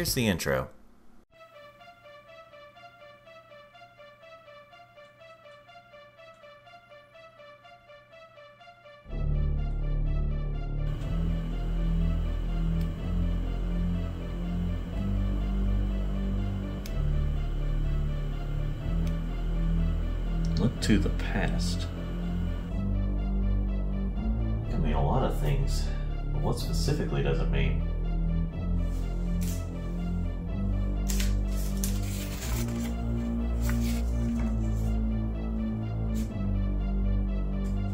here's the intro. Look to the past. It can mean a lot of things, but what specifically does it mean?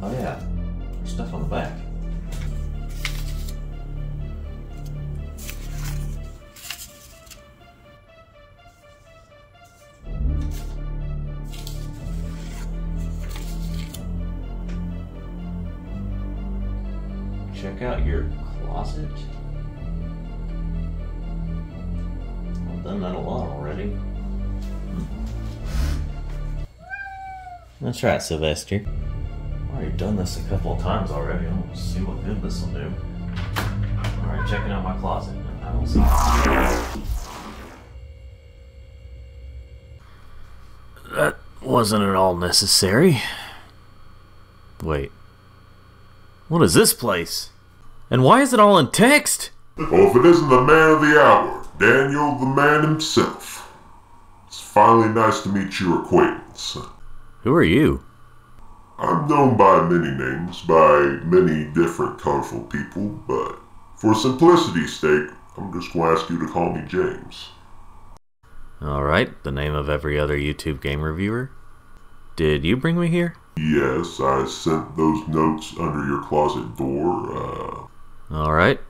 Oh yeah, there's stuff on the back. Check out your closet. I've done that a lot already. That's right, Sylvester. I've already done this a couple of times already. I'll see what good this will do. Alright, checking out my closet. I don't see that wasn't at all necessary. Wait. What is this place? And why is it all in text? Well, if it isn't the man of the hour, Daniel the man himself. It's finally nice to meet your acquaintance. Who are you? I'm known by many names, by many different colorful people, but for simplicity's sake, I'm just going to ask you to call me James. Alright, the name of every other YouTube game reviewer. Did you bring me here? Yes, I sent those notes under your closet door. Alright.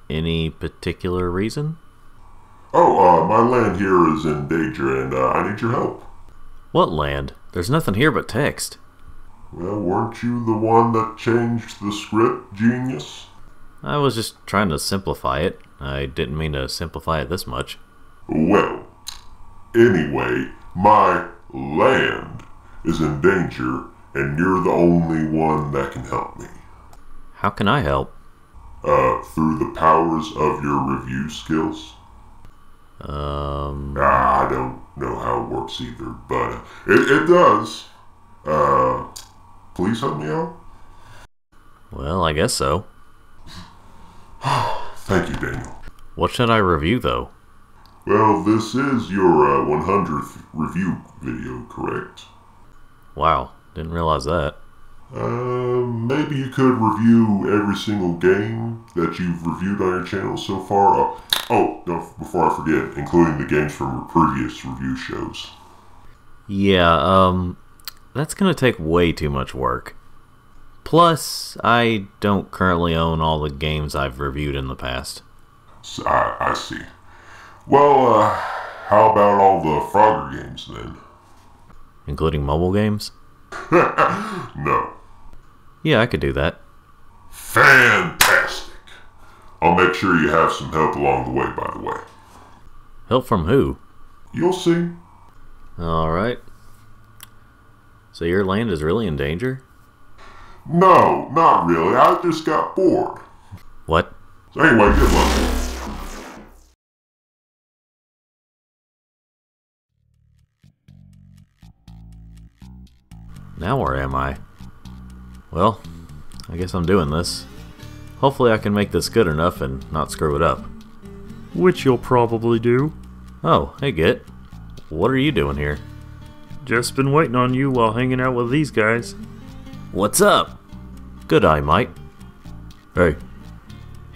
Any particular reason? Oh, my land here is in danger and I need your help. What land? There's nothing here but text. Well, weren't you the one that changed the script, genius? I was just trying to simplify it. I didn't mean to simplify it this much. Well, anyway, my land is in danger and you're the only one that can help me. How can I help? Through the powers of your review skills. I don't know how it works either, but it does. Please help me out? Well, I guess so. Thank you, Daniel. What should I review, though? Well, this is your 100th review video, correct? Wow, didn't realize that. Maybe you could review every single game that you've reviewed on your channel so far. Before I forget, including the games from your previous review shows. Yeah, that's gonna take way too much work. Plus, I don't currently own all the games I've reviewed in the past. So, I see. Well, how about all the Frogger games then? Including mobile games? No. Yeah, I could do that. Fantastic. I'll make sure you have some help along the way, by the way. Help from who? You'll see. Alright. So your land is really in danger? No, not really. I just got bored. What? So anyway, good luck. Now where am I? Well, I guess I'm doing this. Hopefully I can make this good enough and not screw it up. Which you'll probably do. Oh, hey Git. What are you doing here? Just been waiting on you while hanging out with these guys. What's up? Good eye, Mike. Hey.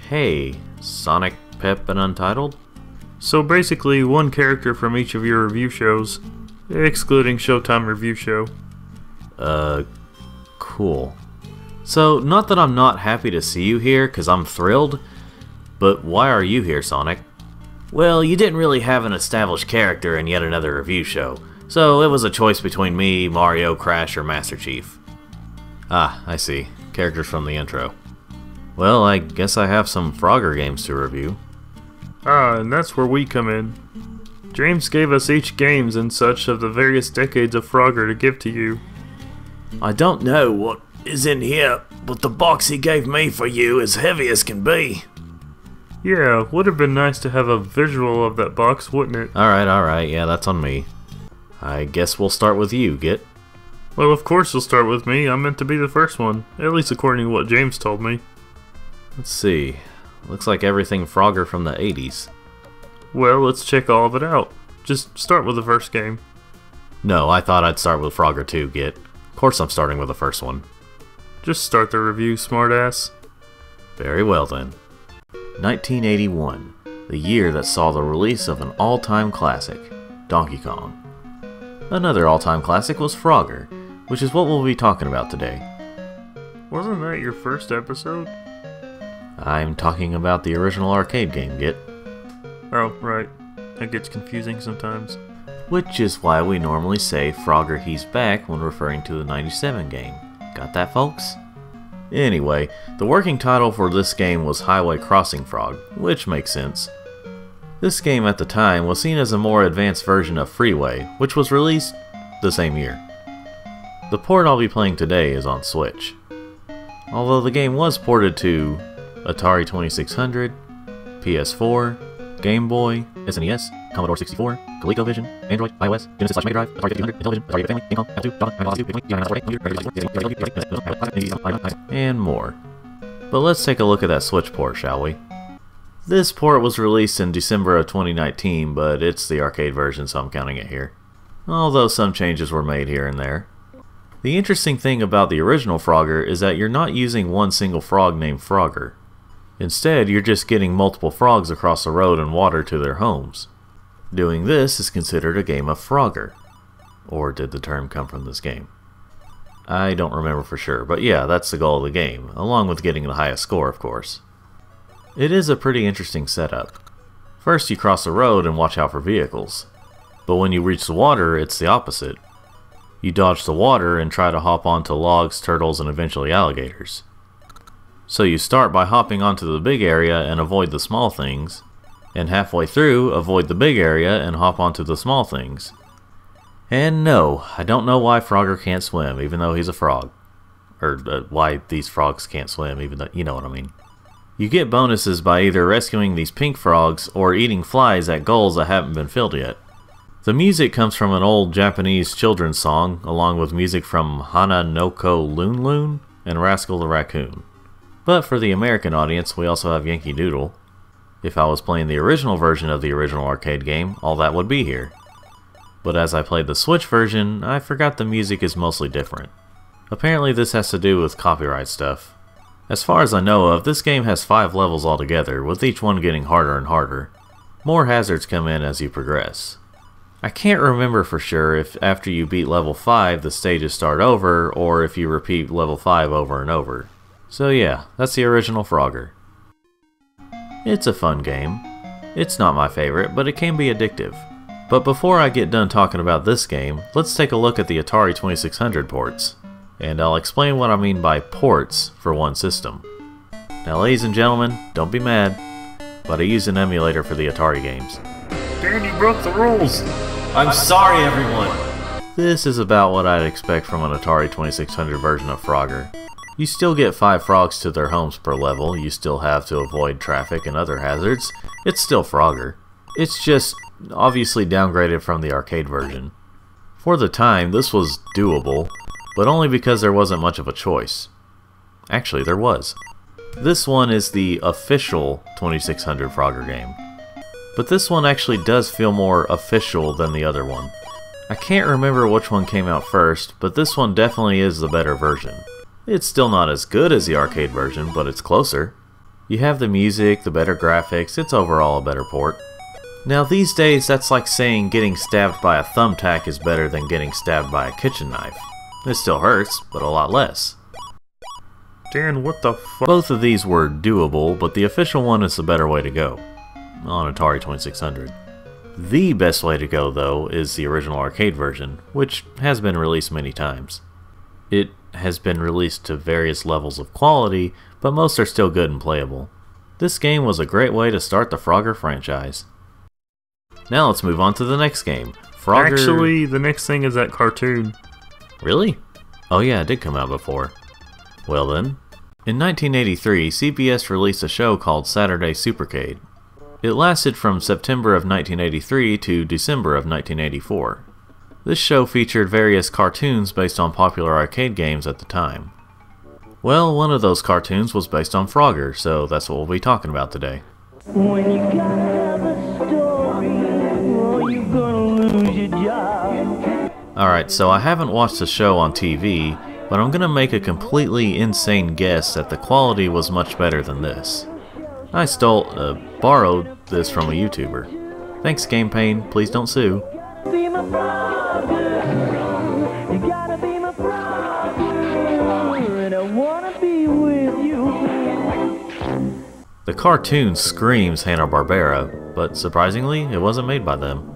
Hey, Sonic, Pep, and Untitled? So basically one character from each of your review shows, excluding Showtime Review Show. Cool. So, not that I'm not happy to see you here, because I'm thrilled, but why are you here, Sonic? Well, you didn't really have an established character in yet another review show, so it was a choice between me, Mario, Crash, or Master Chief. Ah, I see. Characters from the intro. Well, I guess I have some Frogger games to review. Ah, and that's where we come in. James gave us each games and such of the various decades of Frogger to give to you. I don't know what is in here, but the box he gave me for you is heavy as can be. Yeah, would have been nice to have a visual of that box, wouldn't it? Alright, yeah, that's on me. I guess we'll start with you, Git. Well, of course you'll start with me. I'm meant to be the first one, at least according to what James told me. Let's see. Looks like everything Frogger from the 80s. Well, let's check all of it out. Just start with the first game. No, I thought I'd start with Frogger 2, Git. Of course I'm starting with the first one. Just start the review, smartass. Very well then. 1981, the year that saw the release of an all-time classic, Donkey Kong. Another all-time classic was Frogger, which is what we'll be talking about today. Wasn't that your first episode? I'm talking about the original arcade game, Git. Oh, right. That gets confusing sometimes. Which is why we normally say Frogger He's Back when referring to the 97 game. Got that, folks? Anyway, the working title for this game was Highway Crossing Frog, which makes sense. This game at the time was seen as a more advanced version of Freeway, which was released the same year. The port I'll be playing today is on Switch. Although the game was ported to Atari 2600, PS4, Game Boy, SNES, Commodore 64, ColecoVision, Android, iOS, Genesis/Mega Drive, Atari 500, Intellivision, Atari Family, Gamecom, Apple II, and more. But let's take a look at that Switch port, shall we? This port was released in December of 2019, but it's the arcade version, so I'm counting it here. Although some changes were made here and there. The interesting thing about the original Frogger is that you're not using one single frog named Frogger. Instead, you're just getting multiple frogs across the road and water to their homes. Doing this is considered a game of Frogger. Or did the term come from this game? I don't remember for sure, but yeah, that's the goal of the game, along with getting the highest score, of course. It is a pretty interesting setup. First, you cross the road and watch out for vehicles. But when you reach the water, it's the opposite. You dodge the water and try to hop onto logs, turtles, and eventually alligators. So you start by hopping onto the big area and avoid the small things, and halfway through, avoid the big area and hop onto the small things. And no, I don't know why Frogger can't swim, even though he's a frog. Or why these frogs can't swim, even though, you know what I mean. You get bonuses by either rescuing these pink frogs or eating flies at goals that haven't been filled yet. The music comes from an old Japanese children's song, along with music from Hana no Ko Loon Loon and Rascal the Raccoon. But for the American audience, we also have Yankee Doodle. If I was playing the original version of the original arcade game, all that would be here. But as I played the Switch version, I forgot the music is mostly different. Apparently this has to do with copyright stuff. As far as I know of, this game has 5 levels altogether, with each one getting harder and harder. More hazards come in as you progress. I can't remember for sure if after you beat level 5 the stages start over, or if you repeat level 5 over and over. So yeah, that's the original Frogger. It's a fun game. It's not my favorite, but it can be addictive. But before I get done talking about this game, let's take a look at the Atari 2600 ports. And I'll explain what I mean by ports for one system. Now ladies and gentlemen, don't be mad, but I used an emulator for the Atari games. Dan, you broke the rules! I'm sorry everyone! This is about what I'd expect from an Atari 2600 version of Frogger. You still get 5 frogs to their homes per level, you still have to avoid traffic and other hazards. It's still Frogger. It's just obviously downgraded from the arcade version. For the time, this was doable, but only because there wasn't much of a choice. Actually, there was. This one is the official 2600 Frogger game. But this one actually does feel more official than the other one. I can't remember which one came out first, but this one definitely is the better version. It's still not as good as the arcade version, but it's closer. You have the music, the better graphics, it's overall a better port. Now these days, that's like saying getting stabbed by a thumbtack is better than getting stabbed by a kitchen knife. It still hurts, but a lot less. Dan, what the fuck? Both of these were doable, but the official one is the better way to go. On Atari 2600. The best way to go, though, is the original arcade version, which has been released many times. It has been released to various levels of quality, but most are still good and playable. This game was a great way to start the Frogger franchise. Now let's move on to the next game. Frogger... Actually, the next thing is that cartoon. Really? Oh yeah, it did come out before. Well then, In 1983, CBS released a show called Saturday Supercade. It lasted from September of 1983 to December of 1984. This show featured various cartoons based on popular arcade games at the time. Well, one of those cartoons was based on Frogger, so that's what we'll be talking about today. When you gotta have a story, or you're gonna lose your job. Alright, so I haven't watched the show on TV, but I'm gonna make a completely insane guess that the quality was much better than this. I borrowed this from a YouTuber. Thanks, Game Pain, please don't sue. Be my Frogger. You gotta be my Frogger, and I wanna be with you. The cartoon screams Hanna-Barbera, but surprisingly, it wasn't made by them.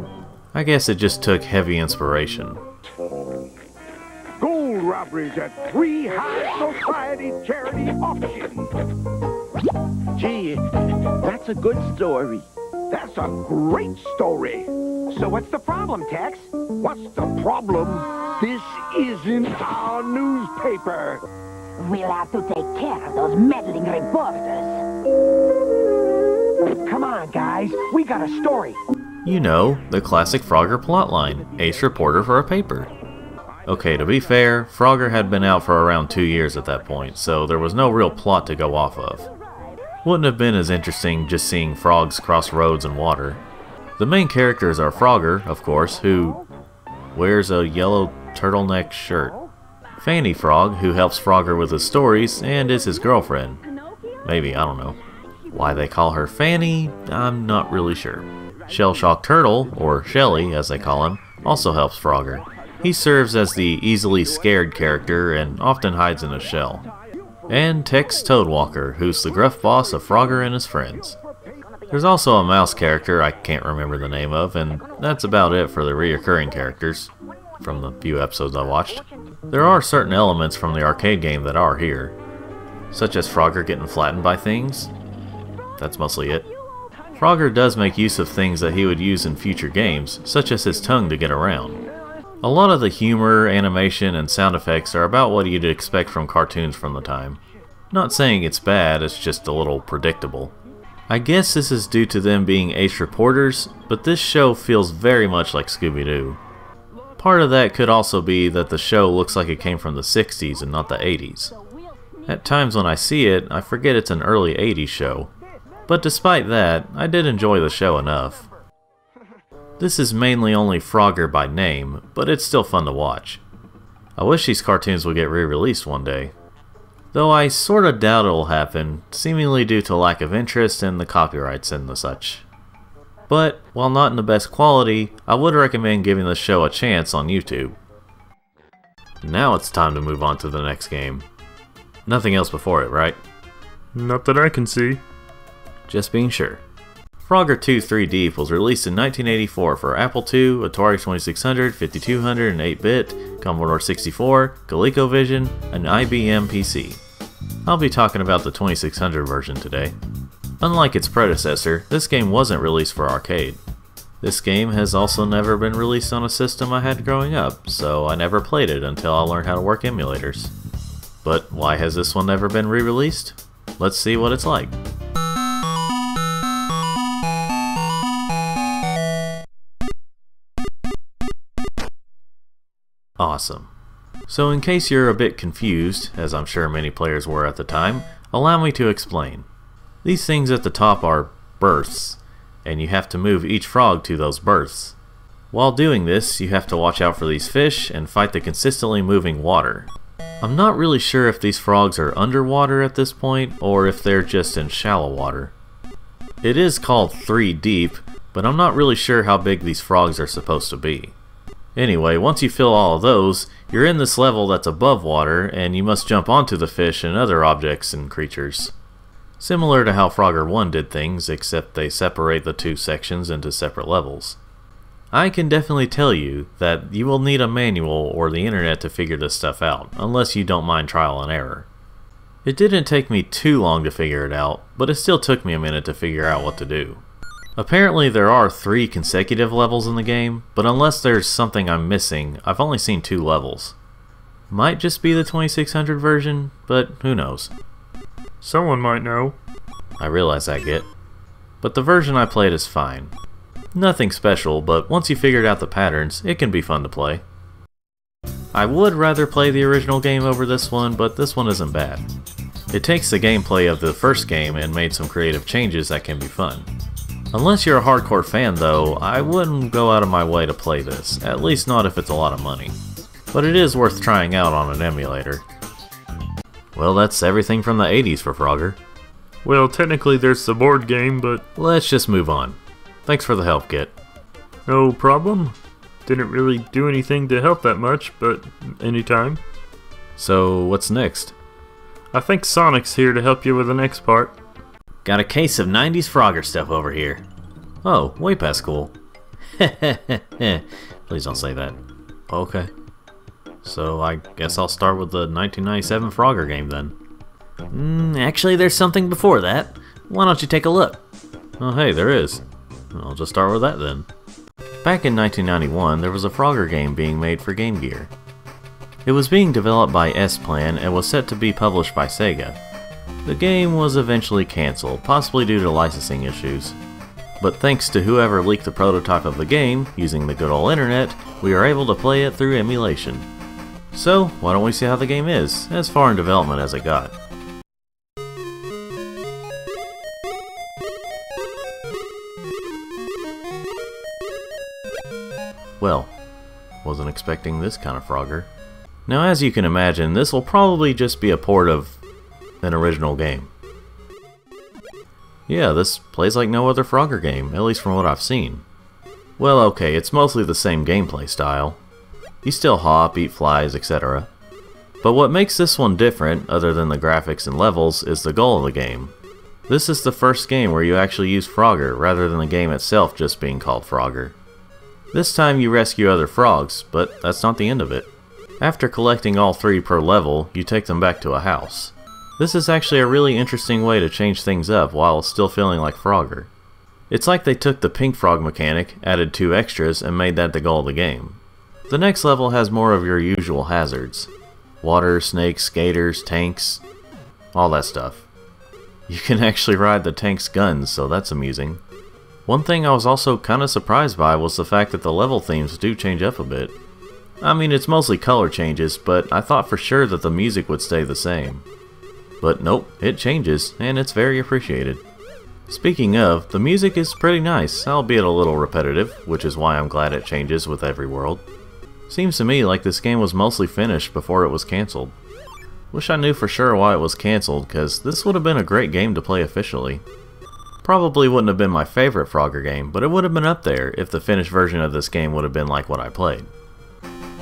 I guess it just took heavy inspiration. Gold robberies at 3 high society charity auctions. Gee, that's a good story. That's a great story. So what's the problem, Tex? What's the problem? This isn't our newspaper. We'll have to take care of those meddling reporters. Come on, guys. We got a story. You know, the classic Frogger plotline, ace reporter for a paper. Okay, to be fair, Frogger had been out for around 2 years at that point, so there was no real plot to go off of. Wouldn't have been as interesting just seeing frogs cross roads and water. The main characters are Frogger, of course, who wears a yellow turtleneck shirt. Fanny Frog, who helps Frogger with his stories and is his girlfriend. Maybe, I don't know. Why they call her Fanny, I'm not really sure. Shell-Shock Turtle, or Shelly as they call him, also helps Frogger. He serves as the easily scared character and often hides in a shell. And Tex Toadwalker, who's the gruff boss of Frogger and his friends. There's also a mouse character I can't remember the name of, and that's about it for the reoccurring characters, from the few episodes I watched. There are certain elements from the arcade game that are here, such as Frogger getting flattened by things. That's mostly it. Frogger does make use of things that he would use in future games, such as his tongue to get around. A lot of the humor, animation, and sound effects are about what you'd expect from cartoons from the time. Not saying it's bad, it's just a little predictable. I guess this is due to them being ace reporters, but this show feels very much like Scooby-Doo. Part of that could also be that the show looks like it came from the 60s and not the 80s. At times when I see it, I forget it's an early 80s show. But despite that, I did enjoy the show enough. This is mainly only Frogger by name, but it's still fun to watch. I wish these cartoons would get re-released one day. Though I sorta doubt it'll happen, seemingly due to lack of interest in the copyrights and the such. But, while not in the best quality, I would recommend giving the show a chance on YouTube. Now it's time to move on to the next game. Nothing else before it, right? Not that I can see. Just being sure. Frogger 2 3 Deep was released in 1984 for Apple II, Atari 2600, 5200, and 8-bit, Commodore 64, ColecoVision, and IBM PC. I'll be talking about the 2600 version today. Unlike its predecessor, this game wasn't released for arcade. This game has also never been released on a system I had growing up, so I never played it until I learned how to work emulators. But why has this one never been re-released? Let's see what it's like. Awesome. So in case you're a bit confused, as I'm sure many players were at the time, allow me to explain. These things at the top are berths, and you have to move each frog to those berths. While doing this, you have to watch out for these fish and fight the consistently moving water. I'm not really sure if these frogs are underwater at this point, or if they're just in shallow water. It is called 3 Deep, but I'm not really sure how big these frogs are supposed to be. Anyway, once you fill all of those, you're in this level that's above water, and you must jump onto the fish and other objects and creatures. Similar to how Frogger 1 did things, except they separate the two sections into separate levels. I can definitely tell you that you will need a manual or the internet to figure this stuff out, unless you don't mind trial and error. It didn't take me too long to figure it out, but it still took me a minute to figure out what to do. Apparently there are 3 consecutive levels in the game, but unless there's something I'm missing, I've only seen 2 levels. Might just be the 2600 version, but who knows. Someone might know. I realize that, Git. But the version I played is fine. Nothing special, but once you figured out the patterns, it can be fun to play. I would rather play the original game over this one, but this one isn't bad. It takes the gameplay of the first game and made some creative changes that can be fun. Unless you're a hardcore fan though, I wouldn't go out of my way to play this, at least not if it's a lot of money. But it is worth trying out on an emulator. Well, that's everything from the 80s for Frogger. Well, technically there's the board game, but... Let's just move on. Thanks for the help, Git. No problem. Didn't really do anything to help that much, but anytime. So, what's next? I think Sonic's here to help you with the next part. Got a case of 90s Frogger stuff over here. Oh, way past cool. Please don't say that. Okay. So I guess I'll start with the 1997 Frogger game then. Actually, there's something before that. Why don't you take a look? Oh hey, there is. I'll just start with that then. Back in 1991, there was a Frogger game being made for Game Gear. It was being developed by S-Plan and was set to be published by Sega. The game was eventually cancelled, possibly due to licensing issues. But thanks to whoever leaked the prototype of the game, using the good old internet, we are able to play it through emulation. So, why don't we see how the game is, as far in development as it got. Well, wasn't expecting this kind of Frogger. Now as you can imagine, this will probably just be a port of an original game. Yeah, this plays like no other Frogger game, at least from what I've seen. Well, okay, it's mostly the same gameplay style. You still hop, eat flies, etc. But what makes this one different, other than the graphics and levels, is the goal of the game. This is the first game where you actually use Frogger, rather than the game itself just being called Frogger. This time you rescue other frogs, but that's not the end of it. After collecting all 3 per level, you take them back to a house. This is actually a really interesting way to change things up while still feeling like Frogger. It's like they took the pink frog mechanic, added 2 extras, and made that the goal of the game. The next level has more of your usual hazards. Water, snakes, skaters, tanks, all that stuff. You can actually ride the tank's guns, so that's amusing. One thing I was also kinda surprised by was the fact that the level themes do change up a bit. I mean, it's mostly color changes, but I thought for sure that the music would stay the same. But nope, it changes, and it's very appreciated. Speaking of, the music is pretty nice, albeit a little repetitive, which is why I'm glad it changes with every world. Seems to me like this game was mostly finished before it was cancelled. Wish I knew for sure why it was cancelled, cause this would have been a great game to play officially. Probably wouldn't have been my favorite Frogger game, but it would have been up there if the finished version of this game would have been like what I played.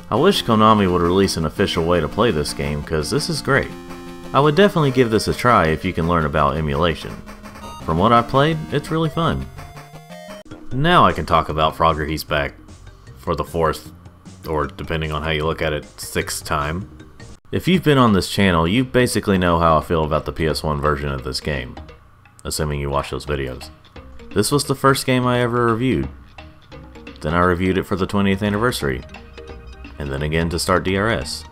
I wish Konami would release an official way to play this game, cause this is great. I would definitely give this a try if you can learn about emulation. From what I played, it's really fun. Now I can talk about Frogger He's Back for the 4th, or depending on how you look at it, 6th time. If you've been on this channel, you basically know how I feel about the PS1 version of this game, assuming you watch those videos. This was the first game I ever reviewed. Then I reviewed it for the 20th anniversary, and then again to start DRS.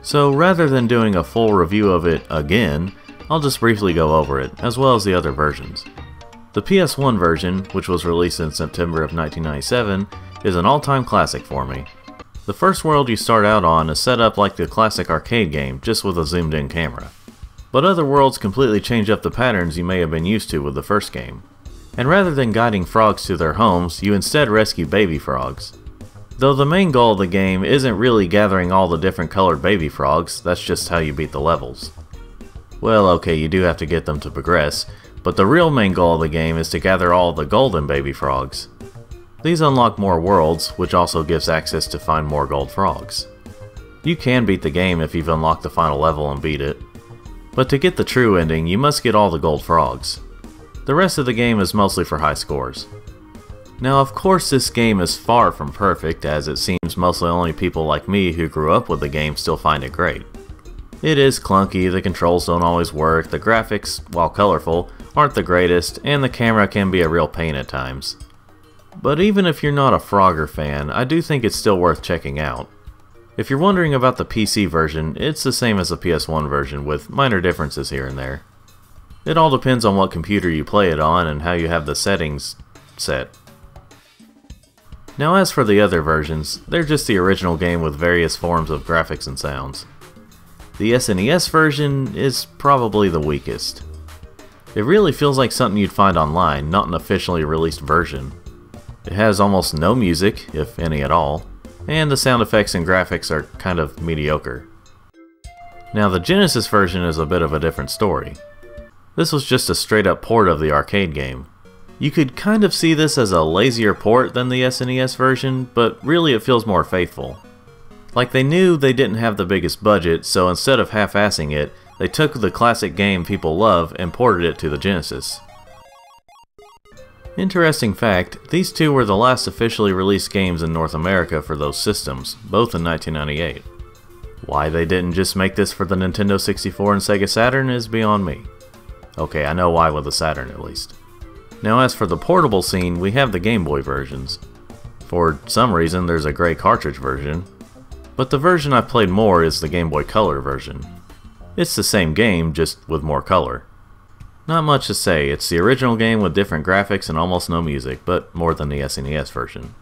So rather than doing a full review of it again, I'll just briefly go over it, as well as the other versions. The PS1 version, which was released in September of 1997, is an all-time classic for me. The first world you start out on is set up like the classic arcade game, just with a zoomed-in camera. But other worlds completely change up the patterns you may have been used to with the first game. And rather than guiding frogs to their homes, you instead rescue baby frogs. Though the main goal of the game isn't really gathering all the different colored baby frogs, that's just how you beat the levels. Well, okay, you do have to get them to progress, but the real main goal of the game is to gather all the golden baby frogs. These unlock more worlds, which also gives access to find more gold frogs. You can beat the game if you've unlocked the final level and beat it. But to get the true ending, you must get all the gold frogs. The rest of the game is mostly for high scores. Now of course this game is far from perfect, as it seems mostly only people like me who grew up with the game still find it great. It is clunky, the controls don't always work, the graphics, while colorful, aren't the greatest, and the camera can be a real pain at times. But even if you're not a Frogger fan, I do think it's still worth checking out. If you're wondering about the PC version, it's the same as the PS1 version with minor differences here and there. It all depends on what computer you play it on and how you have the settings set. Now as for the other versions, they're just the original game with various forms of graphics and sounds. The SNES version is probably the weakest. It really feels like something you'd find online, not an officially released version. It has almost no music, if any at all, and the sound effects and graphics are kind of mediocre. Now the Genesis version is a bit of a different story. This was just a straight up port of the arcade game. You could kind of see this as a lazier port than the SNES version, but really it feels more faithful. Like they knew they didn't have the biggest budget, so instead of half-assing it, they took the classic game people love and ported it to the Genesis. Interesting fact, these two were the last officially released games in North America for those systems, both in 1998. Why they didn't just make this for the Nintendo 64 and Sega Saturn is beyond me. Okay, I know why with the Saturn at least. Now as for the portable scene, we have the Game Boy versions. For some reason there's a gray cartridge version, but the version I've played more is the Game Boy Color version. It's the same game, just with more color. Not much to say, it's the original game with different graphics and almost no music, but more than the SNES version.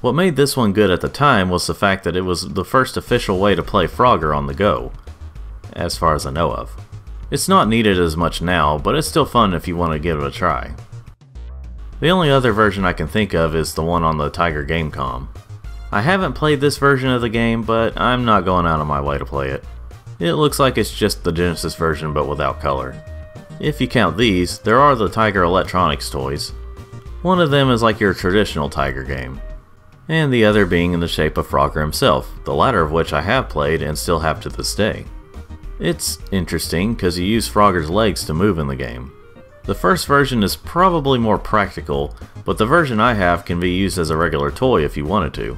What made this one good at the time was the fact that it was the first official way to play Frogger on the go, as far as I know of. It's not needed as much now, but it's still fun if you want to give it a try. The only other version I can think of is the one on the Tiger Gamecom. I haven't played this version of the game, but I'm not going out of my way to play it. It looks like it's just the Genesis version but without color. If you count these, there are the Tiger Electronics toys. One of them is like your traditional Tiger game, and the other being in the shape of Frogger himself, the latter of which I have played and still have to this day. It's interesting because you use Frogger's legs to move in the game. The first version is probably more practical, but the version I have can be used as a regular toy if you wanted to.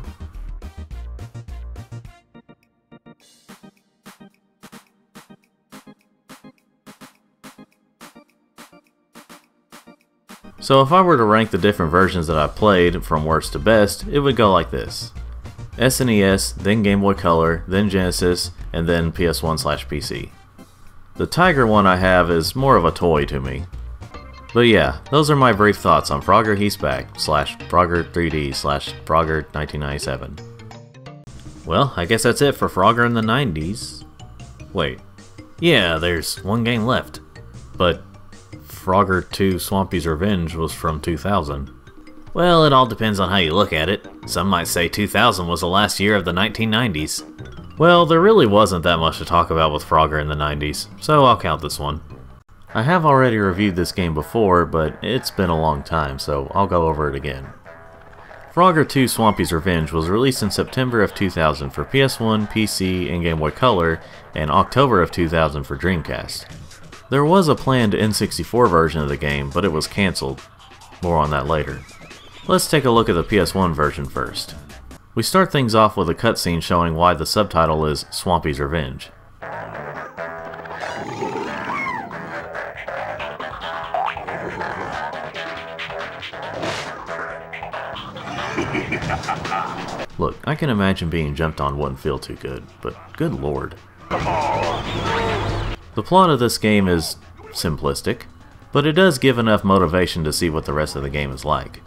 So if I were to rank the different versions that I've played from worst to best, it would go like this. SNES, then Game Boy Color, then Genesis, and then PS1/PC. The Tiger one I have is more of a toy to me. But yeah, those are my brief thoughts on Frogger He's Back, /Frogger 3D, /Frogger 1997. Well, I guess that's it for Frogger in the 90s. Wait. Yeah, there's one game left. But Frogger 2 Swampy's Revenge was from 2000. Well, it all depends on how you look at it. Some might say 2000 was the last year of the 1990s. Well, there really wasn't that much to talk about with Frogger in the 90s, so I'll count this one. I have already reviewed this game before, but it's been a long time, so I'll go over it again. Frogger 2 Swampy's Revenge was released in September of 2000 for PS1, PC, and Game Boy Color, and October of 2000 for Dreamcast. There was a planned N64 version of the game, but it was cancelled. More on that later. Let's take a look at the PS1 version first. We start things off with a cutscene showing why the subtitle is Swampy's Revenge. Look, I can imagine being jumped on wouldn't feel too good, but good lord. The plot of this game is simplistic, but it does give enough motivation to see what the rest of the game is like.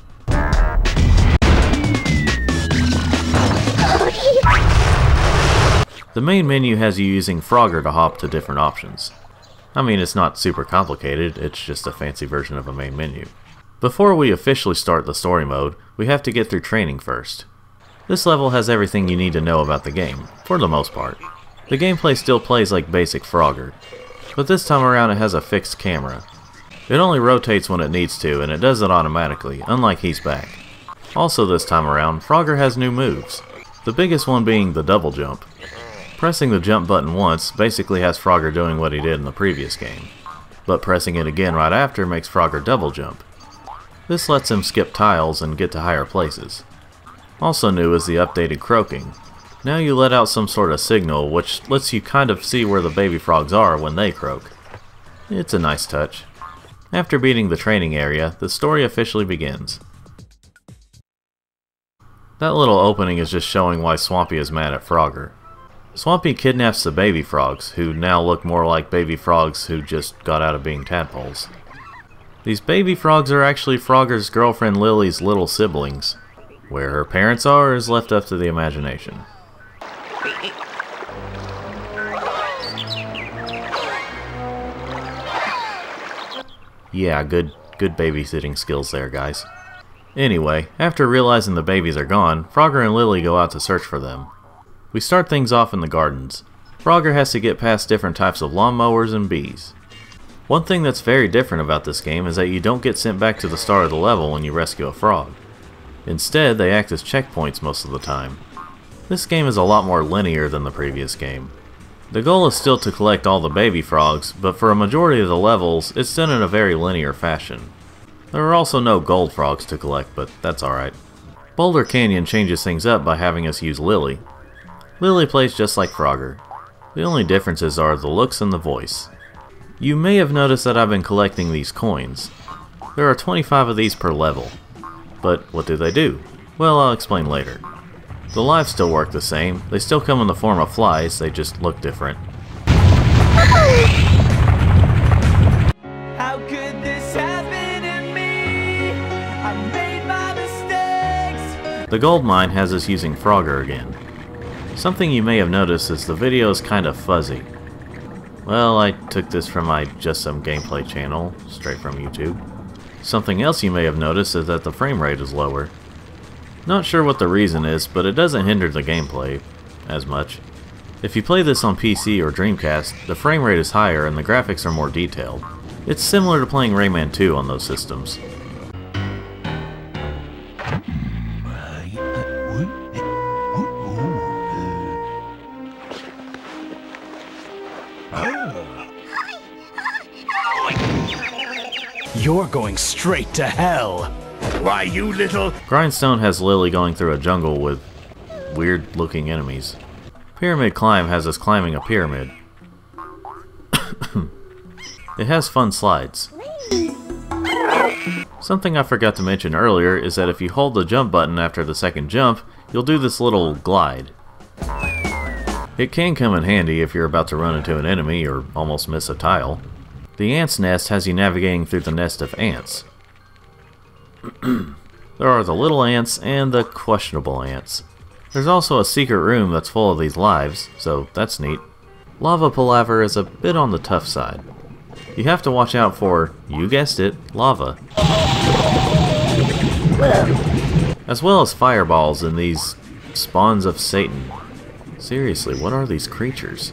The main menu has you using Frogger to hop to different options. I mean, it's not super complicated, it's just a fancy version of a main menu. Before we officially start the story mode, we have to get through training first. This level has everything you need to know about the game, for the most part. The gameplay still plays like basic Frogger, but this time around it has a fixed camera. It only rotates when it needs to, and it does it automatically, unlike He's Back. Also this time around, Frogger has new moves, the biggest one being the double jump. Pressing the jump button once basically has Frogger doing what he did in the previous game, but pressing it again right after makes Frogger double jump. This lets him skip tiles and get to higher places. Also new is the updated croaking. Now you let out some sort of signal which lets you kind of see where the baby frogs are when they croak. It's a nice touch. After beating the training area, the story officially begins. That little opening is just showing why Swampy is mad at Frogger. Swampy kidnaps the baby frogs, who now look more like baby frogs who just got out of being tadpoles. These baby frogs are actually Frogger's girlfriend Lily's little siblings. Where her parents are is left up to the imagination. Yeah, good babysitting skills there, guys. Anyway, after realizing the babies are gone, Frogger and Lily go out to search for them. We start things off in the gardens. Frogger has to get past different types of lawnmowers and bees. One thing that's very different about this game is that you don't get sent back to the start of the level when you rescue a frog. Instead, they act as checkpoints most of the time. This game is a lot more linear than the previous game. The goal is still to collect all the baby frogs, but for a majority of the levels, it's done in a very linear fashion. There are also no gold frogs to collect, but that's alright. Boulder Canyon changes things up by having us use Lily. Lily plays just like Frogger. The only differences are the looks and the voice. You may have noticed that I've been collecting these coins. There are 25 of these per level. But what do? Well, I'll explain later. The lives still work the same. They still come in the form of flies, they just look different. How could this happen to me? I made my mistakes. The gold mine has us using Frogger again. Something you may have noticed is the video is kind of fuzzy. Well, I took this from my Just Some Gameplay channel, straight from YouTube. Something else you may have noticed is that the frame rate is lower. Not sure what the reason is, but it doesn't hinder the gameplay as much. If you play this on PC or Dreamcast, the frame rate is higher and the graphics are more detailed. It's similar to playing Rayman 2 on those systems. You're going straight to hell. Why, you little... Grindstone has Lily going through a jungle with weird-looking enemies. Pyramid Climb has us climbing a pyramid. It has fun slides. Something I forgot to mention earlier is that if you hold the jump button after the second jump, you'll do this little glide. It can come in handy if you're about to run into an enemy or almost miss a tile. The ant's nest has you navigating through the nest of ants. There are the little ants and the questionable ants. There's also a secret room that's full of these lives, so that's neat. Lava palaver is a bit on the tough side. You have to watch out for, you guessed it, lava. As well as fireballs and these spawns of Satan. Seriously, what are these creatures?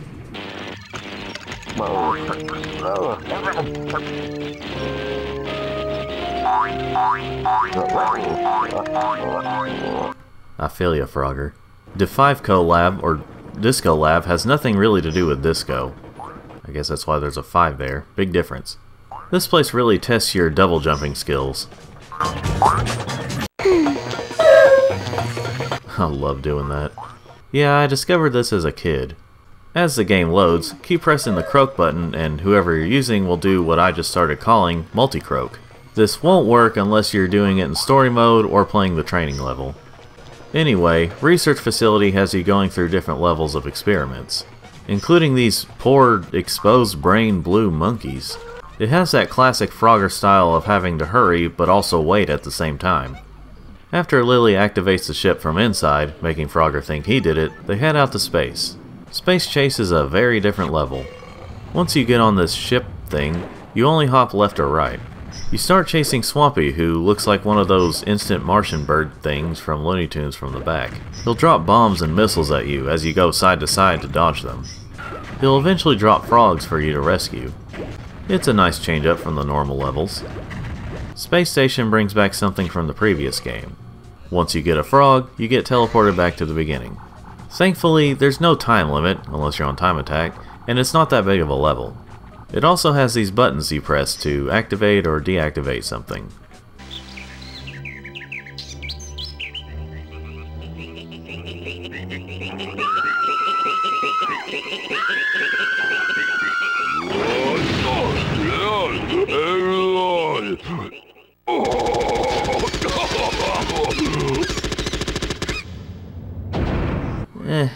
I feel ya, Frogger. D5Co Lab, or Disco Lab, has nothing really to do with disco. I guess that's why there's a 5 there. Big difference. This place really tests your double jumping skills. I love doing that. Yeah, I discovered this as a kid. As the game loads, keep pressing the croak button and whoever you're using will do what I just started calling multi-croak. This won't work unless you're doing it in story mode or playing the training level. Anyway, Research Facility has you going through different levels of experiments, including these poor exposed brain blue monkeys. It has that classic Frogger style of having to hurry but also wait at the same time. After Lily activates the ship from inside, making Frogger think he did it, they head out to space. Space Chase is a very different level. Once you get on this ship thing, you only hop left or right. You start chasing Swampy, who looks like one of those instant Martian bird things from Looney Tunes from the back. He'll drop bombs and missiles at you as you go side to side to dodge them. He'll eventually drop frogs for you to rescue. It's a nice change up from the normal levels. Space Station brings back something from the previous game. Once you get a frog, you get teleported back to the beginning. Thankfully, there's no time limit, unless you're on time attack, and it's not that big of a level. It also has these buttons you press to activate or deactivate something.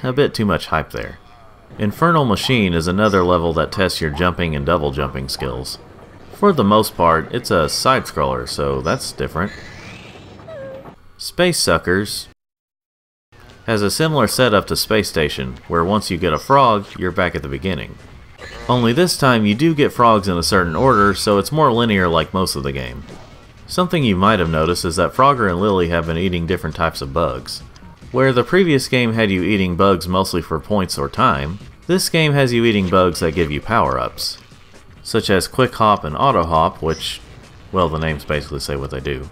A bit too much hype there. Infernal Machine is another level that tests your jumping and double jumping skills. For the most part, it's a side-scroller, so that's different. Space Suckers has a similar setup to Space Station, where once you get a frog, you're back at the beginning. Only this time you do get frogs in a certain order, so it's more linear like most of the game. Something you might have noticed is that Frogger and Lily have been eating different types of bugs. Where the previous game had you eating bugs mostly for points or time, this game has you eating bugs that give you power-ups, such as Quick Hop and Auto Hop, which, well, the names basically say what they do.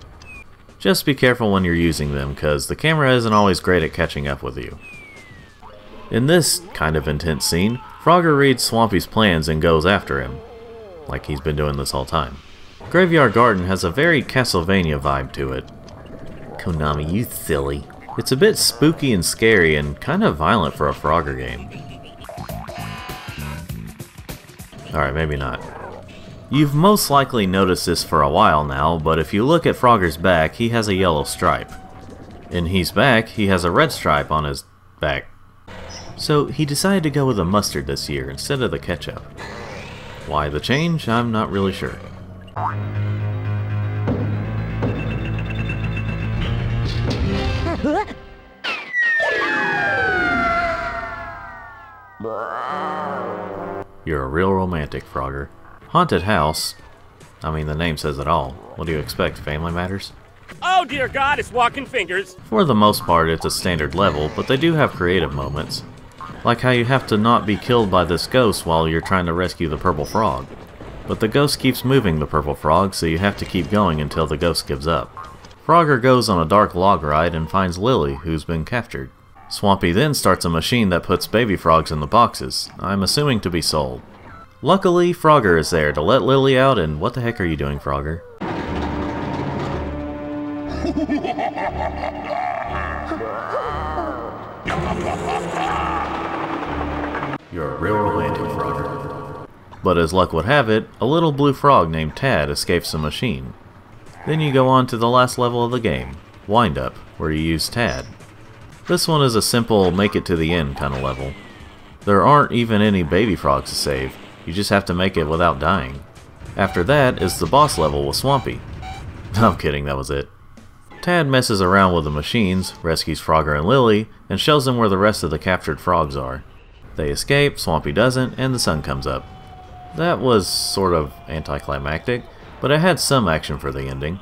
Just be careful when you're using them, because the camera isn't always great at catching up with you. In this kind of intense scene, Frogger reads Swampy's plans and goes after him, like he's been doing this whole time. Graveyard Garden has a very Castlevania vibe to it. Konami, you silly. It's a bit spooky and scary and kind of violent for a Frogger game. Alright, maybe not. You've most likely noticed this for a while now, but if you look at Frogger's back, he has a yellow stripe. In He's Back, he has a red stripe on his back. So he decided to go with the mustard this year instead of the ketchup. Why the change? I'm not really sure. You're a real romantic, Frogger. Haunted House. I mean, the name says it all. What do you expect, Family Matters? Oh dear God, it's walking fingers! For the most part, it's a standard level, but they do have creative moments. Like how you have to not be killed by this ghost while you're trying to rescue the purple frog. But the ghost keeps moving the purple frog, so you have to keep going until the ghost gives up. Frogger goes on a dark log ride and finds Lily, who's been captured. Swampy then starts a machine that puts baby frogs in the boxes, I'm assuming to be sold. Luckily, Frogger is there to let Lily out, and what the heck are you doing, Frogger? You're a real romantic, Frogger. But as luck would have it, a little blue frog named Tad escapes the machine. Then you go on to the last level of the game, Wind Up, where you use Tad. This one is a simple make it to the end kind of level. There aren't even any baby frogs to save, you just have to make it without dying. After that is the boss level with Swampy. No, I'm kidding, that was it. Tad messes around with the machines, rescues Frogger and Lily, and shows them where the rest of the captured frogs are. They escape, Swampy doesn't, and the sun comes up. That was sort of anticlimactic, but it had some action for the ending.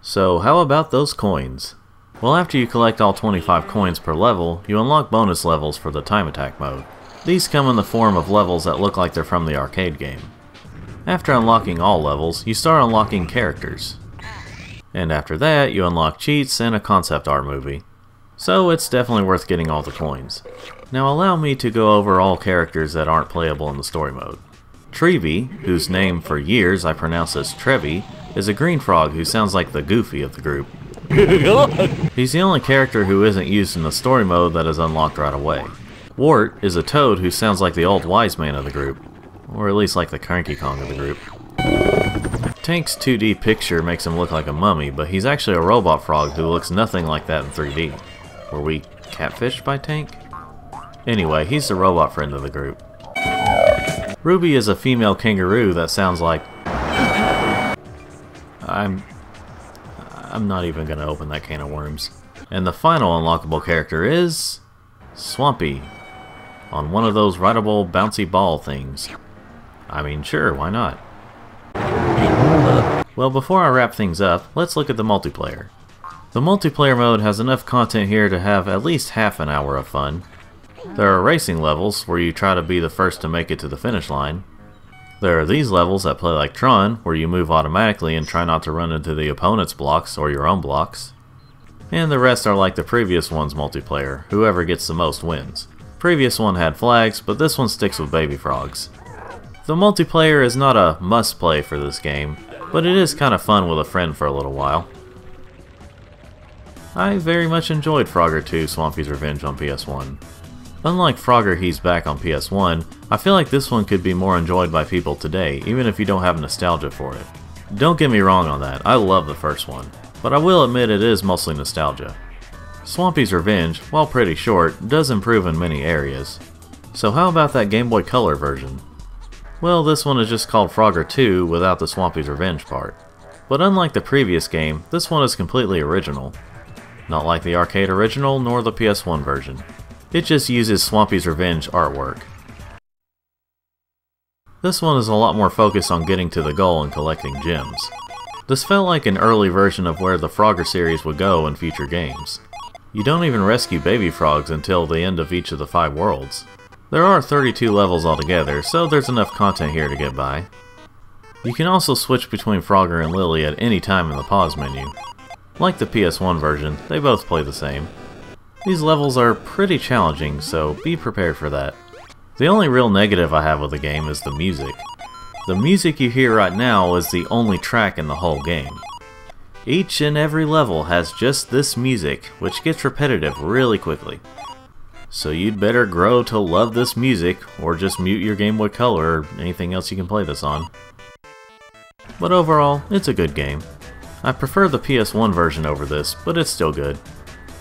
So how about those coins? Well, after you collect all 25 coins per level, you unlock bonus levels for the time attack mode. These come in the form of levels that look like they're from the arcade game. After unlocking all levels, you start unlocking characters. And after that, you unlock cheats and a concept art movie. So it's definitely worth getting all the coins. Now allow me to go over all characters that aren't playable in the story mode. Trevi, whose name for years I pronounced as Trevi, is a green frog who sounds like the Goofy of the group. He's the only character who isn't used in the story mode that is unlocked right away. Wart is a toad who sounds like the old wise man of the group, or at least like the Cranky Kong of the group. Tank's 2D picture makes him look like a mummy, but he's actually a robot frog who looks nothing like that in 3D. Were we catfished by Tank? Anyway, he's the robot friend of the group. Ruby is a female kangaroo that sounds like... I'm not even gonna open that can of worms. And the final unlockable character is... Swampy. On one of those rideable bouncy ball things. I mean, sure, why not? Well, before I wrap things up, let's look at the multiplayer. The multiplayer mode has enough content here to have at least half an hour of fun. There are racing levels, where you try to be the first to make it to the finish line. There are these levels that play like Tron, where you move automatically and try not to run into the opponent's blocks or your own blocks. And the rest are like the previous one's multiplayer, whoever gets the most wins. Previous one had flags, but this one sticks with baby frogs. The multiplayer is not a must-play for this game, but it is kind of fun with a friend for a little while. I very much enjoyed Frogger 2 Swampy's Revenge on PS1. Unlike Frogger He's Back on PS1, I feel like this one could be more enjoyed by people today, even if you don't have nostalgia for it. Don't get me wrong on that, I love the first one, but I will admit it is mostly nostalgia. Swampy's Revenge, while pretty short, does improve in many areas. So how about that Game Boy Color version? Well, this one is just called Frogger 2 without the Swampy's Revenge part. But unlike the previous game, this one is completely original. Not like the arcade original nor the PS1 version. It just uses Swampy's Revenge artwork. This one is a lot more focused on getting to the goal and collecting gems. This felt like an early version of where the Frogger series would go in future games. You don't even rescue baby frogs until the end of each of the 5 worlds. There are 32 levels altogether, so there's enough content here to get by. You can also switch between Frogger and Lily at any time in the pause menu. Like the PS1 version, they both play the same. These levels are pretty challenging, so be prepared for that. The only real negative I have with the game is the music. The music you hear right now is the only track in the whole game. Each and every level has just this music, which gets repetitive really quickly. So you'd better grow to love this music, or just mute your Game Boy Color or anything else you can play this on. But overall, it's a good game. I prefer the PS1 version over this, but it's still good.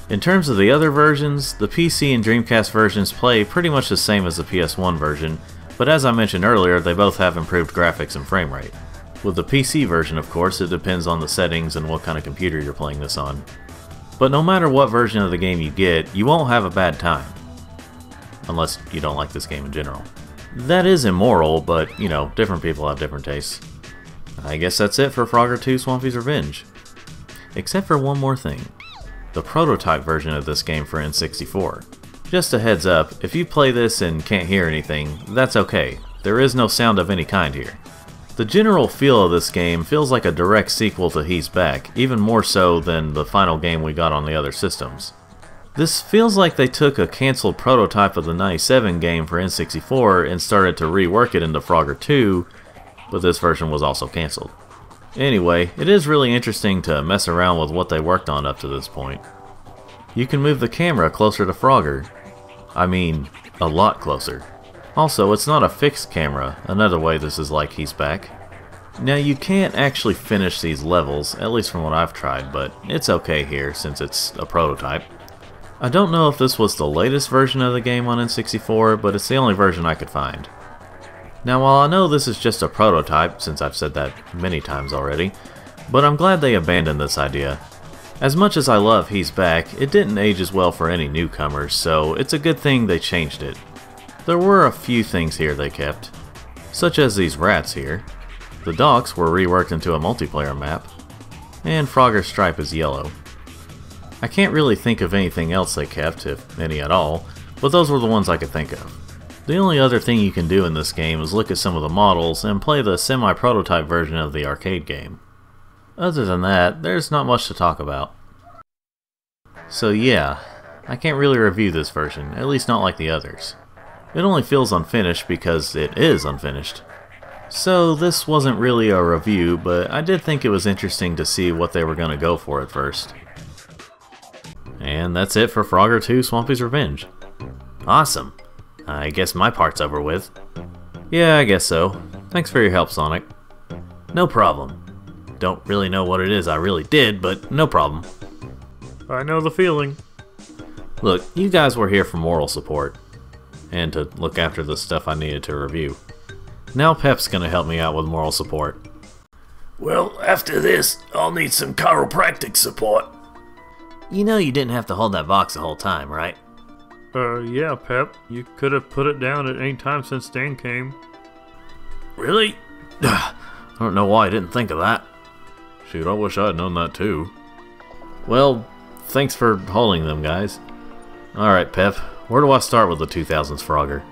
In terms of the other versions, the PC and Dreamcast versions play pretty much the same as the PS1 version, but as I mentioned earlier, they both have improved graphics and frame rate. With the PC version, of course, it depends on the settings and what kind of computer you're playing this on. But no matter what version of the game you get, you won't have a bad time. Unless you don't like this game in general. That is immoral, but, you know, different people have different tastes. I guess that's it for Frogger 2 Swampy's Revenge. Except for one more thing. The prototype version of this game for N64. Just a heads up, if you play this and can't hear anything, that's okay. There is no sound of any kind here. The general feel of this game feels like a direct sequel to He's Back, even more so than the final game we got on the other systems. This feels like they took a cancelled prototype of the 97 game for N64 and started to rework it into Frogger 2, but this version was also cancelled. Anyway, it is really interesting to mess around with what they worked on up to this point. You can move the camera closer to Frogger. I mean, a lot closer. Also, it's not a fixed camera, another way this is like He's Back. Now you can't actually finish these levels, at least from what I've tried, but it's okay here since it's a prototype. I don't know if this was the latest version of the game on N64, but it's the only version I could find. Now while I know this is just a prototype, since I've said that many times already, but I'm glad they abandoned this idea. As much as I love He's Back, it didn't age as well for any newcomers, so it's a good thing they changed it. There were a few things here they kept, such as these rats here. The docks were reworked into a multiplayer map, and Frogger's stripe is yellow. I can't really think of anything else they kept, if any at all, but those were the ones I could think of. The only other thing you can do in this game is look at some of the models and play the semi-prototype version of the arcade game. Other than that, there's not much to talk about. So yeah, I can't really review this version, at least not like the others. It only feels unfinished because it is unfinished. So this wasn't really a review, but I did think it was interesting to see what they were going to go for at first. And that's it for Frogger 2 Swampy's Revenge. Awesome. I guess my part's over with. Yeah, I guess so. Thanks for your help, Sonic. No problem. Don't really know what it is I really did, but no problem. I know the feeling. Look, you guys were here for moral support. And to look after the stuff I needed to review. Now Pep's gonna help me out with moral support. Well, after this, I'll need some chiropractic support. You know you didn't have to hold that box the whole time, right? Yeah, Pep. You could have put it down at any time since Dan came. Really? I don't know why I didn't think of that. Shoot, I wish I had known that too. Well, thanks for holding them, guys. Alright, Pep, where do I start with the 2000s Frogger?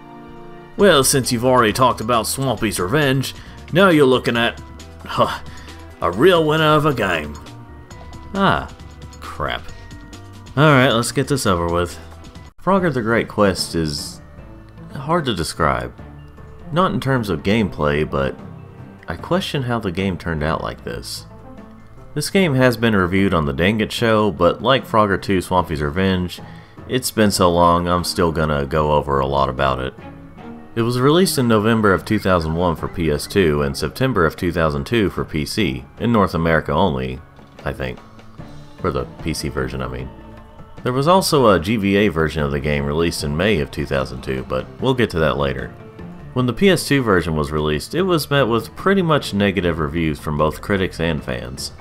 Well, since you've already talked about Swampy's Revenge, now you're looking at a real winner of a game. Ah, crap. Alright, let's get this over with. Frogger the Great Quest is hard to describe. Not in terms of gameplay, but I question how the game turned out like this. This game has been reviewed on the Dang It Show, but like Frogger 2 Swampy's Revenge, it's been so long I'm still gonna go over a lot about it. It was released in November of 2001 for PS2 and September of 2002 for PC, in North America only, I think. For the PC version, I mean. There was also a GBA version of the game released in May of 2002, but we'll get to that later. When the PS2 version was released, it was met with pretty much negative reviews from both critics and fans.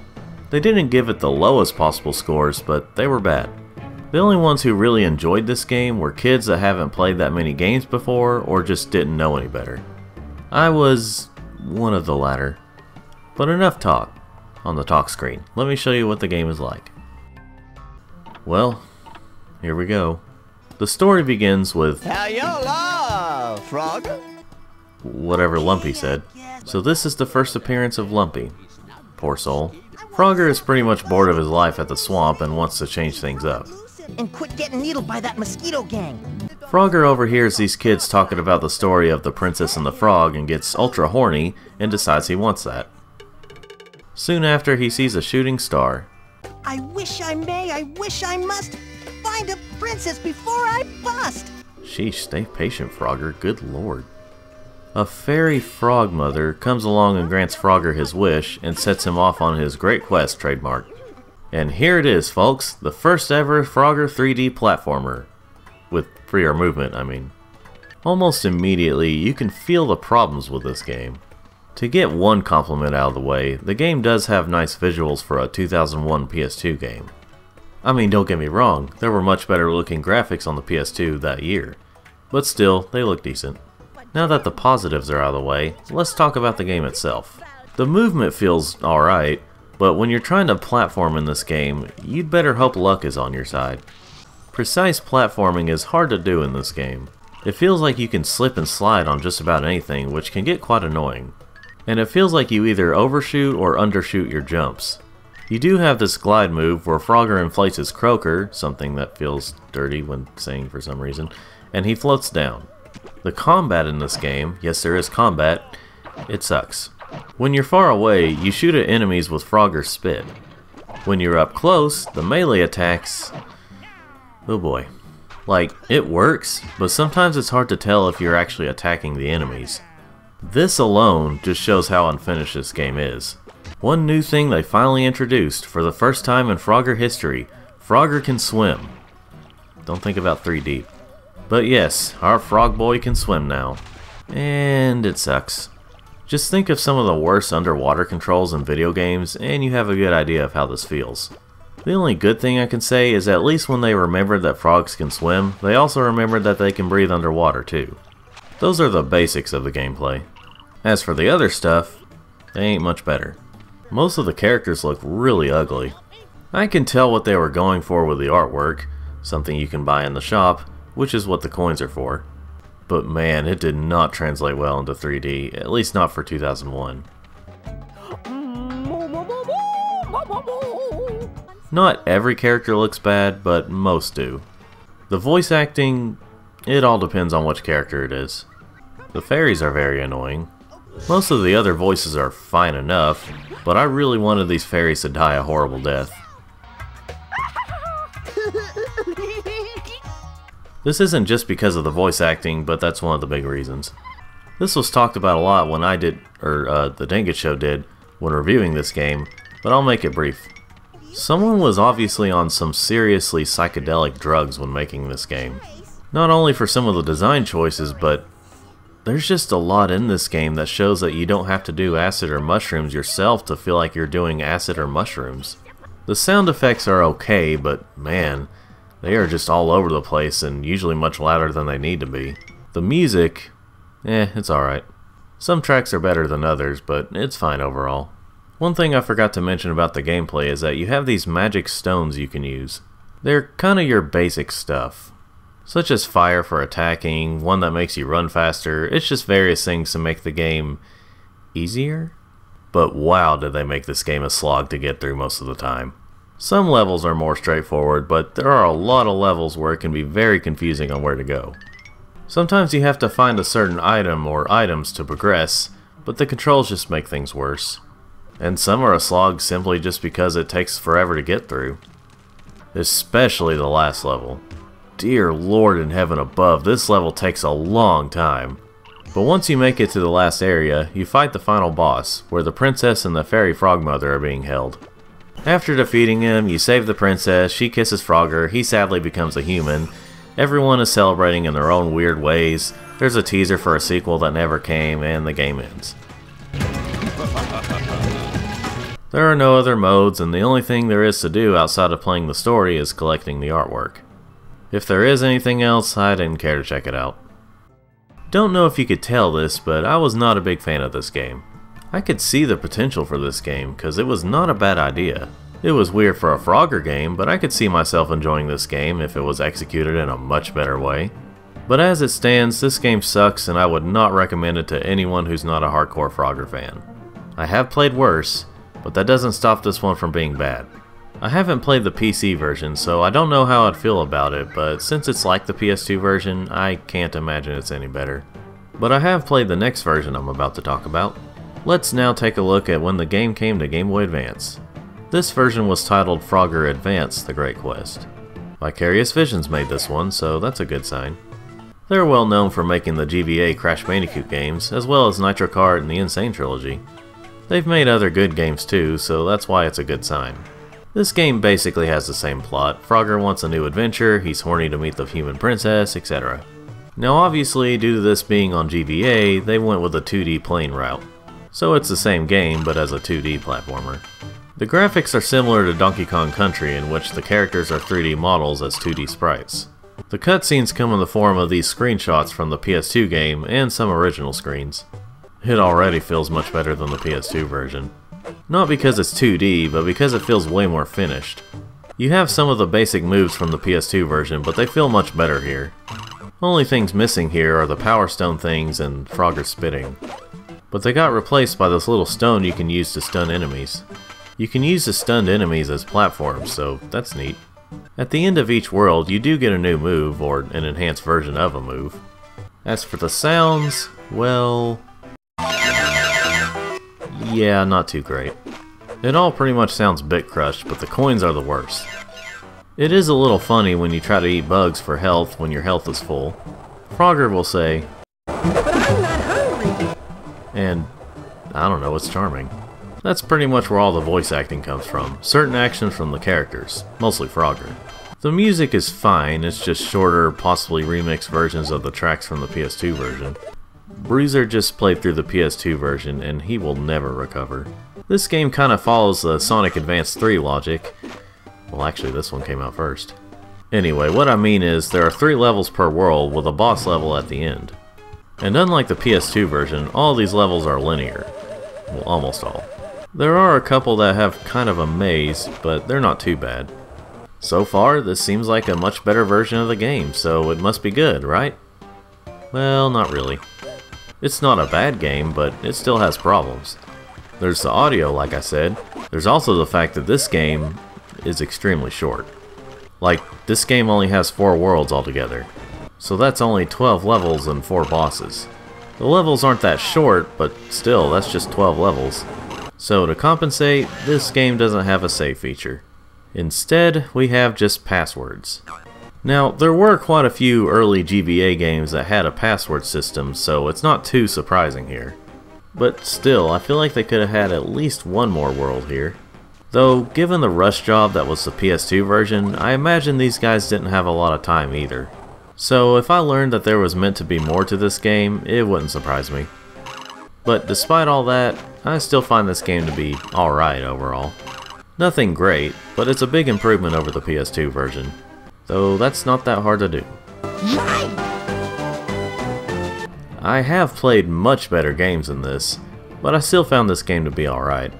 They didn't give it the lowest possible scores, but they were bad. The only ones who really enjoyed this game were kids that haven't played that many games before or just didn't know any better. I was one of the latter. But enough talk on the talk screen. Let me show you what the game is like. Well, here we go. The story begins with Hello, Frog. Whatever Lumpy said. So this is the first appearance of Lumpy. Poor soul. Frogger is pretty much bored of his life at the swamp and wants to change things up. And quit getting needled by that mosquito gang. Frogger overhears these kids talking about the story of the Princess and the Frog and gets ultra horny and decides he wants that. Soon after, he sees a shooting star. I wish I may, I wish I must find a princess before I bust. Sheesh, stay patient, Frogger. Good lord. A fairy frog mother comes along and grants Frogger his wish and sets him off on his great quest trademark. And here it is, folks, the first ever Frogger 3D platformer. With freer movement, I mean. Almost immediately, you can feel the problems with this game. To get one compliment out of the way, the game does have nice visuals for a 2001 PS2 game. I mean, don't get me wrong, there were much better looking graphics on the PS2 that year. But still, they look decent. Now that the positives are out of the way, let's talk about the game itself. The movement feels alright, but when you're trying to platform in this game, you'd better hope luck is on your side. Precise platforming is hard to do in this game. It feels like you can slip and slide on just about anything, which can get quite annoying. And it feels like you either overshoot or undershoot your jumps. You do have this glide move where Frogger inflates his croaker, something that feels dirty when saying for some reason, and he floats down. The combat in this game, yes there is combat, it sucks. When you're far away, you shoot at enemies with Frogger's spit. When you're up close, the melee attacks... oh boy. Like, it works, but sometimes it's hard to tell if you're actually attacking the enemies. This alone just shows how unfinished this game is. One new thing they finally introduced, for the first time in Frogger history, Frogger can swim. Don't think about 3D. But yes, our frog boy can swim now. And it sucks. Just think of some of the worst underwater controls in video games, and you have a good idea of how this feels. The only good thing I can say is at least when they remembered that frogs can swim, they also remembered that they can breathe underwater too. Those are the basics of the gameplay. As for the other stuff, they ain't much better. Most of the characters look really ugly. I can tell what they were going for with the artwork, something you can buy in the shop, which is what the coins are for. But man, it did not translate well into 3D, at least not for 2001. Not every character looks bad, but most do. The voice acting, it all depends on which character it is. The fairies are very annoying. Most of the other voices are fine enough, but I really wanted these fairies to die a horrible death. This isn't just because of the voice acting, but that's one of the big reasons. This was talked about a lot when I did, or the Dang It Show did, when reviewing this game, but I'll make it brief. Someone was obviously on some seriously psychedelic drugs when making this game. Not only for some of the design choices, but there's just a lot in this game that shows that you don't have to do acid or mushrooms yourself to feel like you're doing acid or mushrooms. The sound effects are okay, but man, they are just all over the place and usually much louder than they need to be. The music, it's alright. Some tracks are better than others, but it's fine overall. One thing I forgot to mention about the gameplay is that you have these magic stones you can use. They're kinda your basic stuff. Such as fire for attacking, one that makes you run faster, it's just various things to make the game easier? But wow, did they make this game a slog to get through most of the time. Some levels are more straightforward, but there are a lot of levels where it can be very confusing on where to go. Sometimes you have to find a certain item or items to progress, but the controls just make things worse. And some are a slog simply just because it takes forever to get through. Especially the last level. Dear Lord in heaven above, this level takes a long time. But once you make it to the last area, you fight the final boss, where the princess and the fairy frog mother are being held. After defeating him, you save the princess, she kisses Frogger, he sadly becomes a human. Everyone is celebrating in their own weird ways. There's a teaser for a sequel that never came, and the game ends. There are no other modes, and the only thing there is to do outside of playing the story is collecting the artwork. If there is anything else, I didn't care to check it out. Don't know if you could tell this, but I was not a big fan of this game. I could see the potential for this game, because it was not a bad idea. It was weird for a Frogger game, but I could see myself enjoying this game if it was executed in a much better way. But as it stands, this game sucks and I would not recommend it to anyone who's not a hardcore Frogger fan. I have played worse, but that doesn't stop this one from being bad. I haven't played the PC version, so I don't know how I'd feel about it, but since it's like the PS2 version, I can't imagine it's any better. But I have played the next version I'm about to talk about. Let's now take a look at when the game came to Game Boy Advance. This version was titled Frogger Advance: The Great Quest. Vicarious Visions made this one, so that's a good sign. They're well known for making the GBA Crash Bandicoot games, as well as Nitro Kart and the Insane Trilogy. They've made other good games too, so that's why it's a good sign. This game basically has the same plot. Frogger wants a new adventure, he's horny to meet the human princess, etc. Now obviously, due to this being on GBA, they went with a 2D plane route. So it's the same game, but as a 2D platformer. The graphics are similar to Donkey Kong Country, in which the characters are 3D models as 2D sprites. The cutscenes come in the form of these screenshots from the PS2 game and some original screens. It already feels much better than the PS2 version. Not because it's 2D, but because it feels way more finished. You have some of the basic moves from the PS2 version, but they feel much better here. Only things missing here are the Power Stone things and Frogger spitting. But they got replaced by this little stone you can use to stun enemies. You can use the stunned enemies as platforms, so that's neat. At the end of each world, you do get a new move, or an enhanced version of a move. As for the sounds, well... yeah, not too great. It all pretty much sounds bit crushed, but the coins are the worst. It is a little funny when you try to eat bugs for health when your health is full. Frogger will say, "But I'm not hungry." And, I don't know, it's charming. That's pretty much where all the voice acting comes from. Certain actions from the characters, mostly Frogger. The music is fine, it's just shorter, possibly remixed versions of the tracks from the PS2 version. Bruiser just played through the PS2 version, and he will never recover. This game kinda follows the Sonic Advance 3 logic. Well, actually, this one came out first. Anyway, what I mean is, there are 3 levels per world with a boss level at the end. And unlike the PS2 version, all these levels are linear. Well, almost all. There are a couple that have kind of a maze, but they're not too bad. So far, this seems like a much better version of the game, so it must be good, right? Well, not really. It's not a bad game, but it still has problems. There's the audio, like I said. There's also the fact that this game is extremely short. Like, this game only has 4 worlds altogether. So that's only 12 levels and 4 bosses. The levels aren't that short, but still, that's just 12 levels. So to compensate, this game doesn't have a save feature. Instead, we have just passwords. Now, there were quite a few early GBA games that had a password system, so it's not too surprising here. But still, I feel like they could have had at least one more world here. Though, given the rush job that was the PS2 version, I imagine these guys didn't have a lot of time either. So if I learned that there was meant to be more to this game, it wouldn't surprise me. But despite all that, I still find this game to be alright overall. Nothing great, but it's a big improvement over the PS2 version. Though that's not that hard to do. I have played much better games than this, but I still found this game to be alright.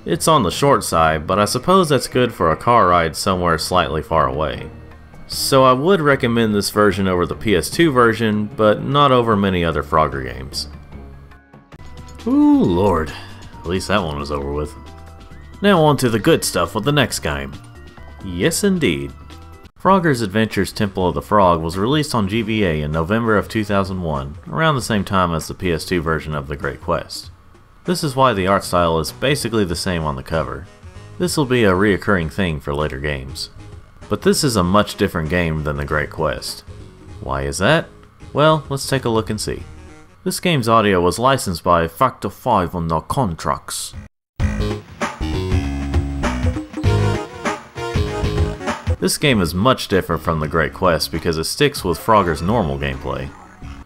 It's on the short side, but I suppose that's good for a car ride somewhere slightly far away. So I would recommend this version over the PS2 version, but not over many other Frogger games. Ooh, lord. At least that one was over with. Now on to the good stuff with the next game. Yes indeed. Frogger's Adventures Temple of the Frog was released on GBA in November of 2001, around the same time as the PS2 version of The Great Quest. This is why the art style is basically the same on the cover. This will be a reoccurring thing for later games. But this is a much different game than The Great Quest. Why is that? Well, let's take a look and see. This game's audio was licensed by Factor 5 on their contracts. This game is much different from the Great Quest because it sticks with Frogger's normal gameplay.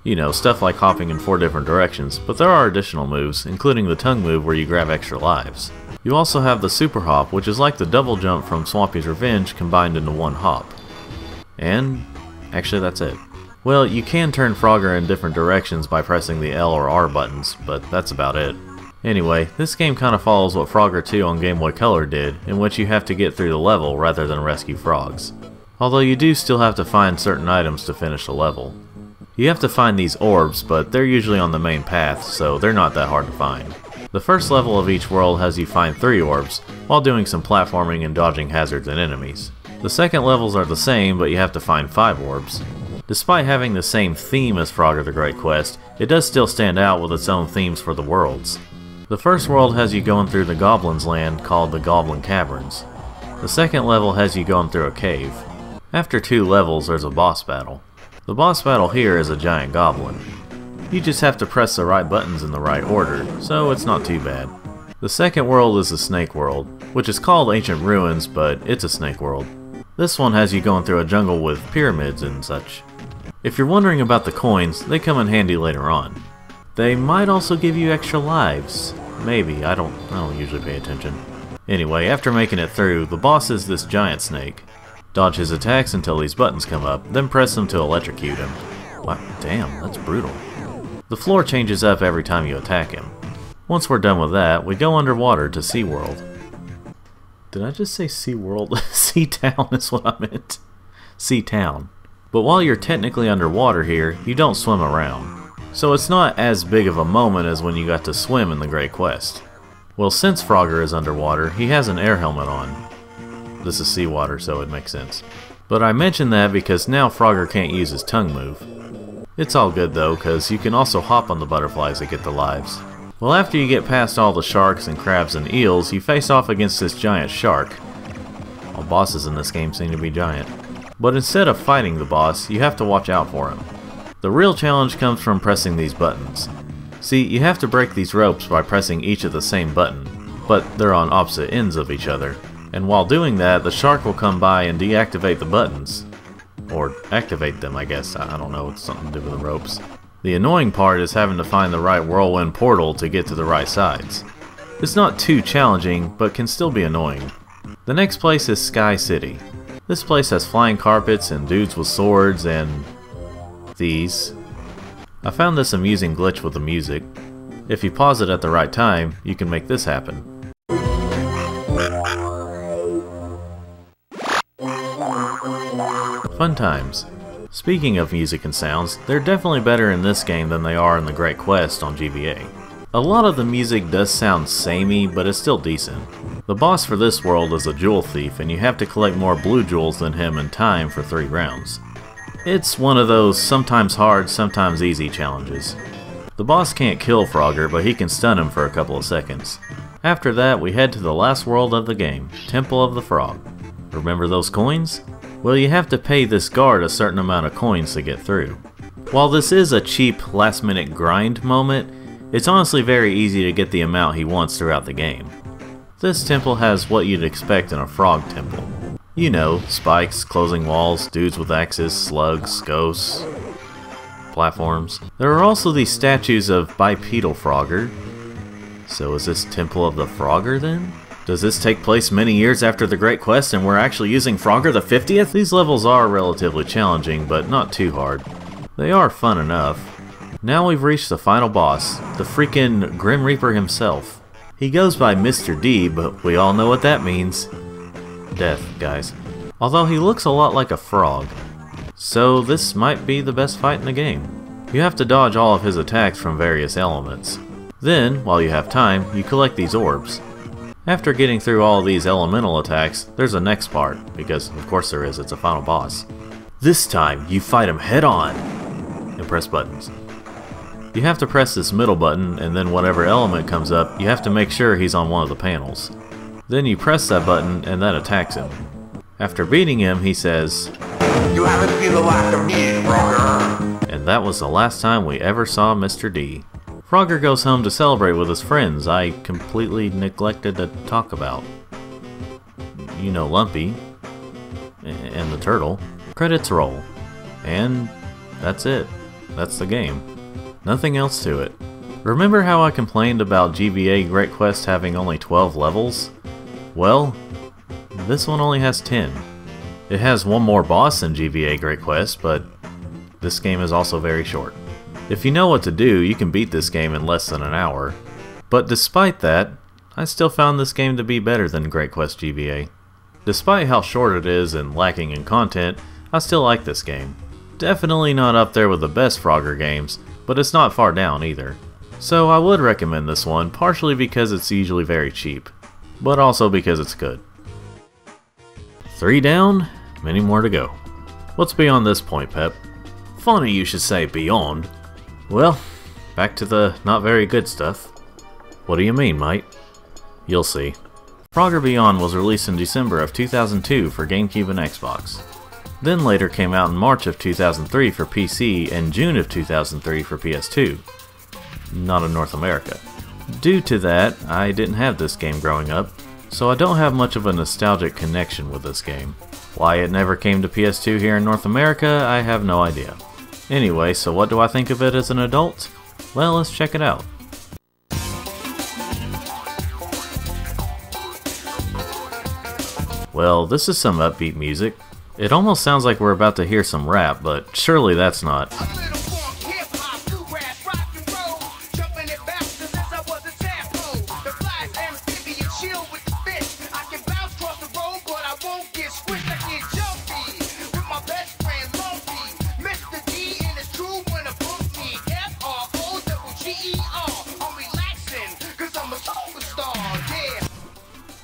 You know, stuff like hopping in 4 different directions, but there are additional moves, including the tongue move where you grab extra lives. You also have the super hop, which is like the double jump from Swampy's Revenge combined into one hop. And actually that's it. Well, you can turn Frogger in different directions by pressing the L or R buttons, but that's about it. Anyway, this game kind of follows what Frogger 2 on Game Boy Color did, in which you have to get through the level rather than rescue frogs. Although you do still have to find certain items to finish the level. You have to find these orbs, but they're usually on the main path, so they're not that hard to find. The first level of each world has you find 3 orbs, while doing some platforming and dodging hazards and enemies. The second levels are the same, but you have to find 5 orbs. Despite having the same theme as Frogger the Great Quest, it does still stand out with its own themes for the worlds. The first world has you going through the Goblin's land called the Goblin Caverns. The second level has you going through a cave. After 2 levels there's a boss battle. The boss battle here is a giant goblin. You just have to press the right buttons in the right order, so it's not too bad. The second world is the Snake World, which is called Ancient Ruins, but it's a snake world. This one has you going through a jungle with pyramids and such. If you're wondering about the coins, they come in handy later on. They might also give you extra lives. Maybe, I don't usually pay attention. Anyway, after making it through, the boss is this giant snake. Dodge his attacks until these buttons come up, then press them to electrocute him. Wow, damn, that's brutal. The floor changes up every time you attack him. Once we're done with that, we go underwater to SeaWorld. Did I just say SeaWorld? SeaTown is what I meant. SeaTown. But while you're technically underwater here, you don't swim around. So it's not as big of a moment as when you got to swim in the Great Quest. Well, since Frogger is underwater, he has an air helmet on. This is seawater, so it makes sense. But I mention that because now Frogger can't use his tongue move. It's all good though, because you can also hop on the butterflies to get the lives. Well, after you get past all the sharks and crabs and eels, you face off against this giant shark. All bosses in this game seem to be giant. But instead of fighting the boss, you have to watch out for him. The real challenge comes from pressing these buttons. See, you have to break these ropes by pressing each of the same button, but they're on opposite ends of each other. And while doing that, the shark will come by and deactivate the buttons. Or activate them, I guess. I don't know, it's something to do with the ropes. The annoying part is having to find the right whirlwind portal to get to the right sides. It's not too challenging, but can still be annoying. The next place is Sky City. This place has flying carpets and dudes with swords and these. I found this amusing glitch with the music. If you pause it at the right time, you can make this happen. Fun times. Speaking of music and sounds, they're definitely better in this game than they are in the Great Quest on GBA. A lot of the music does sound samey, but it's still decent. The boss for this world is a jewel thief, and you have to collect more blue jewels than him in time for 3 rounds. It's one of those sometimes hard, sometimes easy challenges. The boss can't kill Frogger, but he can stun him for a couple of seconds. After that, we head to the last world of the game, Temple of the Frog. Remember those coins? Well, you have to pay this guard a certain amount of coins to get through. While this is a cheap, last-minute grind moment, it's honestly very easy to get the amount he wants throughout the game. This temple has what you'd expect in a frog temple. You know, spikes, closing walls, dudes with axes, slugs, ghosts, platforms. There are also these statues of bipedal Frogger. So is this Temple of the Frogger then? Does this take place many years after the Great Quest and we're actually using Frogger the 50th? These levels are relatively challenging, but not too hard. They are fun enough. Now we've reached the final boss, the freaking Grim Reaper himself. He goes by Mr. D, but we all know what that means. Death, guys. Although he looks a lot like a frog. So this might be the best fight in the game. You have to dodge all of his attacks from various elements. Then, while you have time, you collect these orbs. After getting through all of these elemental attacks, there's a next part, because of course there is, it's a final boss. This time, you fight him head on, and press buttons. You have to press this middle button, and then whatever element comes up, you have to make sure he's on one of the panels. Then you press that button, and that attacks him. After beating him, he says, "You haven't seen the last of me, Frogger." And that was the last time we ever saw Mr. D. Frogger goes home to celebrate with his friends I completely neglected to talk about. You know Lumpy. and the turtle. Credits roll. And that's it. That's the game. Nothing else to it. Remember how I complained about GBA Great Quest having only 12 levels? Well, this one only has 10. It has one more boss than GBA Great Quest, but this game is also very short. If you know what to do, you can beat this game in less than an hour. But despite that, I still found this game to be better than Great Quest GBA. Despite how short it is and lacking in content, I still like this game. Definitely not up there with the best Frogger games, but it's not far down either. So I would recommend this one, partially because it's usually very cheap, but also because it's good. 3 down, many more to go. What's beyond this point, Pep? Funny you should say beyond. Well, back to the not very good stuff. What do you mean, mate? You'll see. Frogger Beyond was released in December of 2002 for GameCube and Xbox. Then later came out in March of 2003 for PC and June of 2003 for PS2. Not in North America. Due to that, I didn't have this game growing up, so I don't have much of a nostalgic connection with this game. Why it never came to PS2 here in North America, I have no idea. Anyway, so what do I think of it as an adult? Well, let's check it out. Well, this is some upbeat music. It almost sounds like we're about to hear some rap, but surely that's not.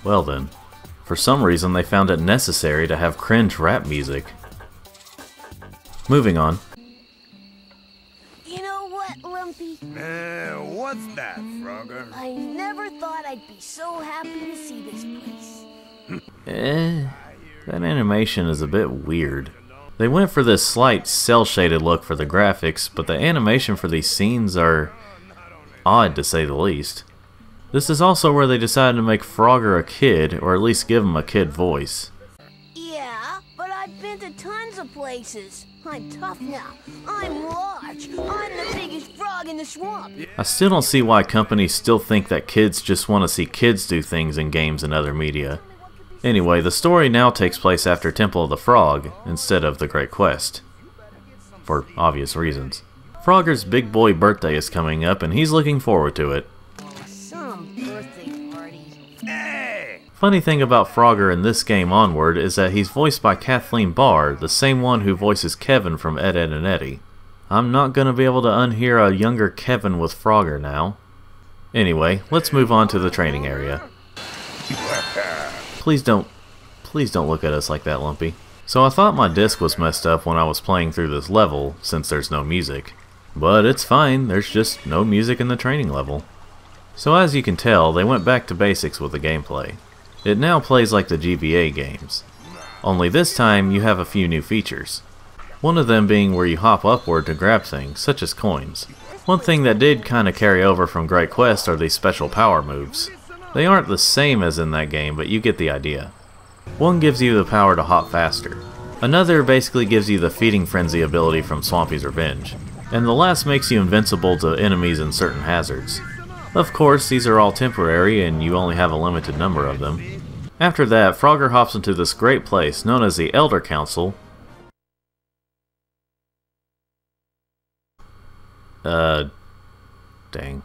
Well then, for some reason they found it necessary to have cringe rap music. Moving on. You know what, Lumpy? What's that, Frogger? I never thought I'd be so happy to see this place. That animation is a bit weird. They went for this slight cel-shaded look for the graphics, but the animation for these scenes are odd to say the least. This is also where they decided to make Frogger a kid, or at least give him a kid voice. Yeah, but I've been to tons of places. I'm tough now. I'm large. I'm the biggest frog in the swamp. I still don't see why companies still think that kids just want to see kids do things in games and other media. Anyway, the story now takes place after Temple of the Frog, instead of the Great Quest. For obvious reasons. Frogger's big boy birthday is coming up, and he's looking forward to it. Funny thing about Frogger in this game onward is that he's voiced by Kathleen Barr, the same one who voices Kevin from Ed, Edd and Eddy. I'm not going to be able to unhear a younger Kevin with Frogger now. Anyway, let's move on to the training area. Please don't look at us like that, Lumpy. So I thought my disc was messed up when I was playing through this level, since there's no music. But it's fine, there's just no music in the training level. So as you can tell, they went back to basics with the gameplay. It now plays like the GBA games. Only this time you have a few new features. One of them being where you hop upward to grab things, such as coins. One thing that did kinda carry over from Great Quest are these special power moves. They aren't the same as in that game, but you get the idea. One gives you the power to hop faster. Another basically gives you the feeding frenzy ability from Swampy's Revenge. And the last makes you invincible to enemies and certain hazards. Of course, these are all temporary and you only have a limited number of them. After that, Frogger hops into this great place known as the Elder Council. Dang.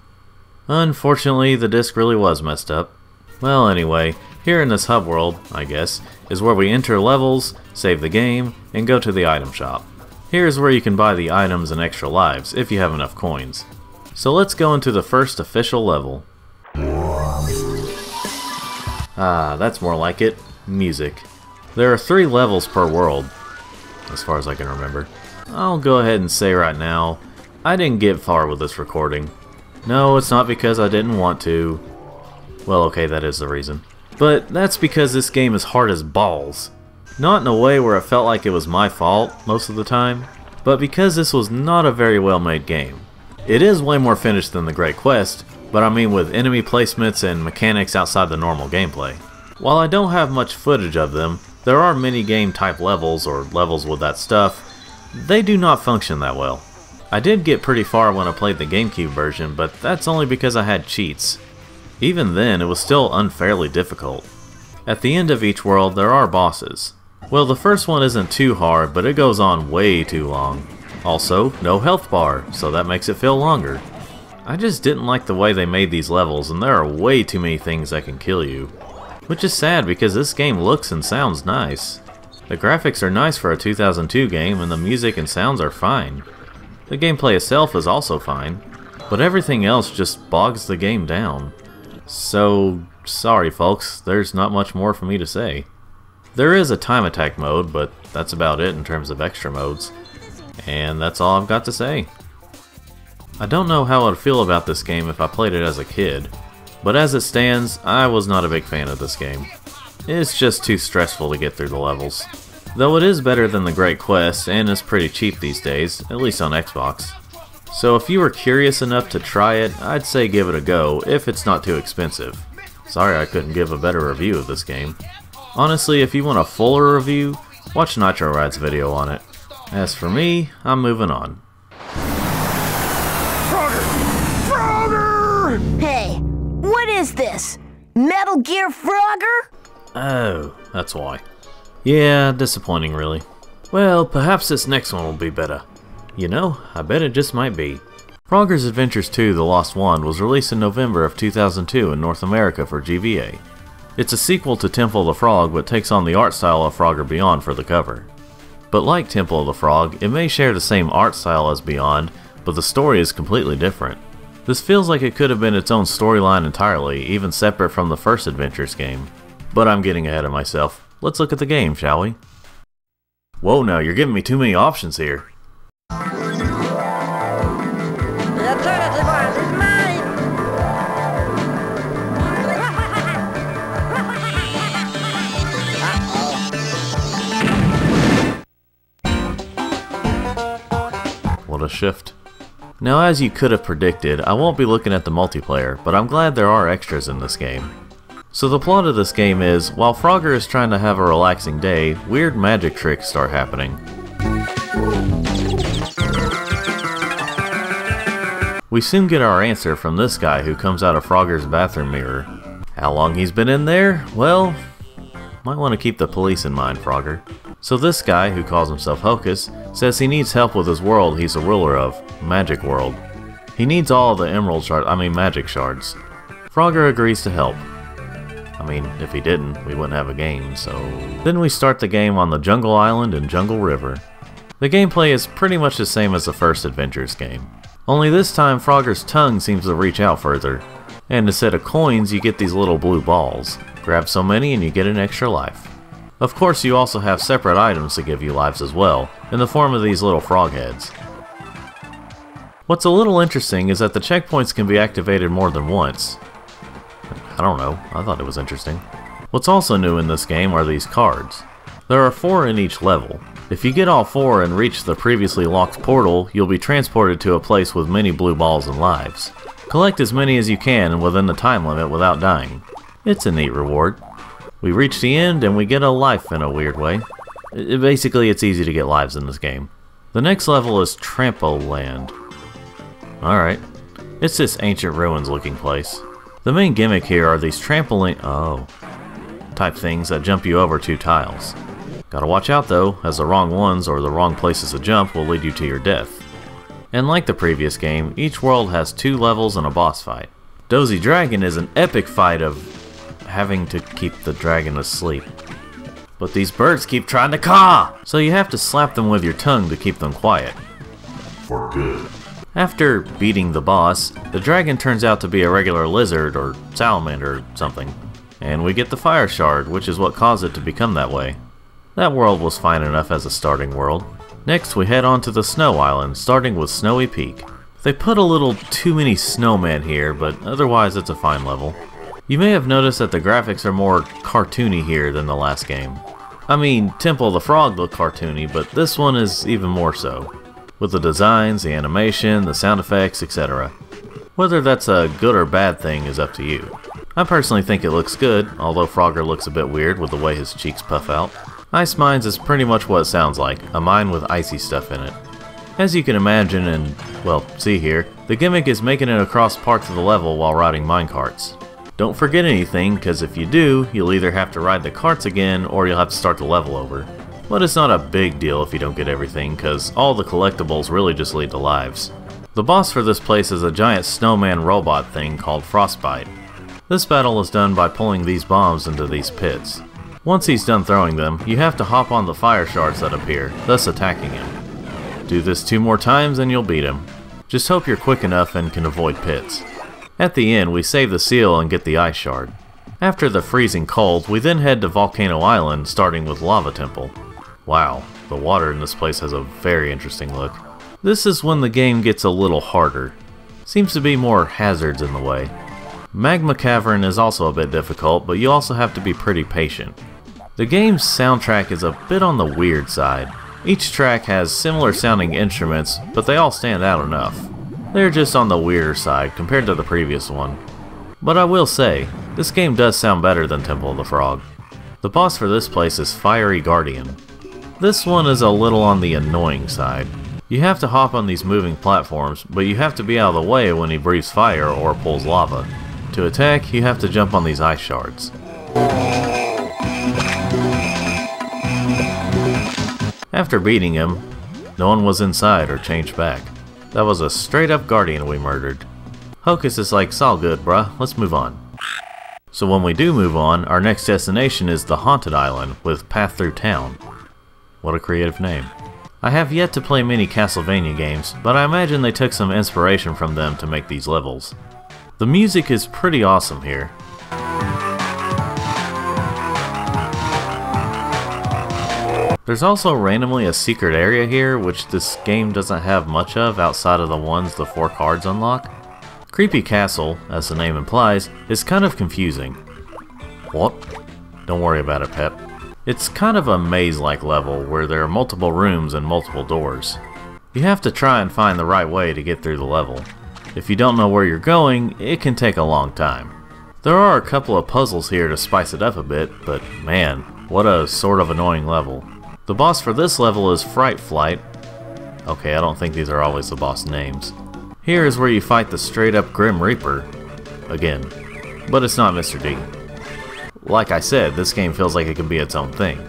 Unfortunately, the disc really was messed up. Well, anyway, here in this hub world, I guess, is where we enter levels, save the game, and go to the item shop. Here's where you can buy the items and extra lives, if you have enough coins. So let's go into the first official level. Ah, that's more like it. Music. There are 3 levels per world, as far as I can remember. I'll go ahead and say right now, I didn't get far with this recording. No, it's not because I didn't want to. Well, okay, that is the reason. But that's because this game is hard as balls. Not in a way where it felt like it was my fault most of the time, but because this was not a very well made game. It is way more finished than the Great Quest, but I mean with enemy placements and mechanics outside the normal gameplay. While I don't have much footage of them, There are mini-game type levels, or levels with that stuff. They do not function that well. I did get pretty far when I played the GameCube version, but that's only because I had cheats. Even then, it was still unfairly difficult. At the end of each world, there are bosses. Well, the first one isn't too hard, but it goes on way too long. Also, no health bar, so that makes it feel longer. I just didn't like the way they made these levels, and there are way too many things that can kill you. Which is sad because this game looks and sounds nice. The graphics are nice for a 2002 game, and the music and sounds are fine. The gameplay itself is also fine, but everything else just bogs the game down. So, sorry folks, there's not much more for me to say. There is a time attack mode, but that's about it in terms of extra modes. And that's all I've got to say. I don't know how I'd feel about this game if I played it as a kid, but as it stands, I was not a big fan of this game. It's just too stressful to get through the levels. Though it is better than the Great Quest and is pretty cheap these days, at least on Xbox. So if you were curious enough to try it, I'd say give it a go if it's not too expensive. Sorry I couldn't give a better review of this game. Honestly, if you want a fuller review, watch Nitro Ride's video on it. As for me, I'm moving on. Frogger! Hey, what is this? Metal Gear Frogger? Oh, that's why. Yeah, disappointing really. Well, perhaps this next one will be better. You know, I bet it just might be. Frogger's Adventures 2: The Lost Wand was released in November of 2002 in North America for GBA. It's a sequel to Temple of the Frog, but takes on the art style of Frogger Beyond for the cover. But like Temple of the Frog, it may share the same art style as Beyond, but the story is completely different. This feels like it could have been its own storyline entirely, even separate from the first Adventures game. But I'm getting ahead of myself. Let's look at the game, shall we? Whoa now, you're giving me too many options here. The alternative art is mine! What a shift. Now, as you could have predicted, I won't be looking at the multiplayer, but I'm glad there are extras in this game. So the plot of this game is, while Frogger is trying to have a relaxing day, weird magic tricks start happening. We soon get our answer from this guy who comes out of Frogger's bathroom mirror. How long he's been in there? Well, might want to keep the police in mind, Frogger. So this guy, who calls himself Hocus, says he needs help with his world he's a ruler of, Magic World. He needs all the magic shards. Frogger agrees to help. I mean, if he didn't, we wouldn't have a game, so... Then we start the game on the Jungle Island and Jungle River. The gameplay is pretty much the same as the first Adventures game. Only this time, Frogger's tongue seems to reach out further. And instead of coins, you get these little blue balls. Grab so many and you get an extra life. Of course, you also have separate items to give you lives as well, in the form of these little frog heads. What's a little interesting is that the checkpoints can be activated more than once. I don't know, I thought it was interesting. What's also new in this game are these cards. There are 4 in each level. If you get all 4 and reach the previously locked portal, you'll be transported to a place with many blue balls and lives. Collect as many as you can within the time limit without dying. It's a neat reward. We reach the end and we get a life in a weird way. Basically, it's easy to get lives in this game. The next level is Trampoland. Alright. It's this ancient ruins looking place. The main gimmick here are these trampoline type things that jump you over 2 tiles. Gotta watch out though, as the wrong ones or the wrong places to jump will lead you to your death. And like the previous game, each world has 2 levels and a boss fight. Dozy Dragon is an epic fight of having to keep the dragon asleep. But these birds keep trying to caw! So you have to slap them with your tongue to keep them quiet. For good. After beating the boss, the dragon turns out to be a regular lizard or salamander or something. And we get the fire shard, which is what caused it to become that way. That world was fine enough as a starting world. Next we head on to the Snow Island, starting with Snowy Peak. They put a little too many snowmen here, but otherwise it's a fine level. You may have noticed that the graphics are more cartoony here than the last game. I mean, Temple of the Frog looked cartoony, but this one is even more so. With the designs, the animation, the sound effects, etc. Whether that's a good or bad thing is up to you. I personally think it looks good, although Frogger looks a bit weird with the way his cheeks puff out. Ice mines is pretty much what it sounds like, a mine with icy stuff in it. As you can imagine and, well, see here, the gimmick is making it across parts of the level while riding minecarts. Don't forget anything, because if you do, you'll either have to ride the carts again or you'll have to start the level over. But it's not a big deal if you don't get everything, because all the collectibles really just lead to lives. The boss for this place is a giant snowman robot thing called Frostbite. This battle is done by pulling these bombs into these pits. Once he's done throwing them, you have to hop on the fire shards that appear, thus attacking him. Do this 2 more times and you'll beat him. Just hope you're quick enough and can avoid pits. At the end, we save the seal and get the ice shard. After the freezing cold, we then head to Volcano Island, starting with Lava Temple. Wow, the water in this place has a very interesting look. This is when the game gets a little harder. Seems to be more hazards in the way. Magma Cavern is also a bit difficult, but you also have to be pretty patient. The game's soundtrack is a bit on the weird side. Each track has similar sounding instruments, but they all stand out enough. They're just on the weirder side compared to the previous one. But I will say, this game does sound better than Temple of the Frog. The boss for this place is Fiery Guardian. This one is a little on the annoying side. You have to hop on these moving platforms, but you have to be out of the way when he breathes fire or pulls lava. To attack, you have to jump on these ice shards. After beating him, no one was inside or changed back. That was a straight up guardian we murdered. Hocus is like, "It's all good, bruh, let's move on." So when we do move on, our next destination is the Haunted Island with Path Through Town. What a creative name. I have yet to play many Castlevania games, but I imagine they took some inspiration from them to make these levels. The music is pretty awesome here. There's also randomly a secret area here, which this game doesn't have much of outside of the ones the 4 cards unlock. Creepy Castle, as the name implies, is kind of confusing. What? Don't worry about it, Pep. It's kind of a maze-like level where there are multiple rooms and multiple doors. You have to try and find the right way to get through the level. If you don't know where you're going, it can take a long time. There are a couple of puzzles here to spice it up a bit, but man, what a sort of annoying level. The boss for this level is Fright Flight. Okay, I don't think these are always the boss names. Here is where you fight the straight up Grim Reaper. Again. But it's not Mr. D. Like I said, this game feels like it can be its own thing.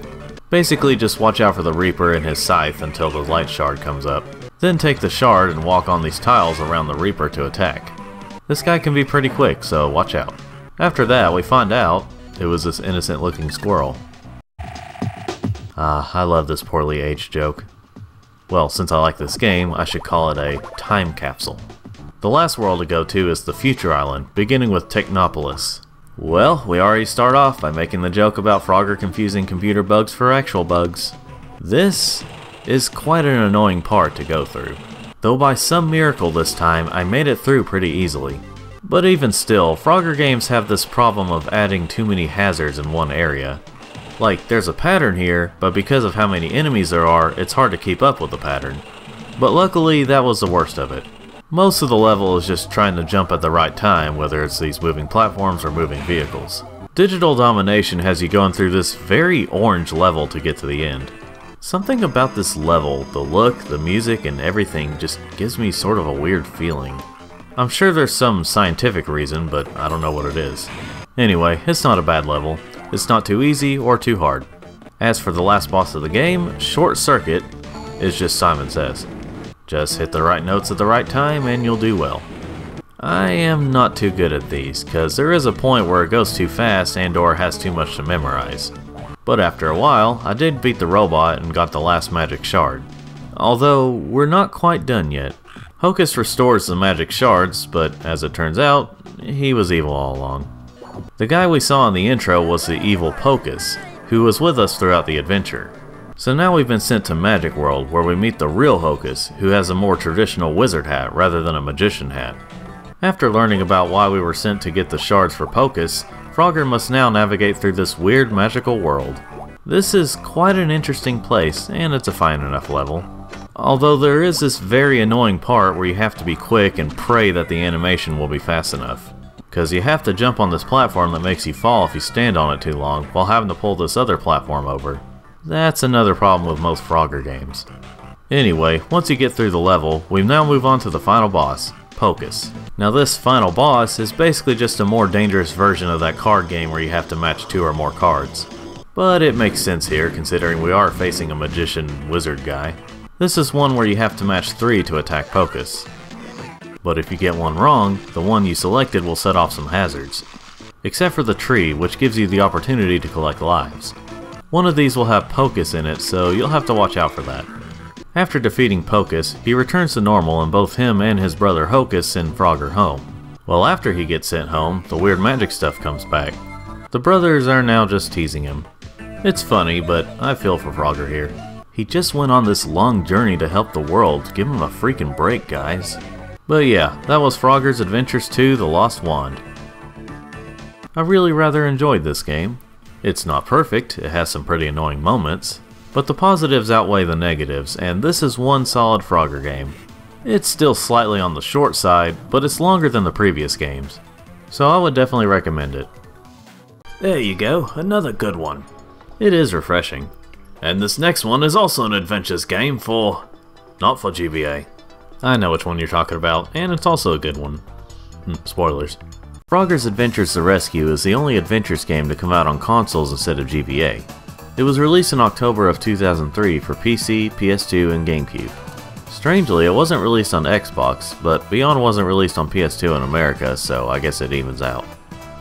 Basically just watch out for the Reaper and his scythe until the light shard comes up. Then take the shard and walk on these tiles around the Reaper to attack. This guy can be pretty quick, so watch out. After that, we find out it was this innocent looking squirrel. Ah, I love this poorly aged joke. Well, since I like this game, I should call it a time capsule. The last world to go to is the Future Island, beginning with Technopolis. Well, we already start off by making the joke about Frogger confusing computer bugs for actual bugs. This is quite an annoying part to go through. Though by some miracle this time, I made it through pretty easily. But even still, Frogger games have this problem of adding too many hazards in one area. Like, there's a pattern here, but because of how many enemies there are, it's hard to keep up with the pattern. But luckily, that was the worst of it. Most of the level is just trying to jump at the right time, whether it's these moving platforms or moving vehicles. Digital Domination has you going through this very orange level to get to the end. Something about this level, the look, the music, and everything just gives me sort of a weird feeling. I'm sure there's some scientific reason, but I don't know what it is. Anyway, it's not a bad level. It's not too easy or too hard. As for the last boss of the game, Short Circuit, is just Simon Says. Just hit the right notes at the right time and you'll do well. I am not too good at these, cause there is a point where it goes too fast and or has too much to memorize. But after a while, I did beat the robot and got the last magic shard. Although, we're not quite done yet. Hocus restores the magic shards, but as it turns out, he was evil all along. The guy we saw in the intro was the evil Pocus, who was with us throughout the adventure. So now we've been sent to Magic World, where we meet the real Hocus, who has a more traditional wizard hat rather than a magician hat. After learning about why we were sent to get the shards for Pocus, Frogger must now navigate through this weird magical world. This is quite an interesting place, and it's a fine enough level. Although there is this very annoying part where you have to be quick and pray that the animation will be fast enough. Cause you have to jump on this platform that makes you fall if you stand on it too long, while having to pull this other platform over. That's another problem with most Frogger games. Anyway, once you get through the level, we now move on to the final boss, Pocus. Now this final boss is basically just a more dangerous version of that card game where you have to match 2 or more cards. But it makes sense here considering we are facing a magician wizard guy. This is one where you have to match 3 to attack Pocus. But if you get one wrong, the one you selected will set off some hazards. Except for the tree, which gives you the opportunity to collect lives. One of these will have Pocus in it, so you'll have to watch out for that. After defeating Pocus, he returns to normal and both him and his brother Hocus send Frogger home. Well, after he gets sent home, the weird magic stuff comes back. The brothers are now just teasing him. It's funny, but I feel for Frogger here. He just went on this long journey to help the world. Give him a freaking break, guys. But yeah, that was Frogger's Adventures 2: The Lost Wand. I really rather enjoyed this game. It's not perfect, it has some pretty annoying moments, but the positives outweigh the negatives, and this is one solid Frogger game. It's still slightly on the short side, but it's longer than the previous games, so I would definitely recommend it. There you go, another good one. It is refreshing. And this next one is also an adventures game not for GBA. I know which one you're talking about, and it's also a good one. Spoilers. Frogger's Adventures The Rescue is the only adventures game to come out on consoles instead of GBA. It was released in October of 2003 for PC, PS2, and GameCube. Strangely, it wasn't released on Xbox, but Beyond wasn't released on PS2 in America, so I guess it evens out.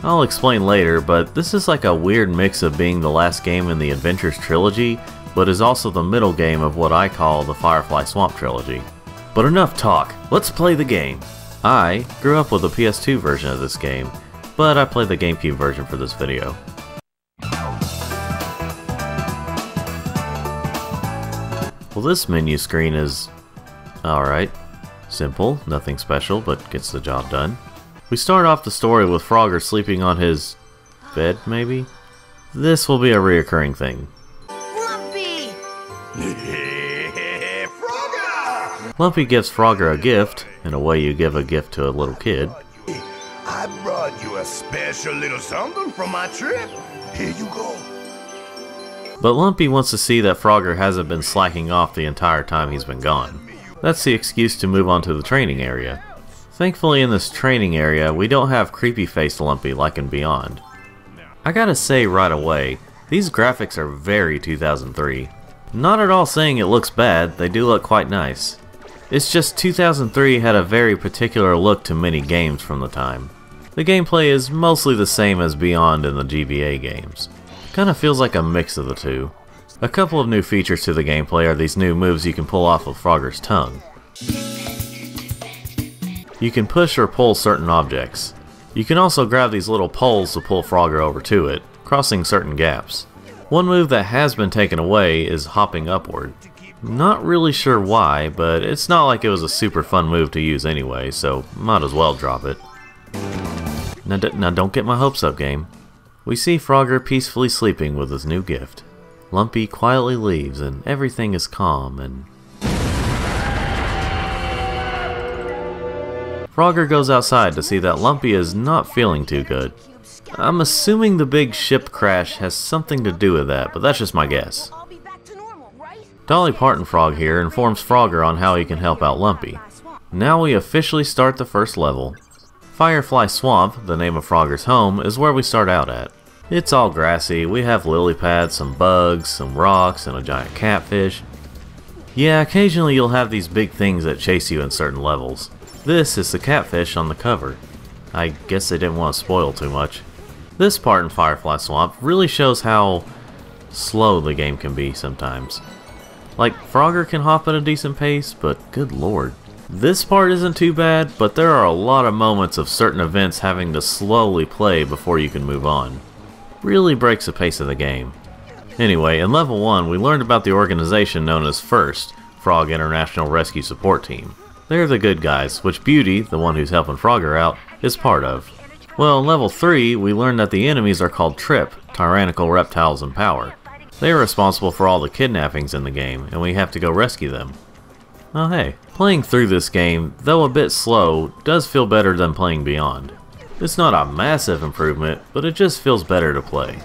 I'll explain later, but this is like a weird mix of being the last game in the Adventures trilogy, but is also the middle game of what I call the Firefly Swamp trilogy. But enough talk, let's play the game. I grew up with the PS2 version of this game, but I played the GameCube version for this video. Well, this menu screen is alright. Simple, nothing special, but gets the job done. We start off the story with Frogger sleeping on his bed, maybe? This will be a reoccurring thing. Lumpy! Lumpy gives Frogger a gift, in a way you give a gift to a little kid. I brought you a special little something from my trip. Here you go. But Lumpy wants to see that Frogger hasn't been slacking off the entire time he's been gone. That's the excuse to move on to the training area. Thankfully in this training area, we don't have creepy-faced Lumpy like in Beyond. I gotta say right away, these graphics are very 2003. Not at all saying it looks bad, they do look quite nice. It's just 2003 had a very particular look to many games from the time. The gameplay is mostly the same as Beyond in the GBA games. Kinda feels like a mix of the two. A couple of new features to the gameplay are these new moves you can pull off with Frogger's tongue. You can push or pull certain objects. You can also grab these little poles to pull Frogger over to it, crossing certain gaps. One move that has been taken away is hopping upward. Not really sure why, but it's not like it was a super fun move to use anyway, so might as well drop it. Now don't get my hopes up, game. We see Frogger peacefully sleeping with his new gift. Lumpy quietly leaves and everything is calm and... Frogger goes outside to see that Lumpy is not feeling too good. I'm assuming the big ship crash has something to do with that, but that's just my guess. Dolly Parton Frog here informs Frogger on how he can help out Lumpy. Now we officially start the first level. Firefly Swamp, the name of Frogger's home, is where we start out at. It's all grassy, we have lily pads, some bugs, some rocks, and a giant catfish. Yeah, occasionally you'll have these big things that chase you in certain levels. This is the catfish on the cover. I guess they didn't want to spoil too much. This part in Firefly Swamp really shows how slow the game can be sometimes. Like, Frogger can hop at a decent pace, but good lord. This part isn't too bad, but there are a lot of moments of certain events having to slowly play before you can move on. Really breaks the pace of the game. Anyway, in level 1 we learned about the organization known as FIRST, Frog International Rescue Support Team. They're the good guys, which Beauty, the one who's helping Frogger out, is part of. Well, in level 3 we learned that the enemies are called Trip, Tyrannical Reptiles in Power. They are responsible for all the kidnappings in the game, and we have to go rescue them. Oh hey, playing through this game, though a bit slow, does feel better than playing Beyond. It's not a massive improvement, but it just feels better to play.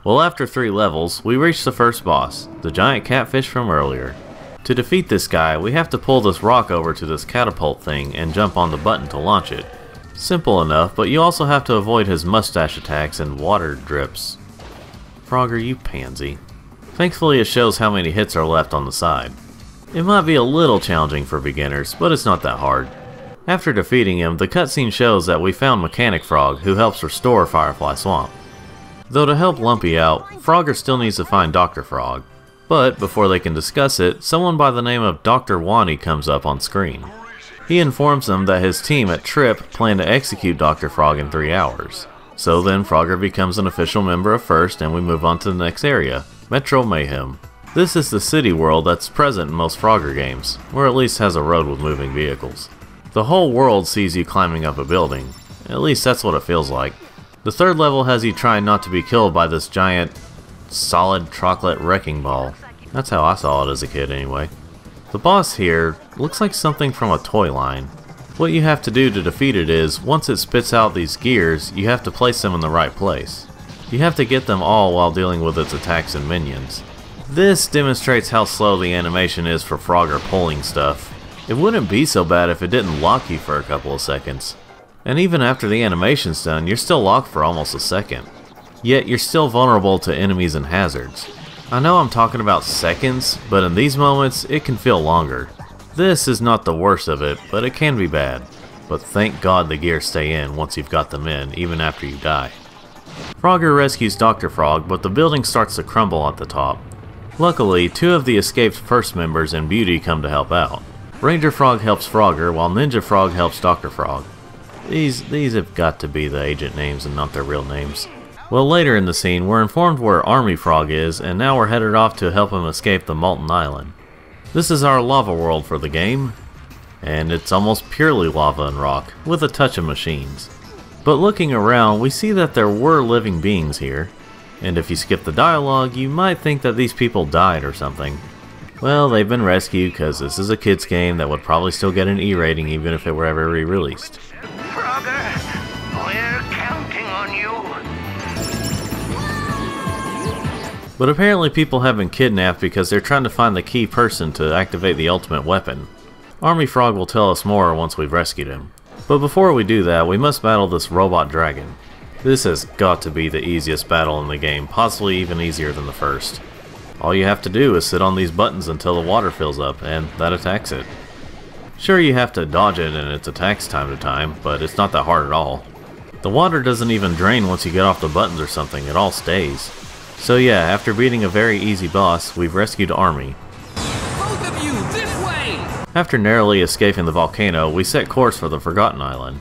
Well, after 3 levels, we reach the first boss, the giant catfish from earlier. To defeat this guy, we have to pull this rock over to this catapult thing and jump on the button to launch it. Simple enough, but you also have to avoid his mustache attacks and water drips. Frogger, you pansy. Thankfully it shows how many hits are left on the side. It might be a little challenging for beginners, but it's not that hard. After defeating him, the cutscene shows that we found Mechanic Frog, who helps restore Firefly Swamp. Though to help Lumpy out, Frogger still needs to find Dr. Frog. But before they can discuss it, someone by the name of Dr. Wani comes up on screen. He informs them that his team at Trip plan to execute Dr. Frog in 3 hours. So then Frogger becomes an official member of First and we move on to the next area, Metro Mayhem. This is the city world that's present in most Frogger games, or at least has a road with moving vehicles. The whole world sees you climbing up a building, at least that's what it feels like. The 3rd level has you trying not to be killed by this giant, solid chocolate wrecking ball. That's how I saw it as a kid anyway. The boss here looks like something from a toy line. What you have to do to defeat it is, once it spits out these gears, you have to place them in the right place. You have to get them all while dealing with its attacks and minions. This demonstrates how slow the animation is for Frogger pulling stuff. It wouldn't be so bad if it didn't lock you for a couple of seconds. And even after the animation's done, you're still locked for almost a second. Yet you're still vulnerable to enemies and hazards. I know I'm talking about seconds, but in these moments, it can feel longer. This is not the worst of it, but it can be bad. But thank God the gears stay in once you've got them in, even after you die. Frogger rescues Dr. Frog, but the building starts to crumble at the top. Luckily, 2 of the escaped First members and Beauty come to help out. Ranger Frog helps Frogger, while Ninja Frog helps Dr. Frog. These have got to be the agent names and not their real names. Well, later in the scene, we're informed where Army Frog is, and now we're headed off to help him escape the Molten Island. This is our lava world for the game, and it's almost purely lava and rock, with a touch of machines. But looking around, we see that there were living beings here, and if you skip the dialogue, you might think that these people died or something. Well, they've been rescued because this is a kids game that would probably still get an E rating even if it were ever re-released. Frogger, we're counting on you. But apparently people have been kidnapped because they're trying to find the key person to activate the ultimate weapon. Army Frog will tell us more once we've rescued him. But before we do that, we must battle this robot dragon. This has got to be the easiest battle in the game, possibly even easier than the first. All you have to do is sit on these buttons until the water fills up, and that attacks it. Sure, you have to dodge it and its attacks time to time, but it's not that hard at all. The water doesn't even drain once you get off the buttons or something, it all stays. So yeah, after beating a very easy boss, we've rescued Army. Both of you, this way! After narrowly escaping the volcano, we set course for the Forgotten Island.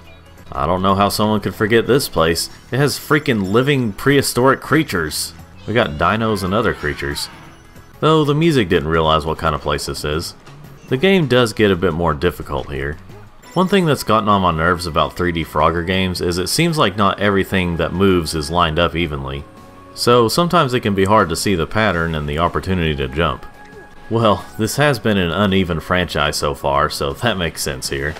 I don't know how someone could forget this place. It has freaking living prehistoric creatures. We got dinos and other creatures. Though the music didn't realize what kind of place this is. The game does get a bit more difficult here. One thing that's gotten on my nerves about 3D Frogger games is it seems like not everything that moves is lined up evenly. So sometimes it can be hard to see the pattern and the opportunity to jump. Well, this has been an uneven franchise so far, so that makes sense here.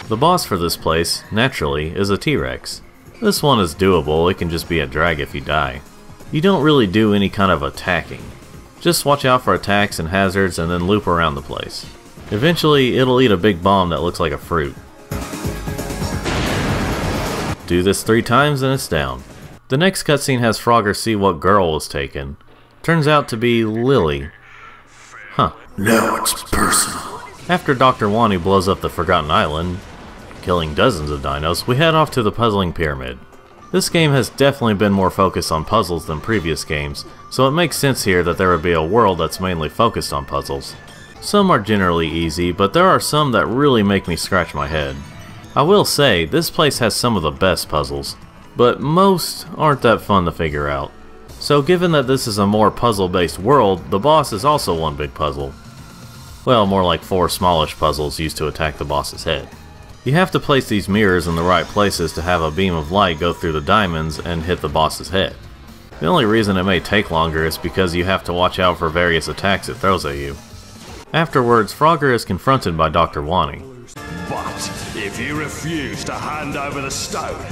The boss for this place, naturally, is a T-Rex. This one is doable, it can just be a drag if you die. You don't really do any kind of attacking. Just watch out for attacks and hazards and then loop around the place. Eventually, it'll eat a big bomb that looks like a fruit. Do this 3 times and it's down. The next cutscene has Frogger see what girl was taken. Turns out to be Lily. Huh. Now it's personal. After Dr. Wani blows up the Forgotten Island, killing dozens of dinos, we head off to the Puzzling Pyramid. This game has definitely been more focused on puzzles than previous games, so it makes sense here that there would be a world that's mainly focused on puzzles. Some are generally easy, but there are some that really make me scratch my head. I will say, this place has some of the best puzzles, but most aren't that fun to figure out. So given that this is a more puzzle-based world, the boss is also one big puzzle. Well, more like 4 smallish puzzles used to attack the boss's head. You have to place these mirrors in the right places to have a beam of light go through the diamonds and hit the boss's head. The only reason it may take longer is because you have to watch out for various attacks it throws at you. Afterwards, Frogger is confronted by Dr. Wani. But if you refuse to hand over the stone,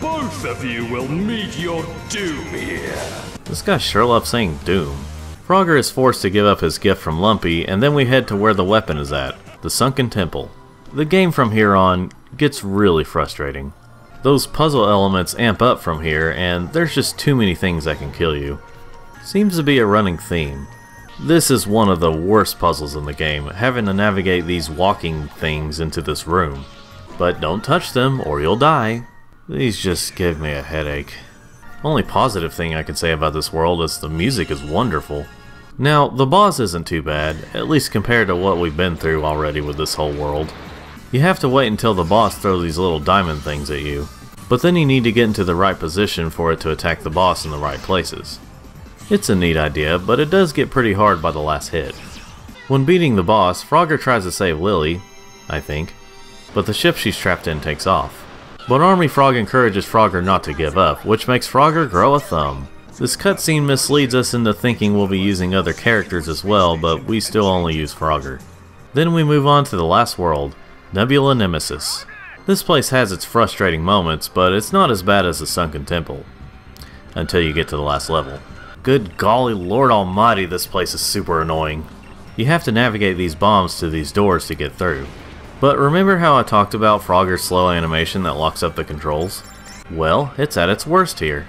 Both of you will meet your doom here. This guy sure loves saying doom. Frogger is forced to give up his gift from Lumpy, and then we head to where the weapon is at, the Sunken Temple. The game from here on gets really frustrating. Those puzzle elements amp up from here, and there's just too many things that can kill you. Seems to be a running theme. This is one of the worst puzzles in the game, having to navigate these walking things into this room. But don't touch them or you'll die. These just give me a headache. Only positive thing I can say about this world is the music is wonderful. Now, the boss isn't too bad, at least compared to what we've been through already with this whole world. You have to wait until the boss throws these little diamond things at you, but then you need to get into the right position for it to attack the boss in the right places. It's a neat idea, but it does get pretty hard by the last hit. When beating the boss, Frogger tries to save Lily, I think, but the ship she's trapped in takes off. But Army Frog encourages Frogger not to give up, which makes Frogger grow a thumb. This cutscene misleads us into thinking we'll be using other characters as well, but we still only use Frogger. Then we move on to the last world, Nebula Nemesis. This place has its frustrating moments, but it's not as bad as the Sunken Temple. Until you get to the last level. Good golly Lord Almighty, this place is super annoying. You have to navigate these bombs to these doors to get through. But remember how I talked about Frogger's slow animation that locks up the controls? Well, it's at its worst here.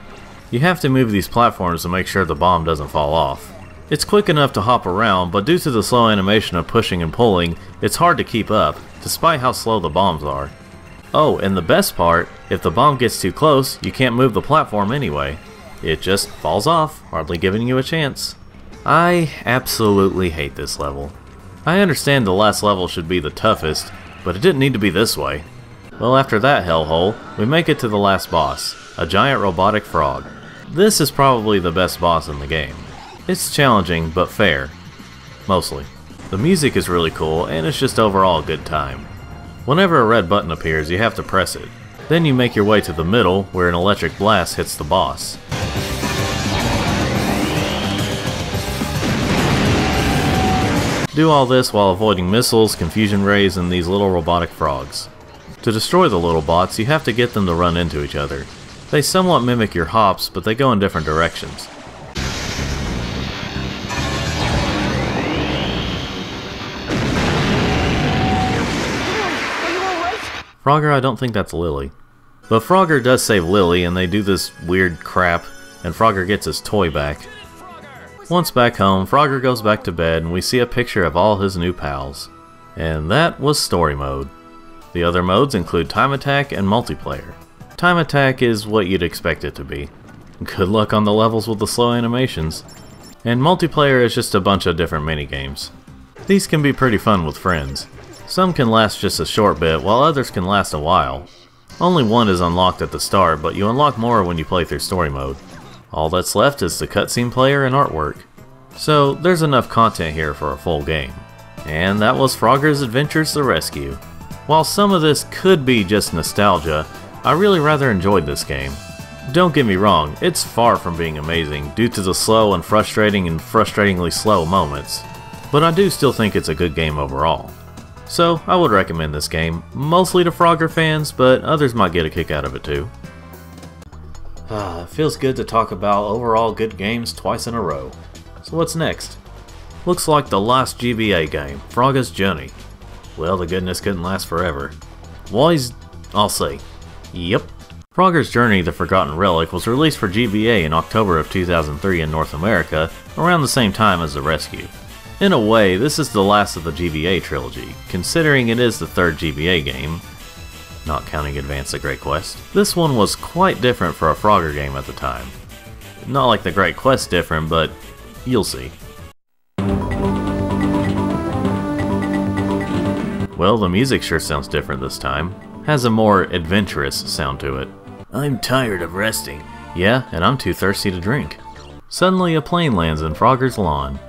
You have to move these platforms to make sure the bomb doesn't fall off. It's quick enough to hop around, but due to the slow animation of pushing and pulling, it's hard to keep up, despite how slow the bombs are. Oh, and the best part, if the bomb gets too close, you can't move the platform anyway. It just falls off, hardly giving you a chance. I absolutely hate this level. I understand the last level should be the toughest, but it didn't need to be this way. Well, after that hellhole, we make it to the last boss, a giant robotic frog. This is probably the best boss in the game. It's challenging, but fair. Mostly. The music is really cool, and it's just overall a good time. Whenever a red button appears, you have to press it. Then you make your way to the middle, where an electric blast hits the boss. Do all this while avoiding missiles, confusion rays, and these little robotic frogs. To destroy the little bots, you have to get them to run into each other. They somewhat mimic your hops, but they go in different directions. Frogger, I don't think that's Lily. But Frogger does save Lily, and they do this weird crap, and Frogger gets his toy back. Once back home, Frogger goes back to bed and we see a picture of all his new pals. And that was story mode. The other modes include time attack and multiplayer. Time attack is what you'd expect it to be. Good luck on the levels with the slow animations. And multiplayer is just a bunch of different minigames. These can be pretty fun with friends. Some can last just a short bit while others can last a while. Only one is unlocked at the start, but you unlock more when you play through story mode. All that's left is the cutscene player and artwork. So there's enough content here for a full game. And that was Frogger's Adventures the Rescue. While some of this could be just nostalgia, I really rather enjoyed this game. Don't get me wrong, it's far from being amazing due to the slow and frustratingly slow moments, but I do still think it's a good game overall. So I would recommend this game, mostly to Frogger fans, but others might get a kick out of it too. It feels good to talk about overall good games twice in a row. So what's next? Looks like the last GBA game, Frogger's Journey. Well, the goodness couldn't last forever. I'll say. Yep. Frogger's Journey, The Forgotten Relic was released for GBA in October of 2003 in North America, around the same time as The Rescue. In a way, this is the last of the GBA trilogy, considering it is the third GBA game, not counting Advance the Great Quest. This one was quite different for a Frogger game at the time. Not like the Great Quest different, but you'll see. Well, the music sure sounds different this time. Has a more adventurous sound to it. I'm tired of resting. Yeah, and I'm too thirsty to drink. Suddenly a plane lands in Frogger's lawn.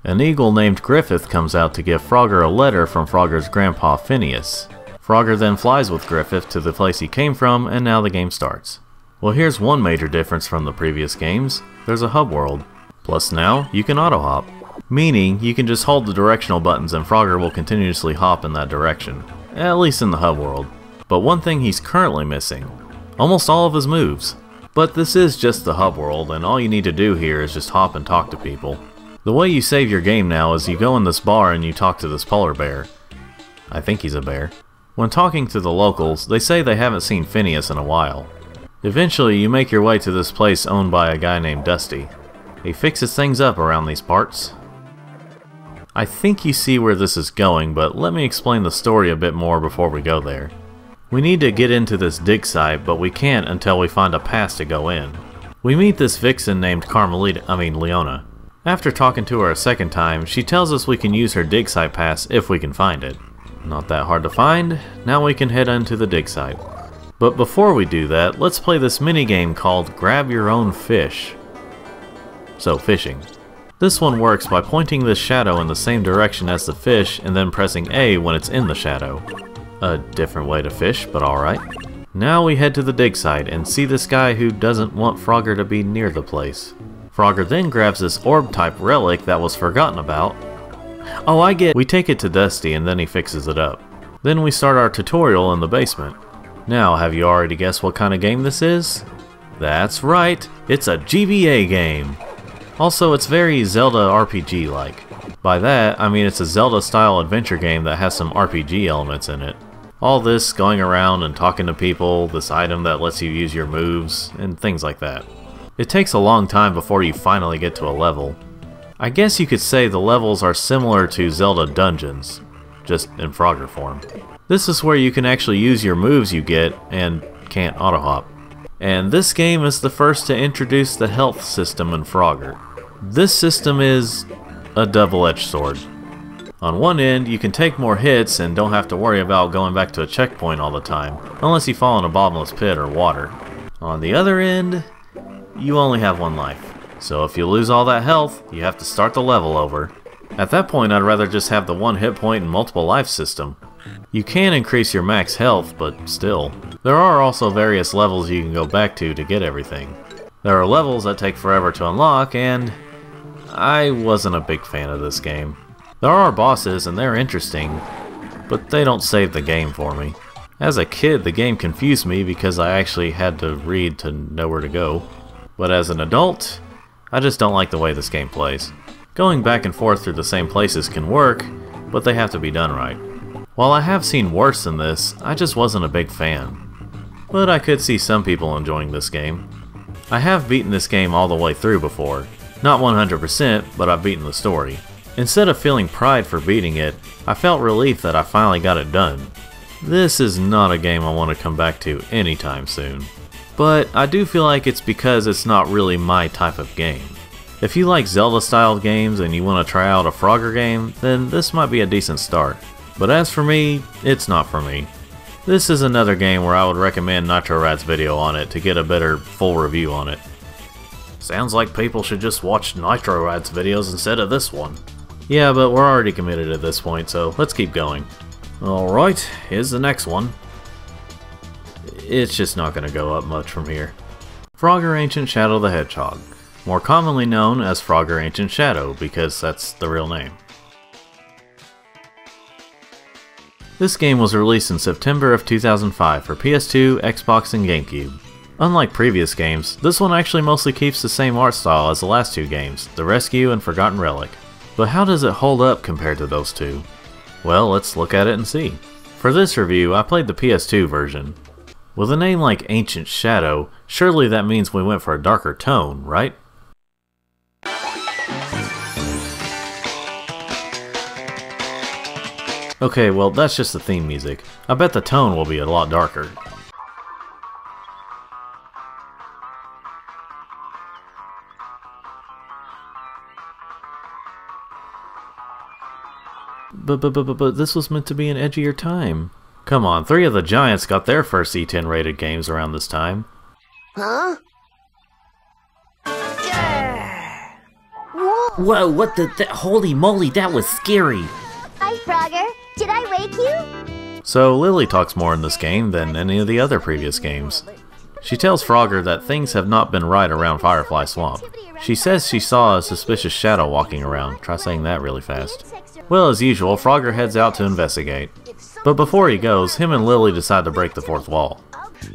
An eagle named Griffith comes out to give Frogger a letter from Frogger's grandpa Phineas. Frogger then flies with Griffith to the place he came from, and now the game starts. Well, here's one major difference from the previous games. There's a hub world. Plus now, you can auto-hop. Meaning, you can just hold the directional buttons and Frogger will continuously hop in that direction. At least in the hub world. But one thing he's currently missing. almost all of his moves. But this is just the hub world, and all you need to do here is just hop and talk to people. The way you save your game now is you go in this bar and you talk to this polar bear. I think he's a bear. When talking to the locals, they say they haven't seen Phineas in a while. Eventually, you make your way to this place owned by a guy named Dusty. He fixes things up around these parts. I think you see where this is going, but let me explain the story a bit more before we go there. We need to get into this dig site, but we can't until we find a pass to go in. We meet this vixen named Leona. After talking to her a second time, she tells us we can use her dig site pass if we can find it. Not that hard to find. Now we can head into the dig site. But before we do that, let's play this minigame called Grab Your Own Fish. So, fishing. This one works by pointing this shadow in the same direction as the fish and then pressing A when it's in the shadow. A different way to fish, but alright. Now we head to the dig site and see this guy who doesn't want Frogger to be near the place. Frogger then grabs this orb-type relic that was forgotten about. Oh, I get. We take it to Dusty and then he fixes it up. Then we start our tutorial in the basement. Now, have you already guessed what kind of game this is? That's right, it's a GBA game. Also, it's very Zelda RPG-like. By that, I mean it's a Zelda-style adventure game that has some RPG elements in it. All this going around and talking to people, this item that lets you use your moves, and things like that. It takes a long time before you finally get to a level. I guess you could say the levels are similar to Zelda dungeons, just in Frogger form. This is where you can actually use your moves you get and can't auto-hop. And this game is the first to introduce the health system in Frogger. This system is a double-edged sword. On one end, you can take more hits and don't have to worry about going back to a checkpoint all the time, unless you fall in a bottomless pit or water. On the other end, you only have one life. So if you lose all that health, you have to start the level over. At that point, I'd rather just have the one hit point and multiple life system. You can increase your max health, but still. There are also various levels you can go back to get everything. There are levels that take forever to unlock, and I wasn't a big fan of this game. There are bosses and they're interesting, but they don't save the game for me. As a kid, the game confused me because I actually had to read to know where to go. But as an adult, I just don't like the way this game plays. Going back and forth through the same places can work, but they have to be done right. While I have seen worse than this, I just wasn't a big fan. But I could see some people enjoying this game. I have beaten this game all the way through before. Not 100%, but I've beaten the story. Instead of feeling pride for beating it, I felt relief that I finally got it done. This is not a game I want to come back to anytime soon. But I do feel like it's because it's not really my type of game. If you like Zelda-styled games and you want to try out a Frogger game, then this might be a decent start. But as for me, it's not for me. This is another game where I would recommend NitroRat's video on it to get a better full review on it. Sounds like people should just watch NitroRat's videos instead of this one. Yeah, but we're already committed at this point, so let's keep going. Alright, here's the next one. It's just not going to go up much from here. Frogger Ancient Shadow the Hedgehog. More commonly known as Frogger Ancient Shadow, because that's the real name. This game was released in September of 2005 for PS2, Xbox, and GameCube. Unlike previous games, this one actually mostly keeps the same art style as the last two games, The Rescue and Forgotten Relic. But how does it hold up compared to those two? Well, let's look at it and see. For this review, I played the PS2 version. With a name like Ancient Shadow, surely that means we went for a darker tone, right? Okay, well that's just the theme music. I bet the tone will be a lot darker. But this was meant to be an edgier time. Come on, 3 of the Giants got their first E10 rated games around this time. Huh? Whoa, what the holy moly, that was scary! Hi, Frogger. Did I wake you? So Lily talks more in this game than any of the other previous games. She tells Frogger that things have not been right around Firefly Swamp. She says she saw a suspicious shadow walking around. Try saying that really fast. Well, as usual, Frogger heads out to investigate. But before he goes, him and Lily decide to break the fourth wall.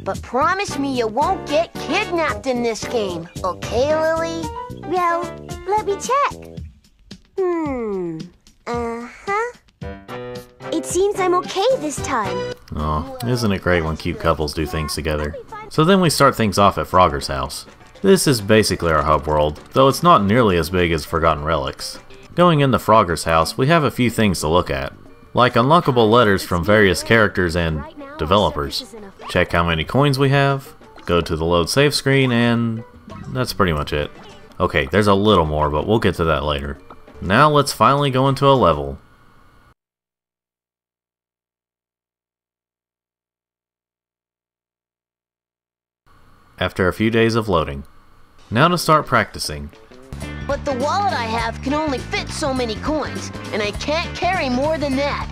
But promise me you won't get kidnapped in this game, okay, Lily? Well, let me check. Uh-huh. It seems I'm okay this time. Oh, isn't it great when cute couples do things together? So then we start things off at Frogger's house. This is basically our hub world, though it's not nearly as big as Forgotten Relics. Going into Frogger's house, we have a few things to look at, like unlockable letters from various characters and developers. Check how many coins we have, go to the load save screen, and that's pretty much it. Okay, there's a little more, but we'll get to that later. Now let's finally go into a level. After a few days of loading. Now to start practicing. But the wallet I have can only fit so many coins, and I can't carry more than that.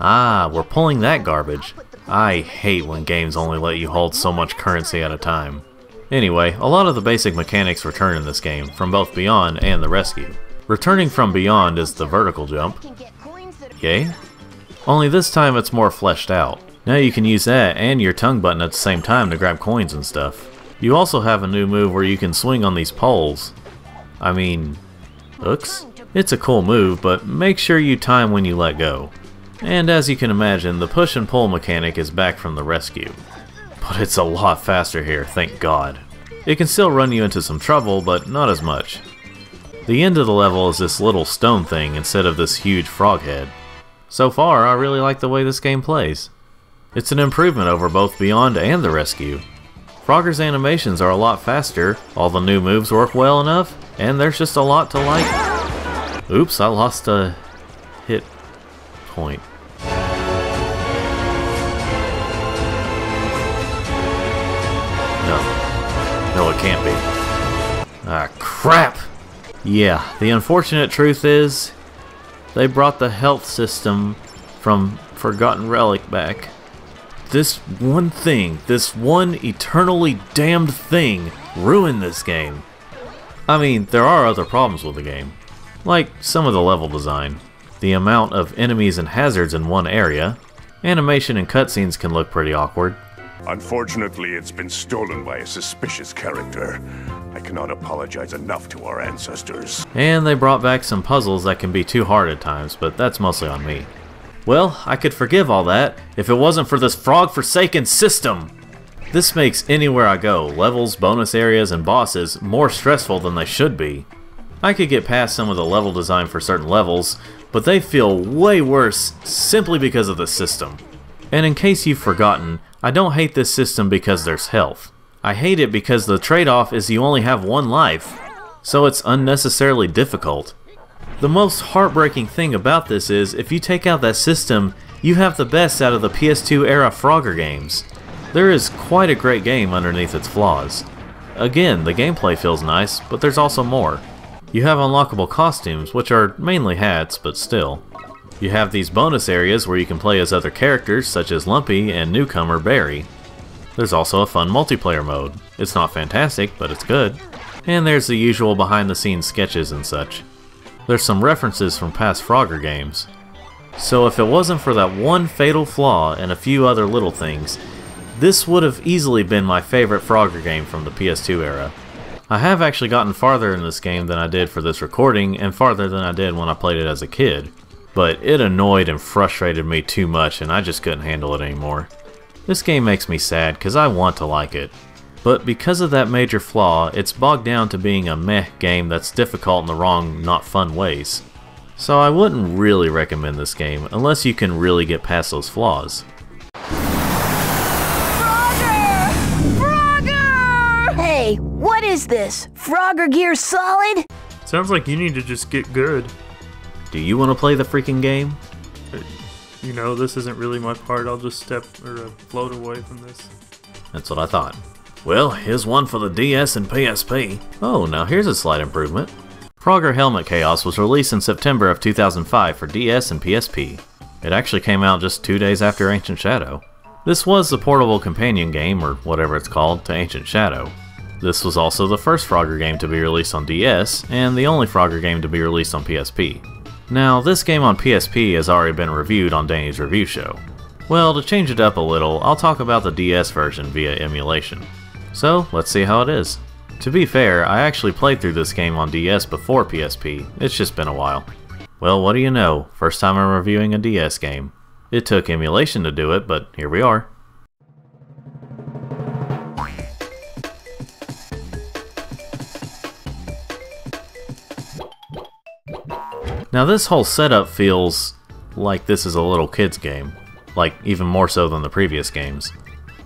Ah, we're pulling that garbage. I hate when games only let you hold so much currency at a time. Anyway, a lot of the basic mechanics return in this game, from both Beyond and the Rescue. Returning from Beyond is the vertical jump. Yay? Only this time it's more fleshed out. Now you can use that and your tongue button at the same time to grab coins and stuff. You also have a new move where you can swing on these poles. I mean, hooks? It's a cool move, but make sure you time when you let go. And as you can imagine, the push and pull mechanic is back from the Rescue. But it's a lot faster here, thank God. It can still run you into some trouble, but not as much. The end of the level is this little stone thing instead of this huge frog head. So far, I really like the way this game plays. It's an improvement over both Beyond and the Rescue. Frogger's animations are a lot faster, all the new moves work well enough, and there's just a lot to like. Oops, I lost a hit point. No, it can't be. Ah, crap! Yeah, the unfortunate truth is, they brought the health system from Forgotten Relic back. This one thing, this one eternally damned thing, ruined this game. I mean, there are other problems with the game, like some of the level design. The amount of enemies and hazards in one area, animation and cutscenes can look pretty awkward. Unfortunately, it's been stolen by a suspicious character. I cannot apologize enough to our ancestors. And they brought back some puzzles that can be too hard at times, but that's mostly on me. Well, I could forgive all that if it wasn't for this frog-forsaken system. This makes anywhere I go, levels, bonus areas, and bosses, more stressful than they should be. I could get past some of the level design for certain levels, but they feel way worse simply because of the system. And in case you've forgotten, I don't hate this system because there's health. I hate it because the trade-off is you only have one life, so it's unnecessarily difficult. The most heartbreaking thing about this is, if you take out that system, you have the best out of the PS2 era Frogger games. There is quite a great game underneath its flaws. Again, the gameplay feels nice, but there's also more. You have unlockable costumes, which are mainly hats, but still. You have these bonus areas where you can play as other characters, such as Lumpy and newcomer Barry. There's also a fun multiplayer mode. It's not fantastic, but it's good. And there's the usual behind-the-scenes sketches and such. There's some references from past Frogger games. So if it wasn't for that one fatal flaw and a few other little things, this would have easily been my favorite Frogger game from the PS2 era. I have actually gotten farther in this game than I did for this recording, and farther than I did when I played it as a kid. But it annoyed and frustrated me too much, and I just couldn't handle it anymore. This game makes me sad because I want to like it. But because of that major flaw, it's bogged down to being a meh game that's difficult in the wrong, not fun ways. So I wouldn't really recommend this game unless you can really get past those flaws. Frogger! Frogger! Hey, what is this? Frogger Gear Solid? Sounds like you need to just get good. Do you want to play the freaking game? You know, this isn't really my part. I'll just float away from this. That's what I thought. Well, here's one for the DS and PSP. Oh, now here's a slight improvement. Frogger Helmet Chaos was released in September of 2005 for DS and PSP. It actually came out just 2 days after Ancient Shadow. This was the portable companion game, or whatever it's called, to Ancient Shadow. This was also the first Frogger game to be released on DS, and the only Frogger game to be released on PSP. Now, this game on PSP has already been reviewed on Danny's Review Show. Well, to change it up a little, I'll talk about the DS version via emulation. So, let's see how it is. To be fair, I actually played through this game on DS before PSP, it's just been a while. Well, what do you know, first time I'm reviewing a DS game. It took emulation to do it, but here we are. Now this whole setup feels like this is a little kid's game, like even more so than the previous games.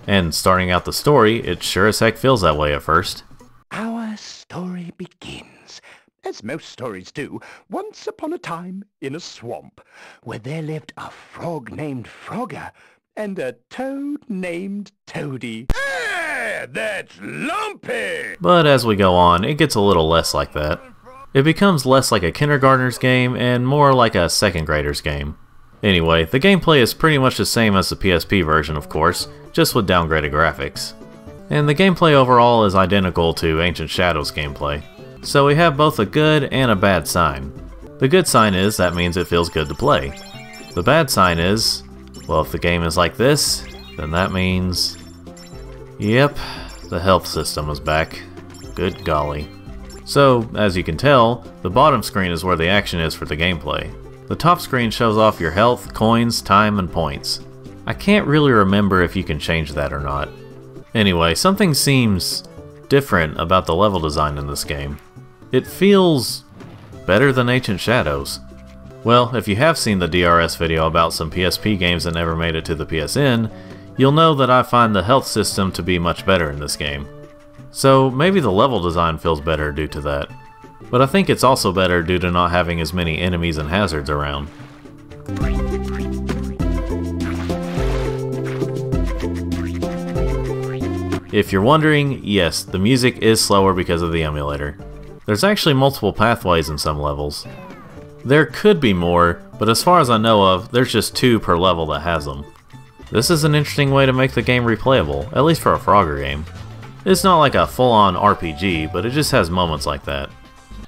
And starting out the story, it sure as heck feels that way at first. Our story begins, as most stories do, once upon a time in a swamp, where there lived a frog named Frogger and a toad named Toady. Hey, that's Lumpy! But as we go on, it gets a little less like that. It becomes less like a kindergartner's game and more like a second grader's game. Anyway, the gameplay is pretty much the same as the PSP version, of course, just with downgraded graphics. And the gameplay overall is identical to Ancient Shadows gameplay. So we have both a good and a bad sign. The good sign is that means it feels good to play. The bad sign is, well, if the game is like this, then that means... Yep, the health system is back. Good golly. So, as you can tell, the bottom screen is where the action is for the gameplay. The top screen shows off your health, coins, time, and points. I can't really remember if you can change that or not. Anyway, something seems different about the level design in this game. It feels better than Ancient Shadows. Well, if you have seen the DRS video about some PSP games that never made it to the PSN, you'll know that I find the health system to be much better in this game. So maybe the level design feels better due to that. But I think it's also better due to not having as many enemies and hazards around. If you're wondering, yes, the music is slower because of the emulator. There's actually multiple pathways in some levels. There could be more, but as far as I know of, there's just 2 per level that has them. This is an interesting way to make the game replayable, at least for a Frogger game. It's not like a full-on RPG, but it just has moments like that.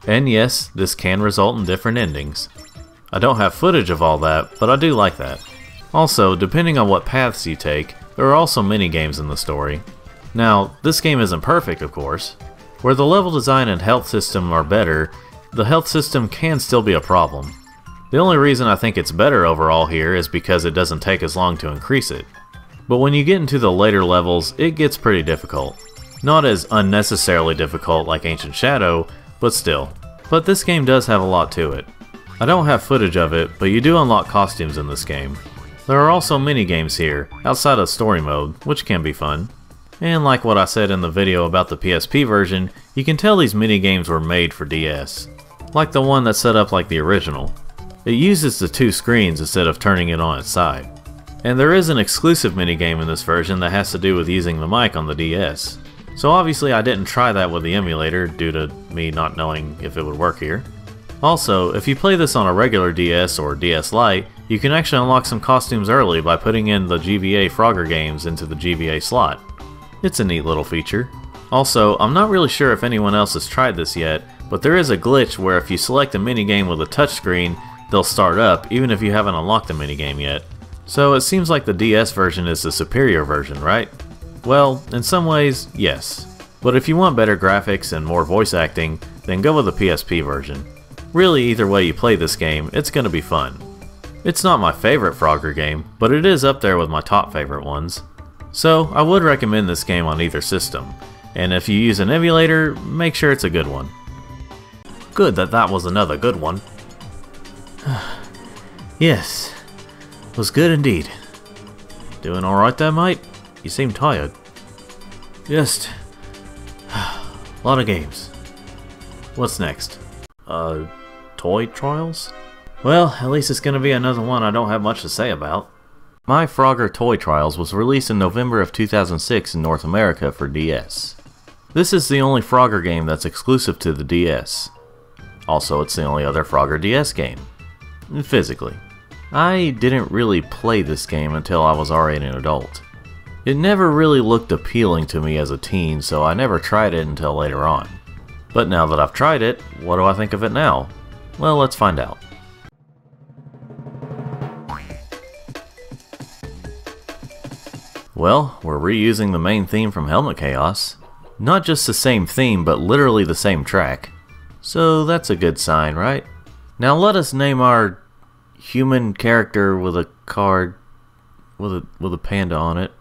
And yes, this can result in different endings. I don't have footage of all that, but I do like that. Also, depending on what paths you take, there are also mini-games in the story. Now, this game isn't perfect, of course. Where the level design and health system are better, the health system can still be a problem. The only reason I think it's better overall here is because it doesn't take as long to increase it. But when you get into the later levels, it gets pretty difficult. Not as unnecessarily difficult like Ancient Shadow, but still. But this game does have a lot to it. I don't have footage of it, but you do unlock costumes in this game. There are also mini-games here, outside of story mode, which can be fun. And like what I said in the video about the PSP version, you can tell these mini-games were made for DS. Like the one that's set up like the original. It uses the 2 screens instead of turning it on its side. And there is an exclusive minigame in this version that has to do with using the mic on the DS. So obviously I didn't try that with the emulator due to me not knowing if it would work here. Also, if you play this on a regular DS or DS Lite, you can actually unlock some costumes early by putting in the GBA Frogger games into the GBA slot. It's a neat little feature. Also, I'm not really sure if anyone else has tried this yet, but there is a glitch where if you select a minigame with a touchscreen, they'll start up even if you haven't unlocked the minigame yet. So it seems like the DS version is the superior version, right? Well, in some ways, yes. But if you want better graphics and more voice acting, then go with the PSP version. Really, either way you play this game, it's gonna be fun. It's not my favorite Frogger game, but it is up there with my top favorite ones. So, I would recommend this game on either system. And if you use an emulator, make sure it's a good one. Good that was another good one. Yes, was good indeed. Doing alright there, mate? You seem tired. Just... a lot of games. What's next? Toy Trials? Well, at least it's gonna be another one I don't have much to say about. My Frogger Toy Trials was released in November of 2006 in North America for DS. This is the only Frogger game that's exclusive to the DS. Also, it's the only other Frogger DS game. Physically. I didn't really play this game until I was already an adult. It never really looked appealing to me as a teen, so I never tried it until later on. But now that I've tried it, what do I think of it now? Well, let's find out. Well, we're reusing the main theme from Helmet Chaos. Not just the same theme, but literally the same track. So that's a good sign, right? Now let us name our human character with a card with a panda on it.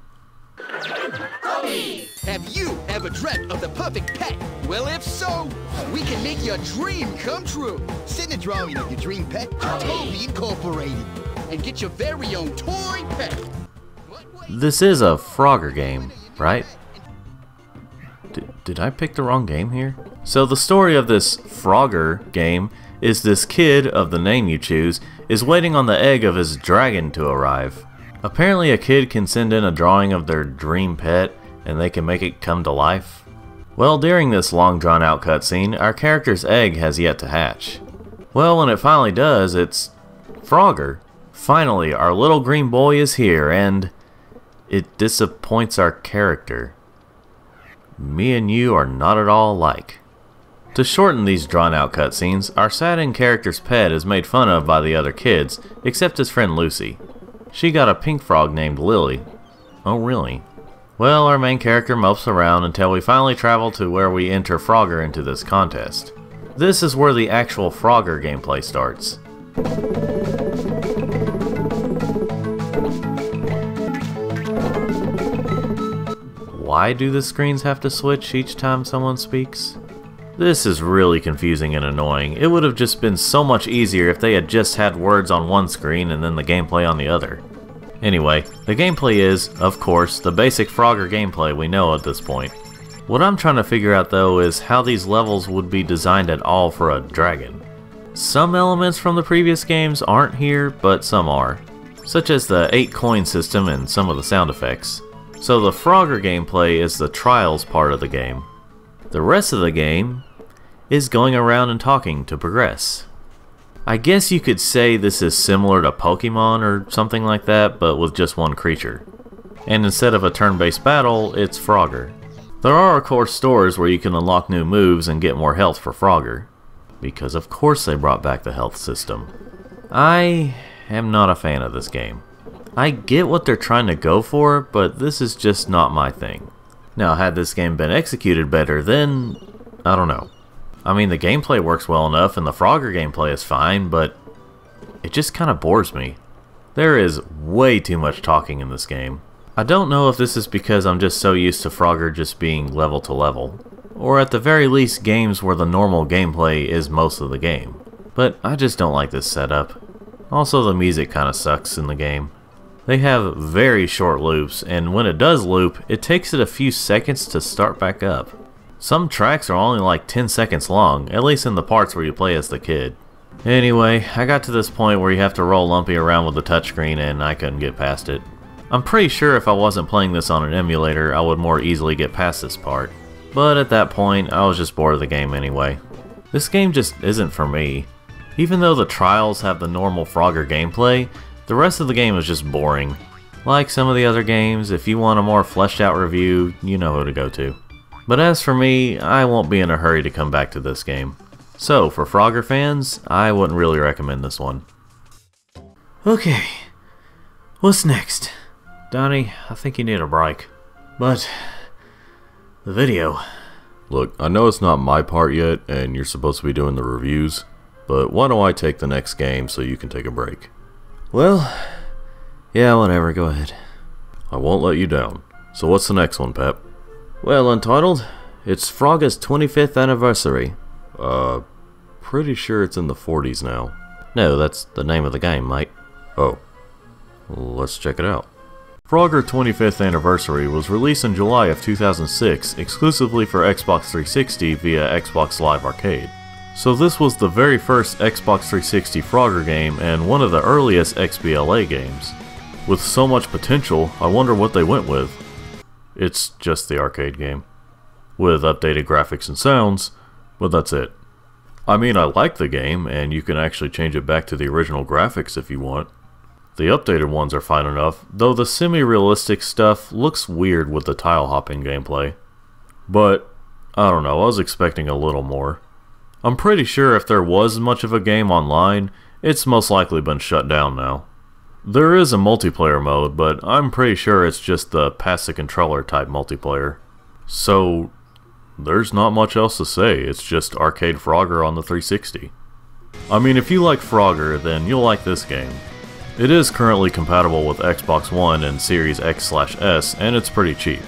Have you ever dreamt of the perfect pet? Well, if so, we can make your dream come true. Send a drawing of your dream pet to Toby Incorporated and get your very own toy pet. This is a Frogger game, right? Did I pick the wrong game here? So the story of this Frogger game is this kid, of the name you choose, is waiting on the egg of his dragon to arrive. Apparently a kid can send in a drawing of their dream pet and they can make it come to life. Well, during this long drawn out cutscene, our character's egg has yet to hatch. Well, when it finally does, it's Frogger. Finally, our little green boy is here, and it disappoints our character. Me and you are not at all alike. To shorten these drawn out cutscenes, our saddened character's pet is made fun of by the other kids, except his friend Lucy. She got a pink frog named Lily. Oh really? Well, our main character mopes around until we finally travel to where we enter Frogger into this contest. This is where the actual Frogger gameplay starts. Why do the screens have to switch each time someone speaks? This is really confusing and annoying. It would have just been so much easier if they had just had words on one screen and then the gameplay on the other. Anyway, the gameplay is, of course, the basic Frogger gameplay we know at this point. What I'm trying to figure out though is how these levels would be designed at all for a dragon. Some elements from the previous games aren't here, but some are, such as the 8 coin system and some of the sound effects. So the Frogger gameplay is the trials part of the game. The rest of the game is going around and talking to progress. I guess you could say this is similar to Pokemon or something like that, but with just one creature. And instead of a turn-based battle, it's Frogger. There are of course stores where you can unlock new moves and get more health for Frogger, because of course they brought back the health system. I am not a fan of this game. I get what they're trying to go for, but this is just not my thing. Now, had this game been executed better, then I don't know. I mean, the gameplay works well enough and the Frogger gameplay is fine, but it just kind of bores me. There is way too much talking in this game. I don't know if this is because I'm just so used to Frogger just being level to level, or at the very least games where the normal gameplay is most of the game. But I just don't like this setup. Also, the music kind of sucks in the game. They have very short loops, and when it does loop, it takes it a few seconds to start back up. Some tracks are only like 10 seconds long, at least in the parts where you play as the kid. Anyway, I got to this point where you have to roll Lumpy around with the touchscreen and I couldn't get past it. I'm pretty sure if I wasn't playing this on an emulator, I would more easily get past this part. But at that point, I was just bored of the game anyway. This game just isn't for me. Even though the trials have the normal Frogger gameplay, the rest of the game is just boring. Like some of the other games, if you want a more fleshed out review, you know who to go to. But as for me, I won't be in a hurry to come back to this game. So, for Frogger fans, I wouldn't really recommend this one. Okay, what's next? Donnie, I think you need a break. But, the video. Look, I know it's not my part yet, and you're supposed to be doing the reviews, but why don't I take the next game so you can take a break? Well, yeah, whatever, go ahead. I won't let you down. So what's the next one, Pep? Well, Untitled, it's Frogger's 25th anniversary. Pretty sure it's in the 40s now. No, that's the name of the game, mate. Oh. Let's check it out. Frogger 25th Anniversary was released in July of 2006 exclusively for Xbox 360 via Xbox Live Arcade. So this was the very first Xbox 360 Frogger game and one of the earliest XBLA games. With so much potential, I wonder what they went with. It's just the arcade game. With updated graphics and sounds, but that's it. I mean, I like the game, and you can actually change it back to the original graphics if you want. The updated ones are fine enough, though the semi-realistic stuff looks weird with the tile hopping gameplay. But, I don't know, I was expecting a little more. I'm pretty sure if there was much of a game online, it's most likely been shut down now. There is a multiplayer mode, but I'm pretty sure it's just the pass the controller type multiplayer. So, there's not much else to say, it's just Arcade Frogger on the 360. I mean, if you like Frogger, then you'll like this game. It is currently compatible with Xbox One and Series X/S, and it's pretty cheap.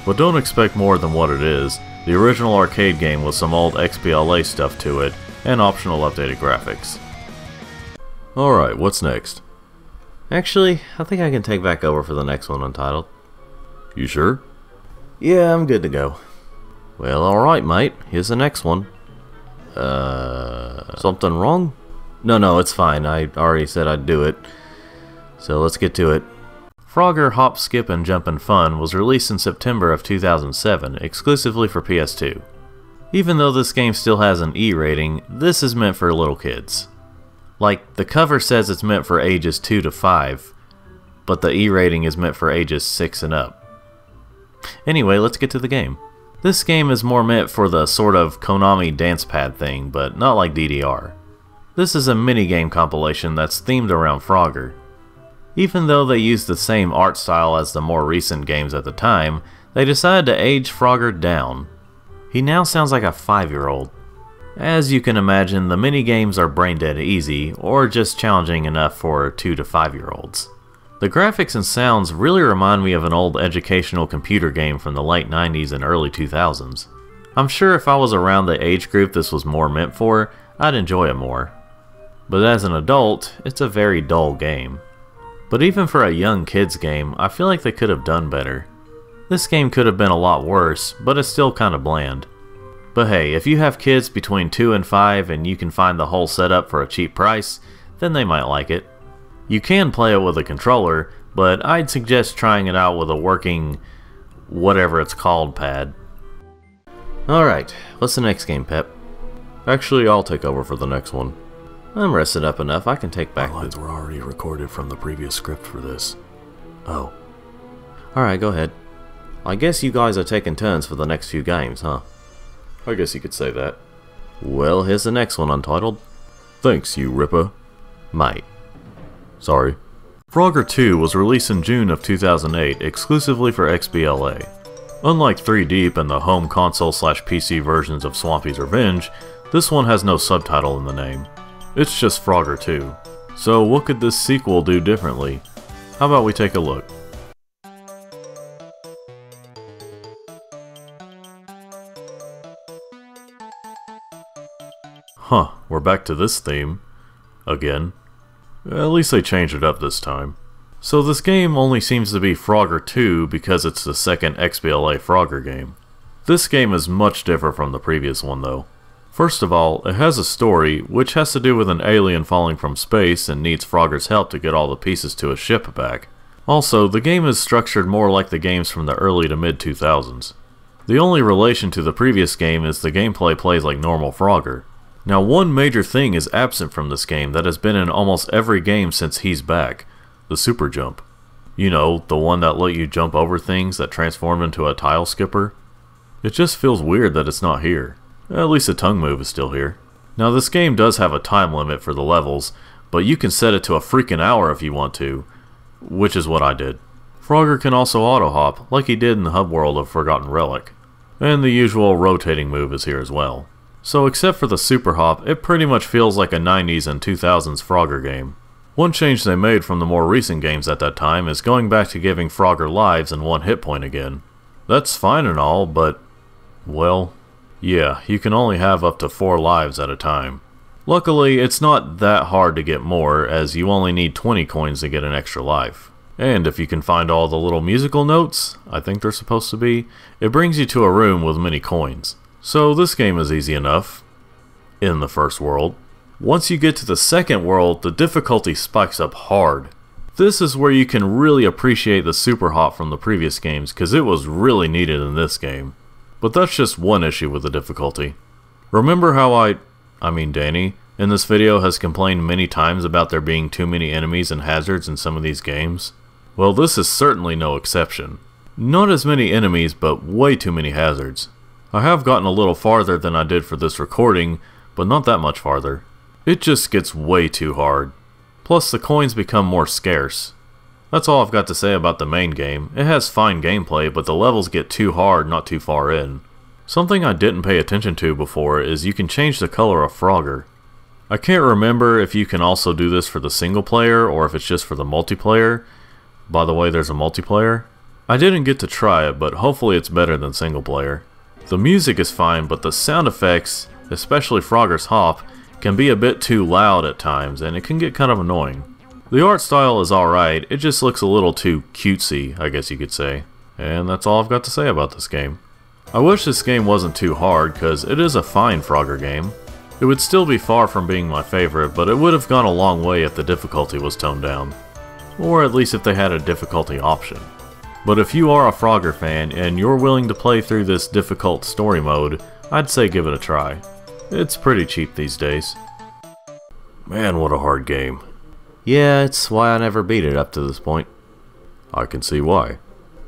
But don't expect more than what it is, the original arcade game with some old XBLA stuff to it, and optional updated graphics. Alright, what's next? Actually, I think I can take back over for the next one, Untitled. You sure? Yeah, I'm good to go. Well, alright, mate. Here's the next one. Something wrong? No, it's fine. I already said I'd do it. So let's get to it. Frogger Hop, Skip, and Jumpin' Fun was released in September of 2007, exclusively for PS2. Even though this game still has an E rating, this is meant for little kids. Like, the cover says it's meant for ages 2 to 5, but the E rating is meant for ages 6 and up. Anyway, let's get to the game. This game is more meant for the sort of Konami dance pad thing, but not like DDR. This is a minigame compilation that's themed around Frogger. Even though they used the same art style as the more recent games at the time, they decided to age Frogger down. He now sounds like a 5-year-old. As you can imagine, the minigames are brain dead easy, or just challenging enough for 2 to 5-year-olds. The graphics and sounds really remind me of an old educational computer game from the late 90s and early 2000s. I'm sure if I was around the age group this was more meant for, I'd enjoy it more. But as an adult, it's a very dull game. But even for a young kid's game, I feel like they could have done better. This game could have been a lot worse, but it's still kinda bland. But hey, if you have kids between 2 and 5 and you can find the whole setup for a cheap price, then they might like it. You can play it with a controller, but I'd suggest trying it out with a working, whatever it's called, pad. Alright, what's the next game, Pep? Actually, I'll take over for the next one. I'm rested up enough, I can take back the... lines were already recorded from the previous script for this. Oh. Alright, go ahead. I guess you guys are taking turns for the next few games, huh? I guess you could say that. Well, here's the next one, Untitled. Thanks, you Ripper. Mate. Sorry. Frogger 2 was released in June of 2008, exclusively for XBLA. Unlike 3 Deep and the home console/PC versions of Swampy's Revenge, this one has no subtitle in the name. It's just Frogger 2. So what could this sequel do differently? How about we take a look? Huh, we're back to this theme. Again. At least they changed it up this time. So this game only seems to be Frogger 2 because it's the second XBLA Frogger game. This game is much different from the previous one though. First of all, it has a story, which has to do with an alien falling from space and needs Frogger's help to get all the pieces to his ship back. Also, the game is structured more like the games from the early to mid 2000s. The only relation to the previous game is the gameplay plays like normal Frogger. Now, one major thing is absent from this game that has been in almost every game since he's back. The super jump. You know, the one that let you jump over things that transformed into a tile skipper. It just feels weird that it's not here. At least the tongue move is still here. Now this game does have a time limit for the levels, but you can set it to a freaking hour if you want to, which is what I did. Frogger can also auto-hop, like he did in the hub world of Forgotten Relic. And the usual rotating move is here as well. So except for the super hop, it pretty much feels like a 90s and 2000s Frogger game. One change they made from the more recent games at that time is going back to giving Frogger lives and 1 hit point again. That's fine and all, but, well, yeah, you can only have up to 4 lives at a time. Luckily, it's not that hard to get more, as you only need 20 coins to get an extra life. And if you can find all the little musical notes, I think they're supposed to be, it brings you to a room with many coins. So this game is easy enough, in the first world. Once you get to the second world, the difficulty spikes up hard. This is where you can really appreciate the super hop from the previous games, because it was really needed in this game. But that's just one issue with the difficulty. Remember how Danny, in this video has complained many times about there being too many enemies and hazards in some of these games? Well, this is certainly no exception. Not as many enemies, but way too many hazards. I have gotten a little farther than I did for this recording, but not that much farther. It just gets way too hard. Plus the coins become more scarce. That's all I've got to say about the main game. It has fine gameplay, but the levels get too hard not too far in. Something I didn't pay attention to before is you can change the color of Frogger. I can't remember if you can also do this for the single player or if it's just for the multiplayer. By the way, there's a multiplayer. I didn't get to try it, but hopefully it's better than single player. The music is fine, but the sound effects, especially Frogger's hop, can be a bit too loud at times, and it can get kind of annoying. The art style is alright, it just looks a little too cutesy, I guess you could say. And that's all I've got to say about this game. I wish this game wasn't too hard, because it is a fine Frogger game. It would still be far from being my favorite, but it would have gone a long way if the difficulty was toned down. Or at least if they had a difficulty option. But if you are a Frogger fan and you're willing to play through this difficult story mode, I'd say give it a try. It's pretty cheap these days. Man, what a hard game. Yeah, it's why I never beat it up to this point. I can see why.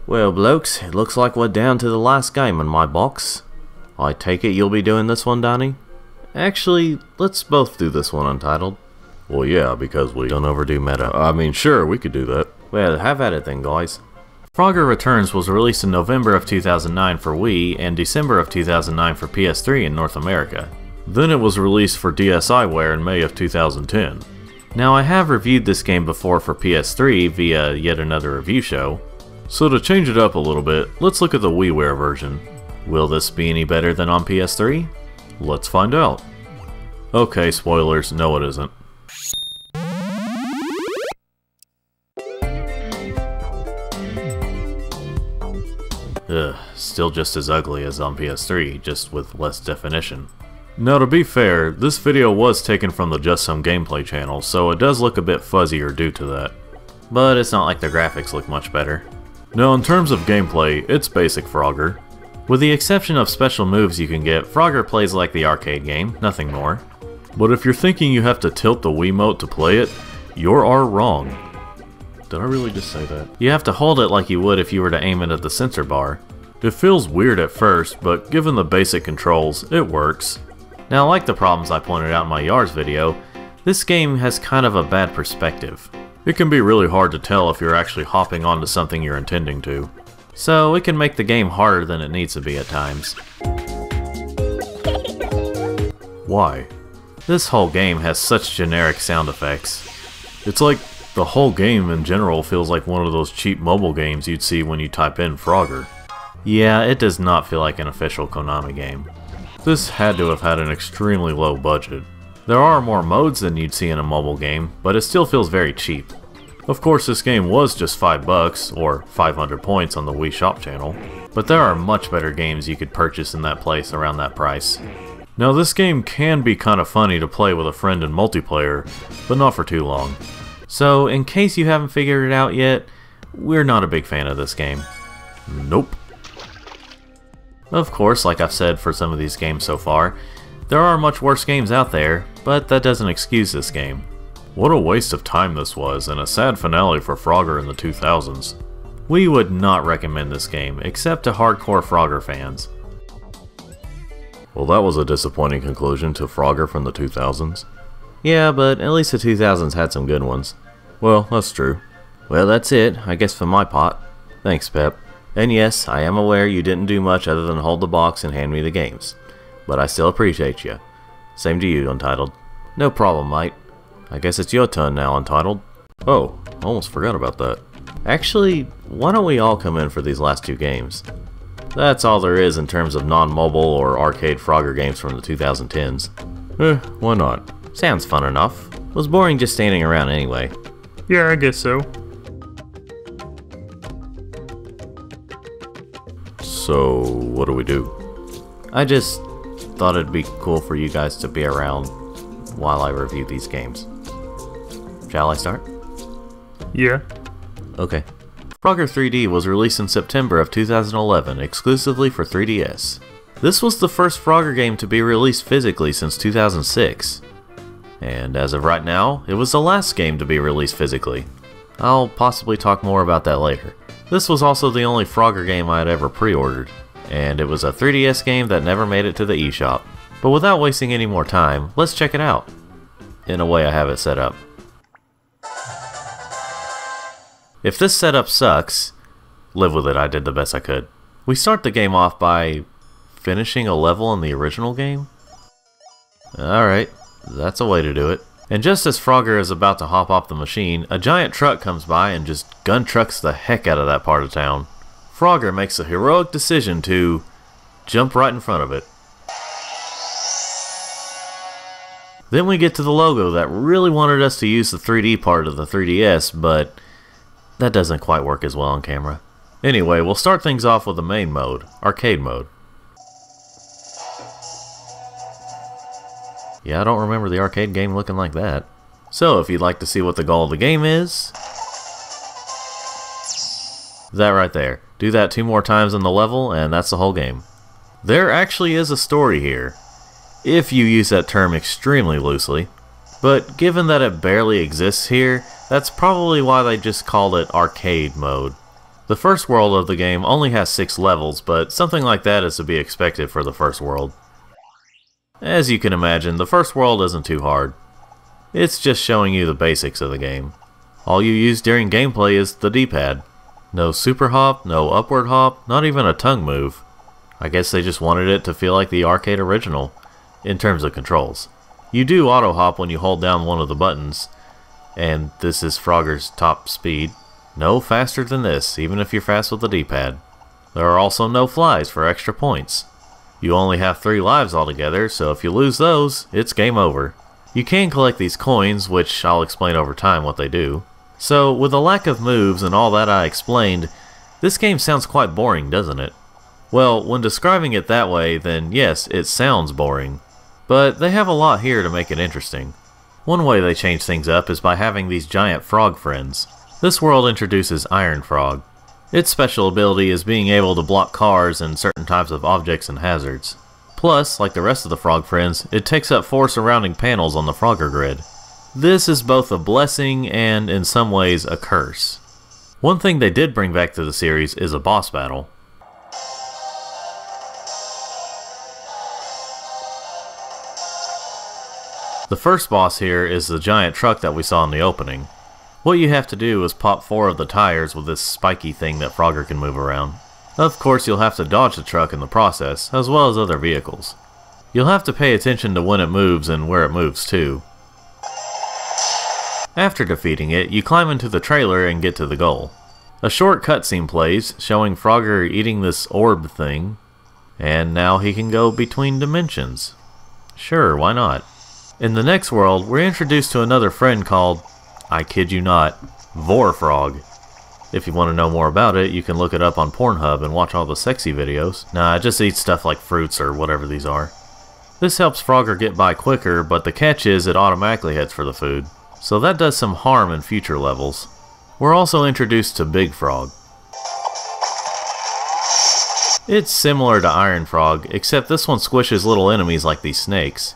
Well, blokes, it looks like we're down to the last game in my box. I take it you'll be doing this one, Donnie? Actually, let's both do this one, Untitled. Well, yeah, because we don't overdo meta. I mean, sure, we could do that. Well, have at it then, guys. Frogger Returns was released in November of 2009 for Wii and December of 2009 for PS3 in North America. Then it was released for DSiWare in May of 2010. Now, I have reviewed this game before for PS3 via yet another review show. So to change it up a little bit, let's look at the WiiWare version. Will this be any better than on PS3? Let's find out. Okay, spoilers, no it isn't. Ugh, still just as ugly as on PS3, just with less definition. Now to be fair, this video was taken from the Just Some Gameplay channel, so it does look a bit fuzzier due to that. But it's not like the graphics look much better. Now in terms of gameplay, it's basic Frogger. With the exception of special moves you can get, Frogger plays like the arcade game, nothing more. But if you're thinking you have to tilt the Wiimote to play it, you are wrong. Did I really just say that? You have to hold it like you would if you were to aim it at the sensor bar. It feels weird at first, but given the basic controls, it works. Now, like the problems I pointed out in my Yars video, this game has kind of a bad perspective. It can be really hard to tell if you're actually hopping onto something you're intending to. So it can make the game harder than it needs to be at times. Why? This whole game has such generic sound effects. It's like the whole game in general feels like one of those cheap mobile games you'd see when you type in Frogger. Yeah, it does not feel like an official Konami game. This had to have had an extremely low budget. There are more modes than you'd see in a mobile game, but it still feels very cheap. Of course, this game was just $5 or 500 points on the Wii Shop channel, but there are much better games you could purchase in that place around that price. Now this game can be kind of funny to play with a friend in multiplayer, but not for too long. So, in case you haven't figured it out yet, we're not a big fan of this game. Nope. Of course, like I've said for some of these games so far, there are much worse games out there, but that doesn't excuse this game. What a waste of time this was, and a sad finale for Frogger in the 2000s. We would not recommend this game, except to hardcore Frogger fans. Well, that was a disappointing conclusion to Frogger from the 2000s. Yeah, but at least the 2000s had some good ones. Well, that's true. Well, that's it, I guess for my part. Thanks, Pep. And yes, I am aware you didn't do much other than hold the box and hand me the games. But I still appreciate you. Same to you, Untitled. No problem, mate. I guess it's your turn now, Untitled. Oh, almost forgot about that. Actually, why don't we all come in for these last two games? That's all there is in terms of non-mobile or arcade Frogger games from the 2010s. Why not? Sounds fun enough. Was boring just standing around anyway. Yeah, I guess so. So, what do we do? I just thought it'd be cool for you guys to be around while I review these games. Shall I start? Yeah. Okay. Frogger 3D was released in September of 2011 exclusively for 3DS. This was the first Frogger game to be released physically since 2006. And as of right now, it was the last game to be released physically. I'll possibly talk more about that later. This was also the only Frogger game I had ever pre-ordered, and it was a 3DS game that never made it to the eShop. But without wasting any more time, let's check it out. In a way I have it set up. If this setup sucks, live with it, I did the best I could. We start the game off by finishing a level in the original game. Alright, that's a way to do it. And just as Frogger is about to hop off the machine, a giant truck comes by and just gun trucks the heck out of that part of town. Frogger makes a heroic decision to jump right in front of it. Then we get to the logo that really wanted us to use the 3D part of the 3DS, but that doesn't quite work as well on camera. Anyway, we'll start things off with the main mode, arcade mode. Yeah, I don't remember the arcade game looking like that. So if you'd like to see what the goal of the game is, that right there. Do that 2 more times in the level and that's the whole game. There actually is a story here, if you use that term extremely loosely. But given that it barely exists here, that's probably why they just called it arcade mode. The first world of the game only has 6 levels, but something like that is to be expected for the first world. As you can imagine, the first world isn't too hard. It's just showing you the basics of the game. All you use during gameplay is the D-pad. No super hop, no upward hop, not even a tongue move. I guess they just wanted it to feel like the arcade original, in terms of controls. You do auto hop when you hold down one of the buttons, and this is Frogger's top speed. No faster than this, even if you're fast with the D-pad. There are also no flies for extra points. You only have 3 lives altogether, so if you lose those, it's game over. You can collect these coins, which I'll explain over time what they do. So, with a lack of moves and all that I explained, this game sounds quite boring, doesn't it? Well, when describing it that way, then yes, it sounds boring. But they have a lot here to make it interesting. One way they change things up is by having these giant frog friends. This world introduces Iron Frog. Its special ability is being able to block cars and certain types of objects and hazards. Plus, like the rest of the frog friends, it takes up 4 surrounding panels on the Frogger grid. This is both a blessing and, in some ways, a curse. One thing they did bring back to the series is a boss battle. The first boss here is the giant truck that we saw in the opening. What you have to do is pop 4 of the tires with this spiky thing that Frogger can move around. Of course, you'll have to dodge the truck in the process, as well as other vehicles. You'll have to pay attention to when it moves and where it moves too. After defeating it, you climb into the trailer and get to the goal. A short cutscene plays, showing Frogger eating this orb thing, and now he can go between dimensions. Sure, why not? In the next world, we're introduced to another friend called, I kid you not, Vor Frog. If you want to know more about it, you can look it up on Pornhub and watch all the sexy videos. Nah, it just eats stuff like fruits or whatever these are. This helps Frogger get by quicker, but the catch is it automatically heads for the food. So that does some harm in future levels. We're also introduced to Big Frog. It's similar to Iron Frog, except this one squishes little enemies like these snakes.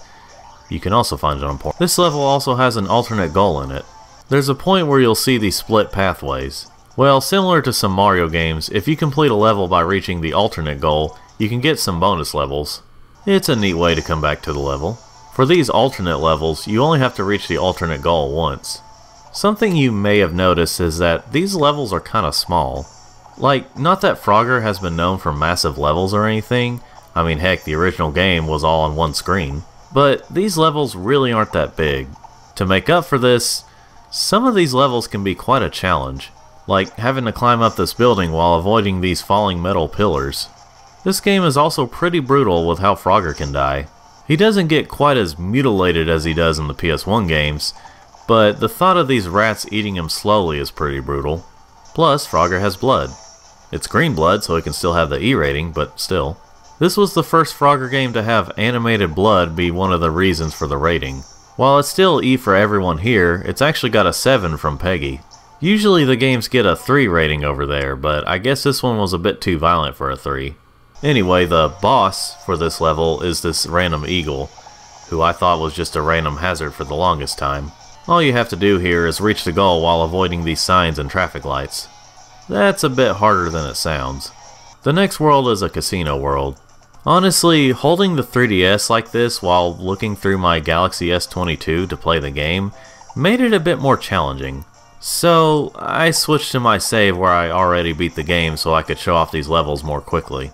You can also find it on Pornhub. This level also has an alternate goal in it. There's a point where you'll see these split pathways. Well, similar to some Mario games, if you complete a level by reaching the alternate goal, you can get some bonus levels. It's a neat way to come back to the level. For these alternate levels, you only have to reach the alternate goal once. Something you may have noticed is that these levels are kinda small. Like, not that Frogger has been known for massive levels or anything. I mean, heck, the original game was all on one screen. But these levels really aren't that big. To make up for this, some of these levels can be quite a challenge, like having to climb up this building while avoiding these falling metal pillars. This game is also pretty brutal with how Frogger can die. He doesn't get quite as mutilated as he does in the PS1 games, but the thought of these rats eating him slowly is pretty brutal. Plus, Frogger has blood. It's green blood, so he can still have the E rating, but still. This was the first Frogger game to have animated blood be one of the reasons for the rating. While it's still E for everyone here, it's actually got a 7 from Peggy. Usually the games get a 3 rating over there, but I guess this one was a bit too violent for a 3. Anyway, the boss for this level is this random eagle, who I thought was just a random hazard for the longest time. All you have to do here is reach the goal while avoiding these signs and traffic lights. That's a bit harder than it sounds. The next world is a casino world. Honestly, holding the 3DS like this while looking through my Galaxy S22 to play the game made it a bit more challenging. So I switched to my save where I already beat the game so I could show off these levels more quickly.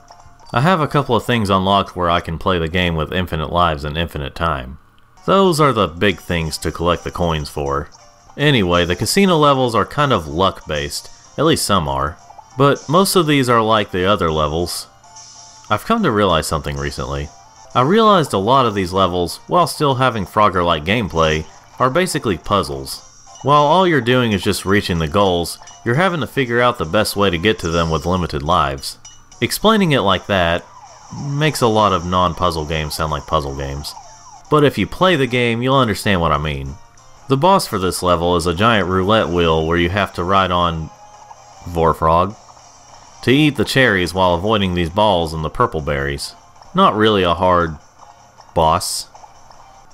I have a couple of things unlocked where I can play the game with infinite lives and infinite time. Those are the big things to collect the coins for. Anyway, the casino levels are kind of luck based, at least some are, but most of these are like the other levels. I've come to realize something recently. I realized a lot of these levels, while still having Frogger-like gameplay, are basically puzzles. While all you're doing is just reaching the goals, you're having to figure out the best way to get to them with limited lives. Explaining it like that makes a lot of non-puzzle games sound like puzzle games. But if you play the game, you'll understand what I mean. The boss for this level is a giant roulette wheel where you have to ride on Vorfrog to eat the cherries while avoiding these balls and the purple berries. Not really a hard boss.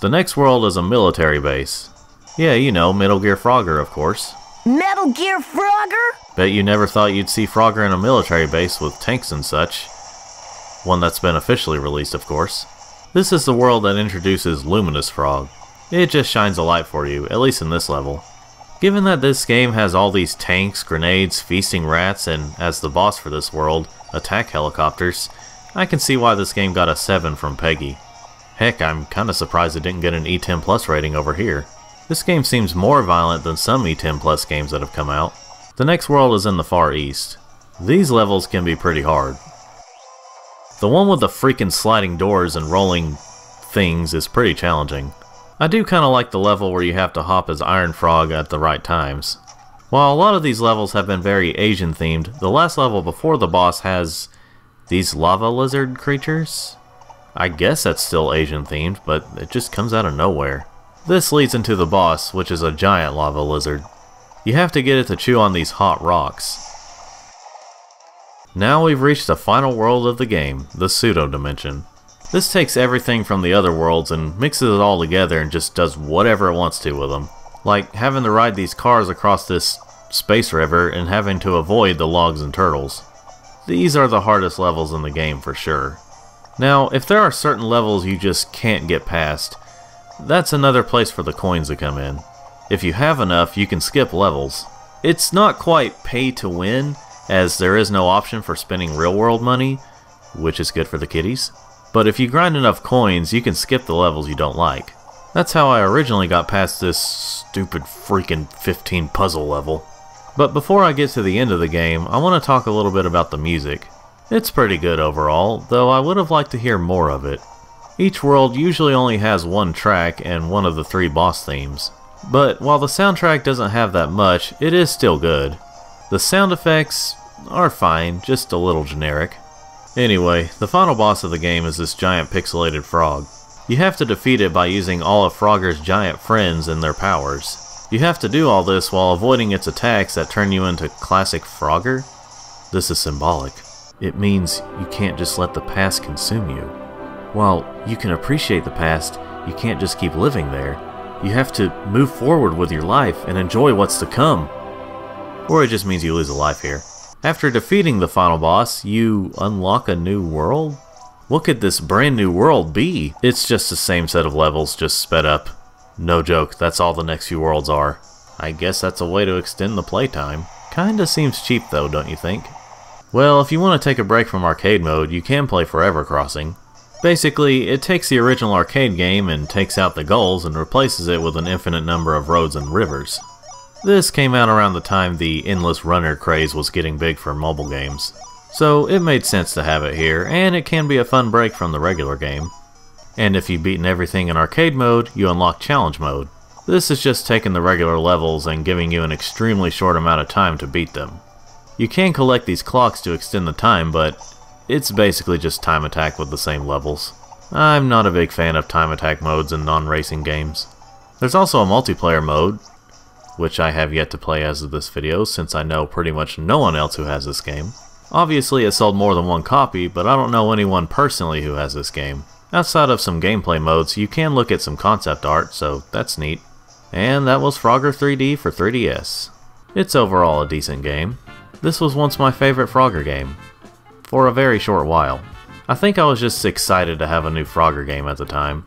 The next world is a military base. Yeah, you know, Metal Gear Frogger, of course. Metal Gear Frogger? Bet you never thought you'd see Frogger in a military base with tanks and such. One that's been officially released, of course. This is the world that introduces Luminous Frog. It just shines a light for you, at least in this level. Given that this game has all these tanks, grenades, feasting rats, and, as the boss for this world, attack helicopters, I can see why this game got a 7 from Peggy. Heck, I'm kinda surprised it didn't get an E10 Plus rating over here. This game seems more violent than some E10 Plus games that have come out. The next world is in the Far East. These levels can be pretty hard. The one with the freaking sliding doors and rolling things is pretty challenging. I do kinda like the level where you have to hop as Iron Frog at the right times. While a lot of these levels have been very Asian themed, the last level before the boss has these lava lizard creatures? I guess that's still Asian themed, but it just comes out of nowhere. This leads into the boss, which is a giant lava lizard. You have to get it to chew on these hot rocks. Now we've reached the final world of the game, the Pseudo Dimension. This takes everything from the other worlds and mixes it all together and just does whatever it wants to with them. Like having to ride these cars across this space river and having to avoid the logs and turtles. These are the hardest levels in the game for sure. Now, if there are certain levels you just can't get past, that's another place for the coins to come in. If you have enough, you can skip levels. It's not quite pay to win, as there is no option for spending real world money, which is good for the kiddies. But if you grind enough coins, you can skip the levels you don't like. That's how I originally got past this stupid freaking 15 puzzle level. But before I get to the end of the game, I want to talk a little bit about the music. It's pretty good overall, though I would have liked to hear more of it. Each world usually only has one track and one of the 3 boss themes. But while the soundtrack doesn't have that much, it is still good. The sound effects are fine, just a little generic. Anyway, the final boss of the game is this giant pixelated frog. You have to defeat it by using all of Frogger's giant friends and their powers. You have to do all this while avoiding its attacks that turn you into classic Frogger. This is symbolic. It means you can't just let the past consume you. While you can appreciate the past, you can't just keep living there. You have to move forward with your life and enjoy what's to come. Or it just means you lose a life here. After defeating the final boss, you unlock a new world? What could this brand new world be? It's just the same set of levels, just sped up. No joke, that's all the next few worlds are. I guess that's a way to extend the playtime. Kinda seems cheap though, don't you think? Well, if you want to take a break from arcade mode, you can play Forever Crossing. Basically, it takes the original arcade game and takes out the goals and replaces it with an infinite number of roads and rivers. This came out around the time the Endless Runner craze was getting big for mobile games. So it made sense to have it here, and it can be a fun break from the regular game. And if you've beaten everything in arcade mode, you unlock challenge mode. This is just taking the regular levels and giving you an extremely short amount of time to beat them. You can collect these clocks to extend the time, but it's basically just time attack with the same levels. I'm not a big fan of time attack modes in non-racing games. There's also a multiplayer mode, which I have yet to play as of this video since I know pretty much no one else who has this game. Obviously it sold more than one copy, but I don't know anyone personally who has this game. Outside of some gameplay modes, you can look at some concept art, so that's neat. And that was Frogger 3D for 3DS. It's overall a decent game. This was once my favorite Frogger game. For a very short while. I think I was just excited to have a new Frogger game at the time.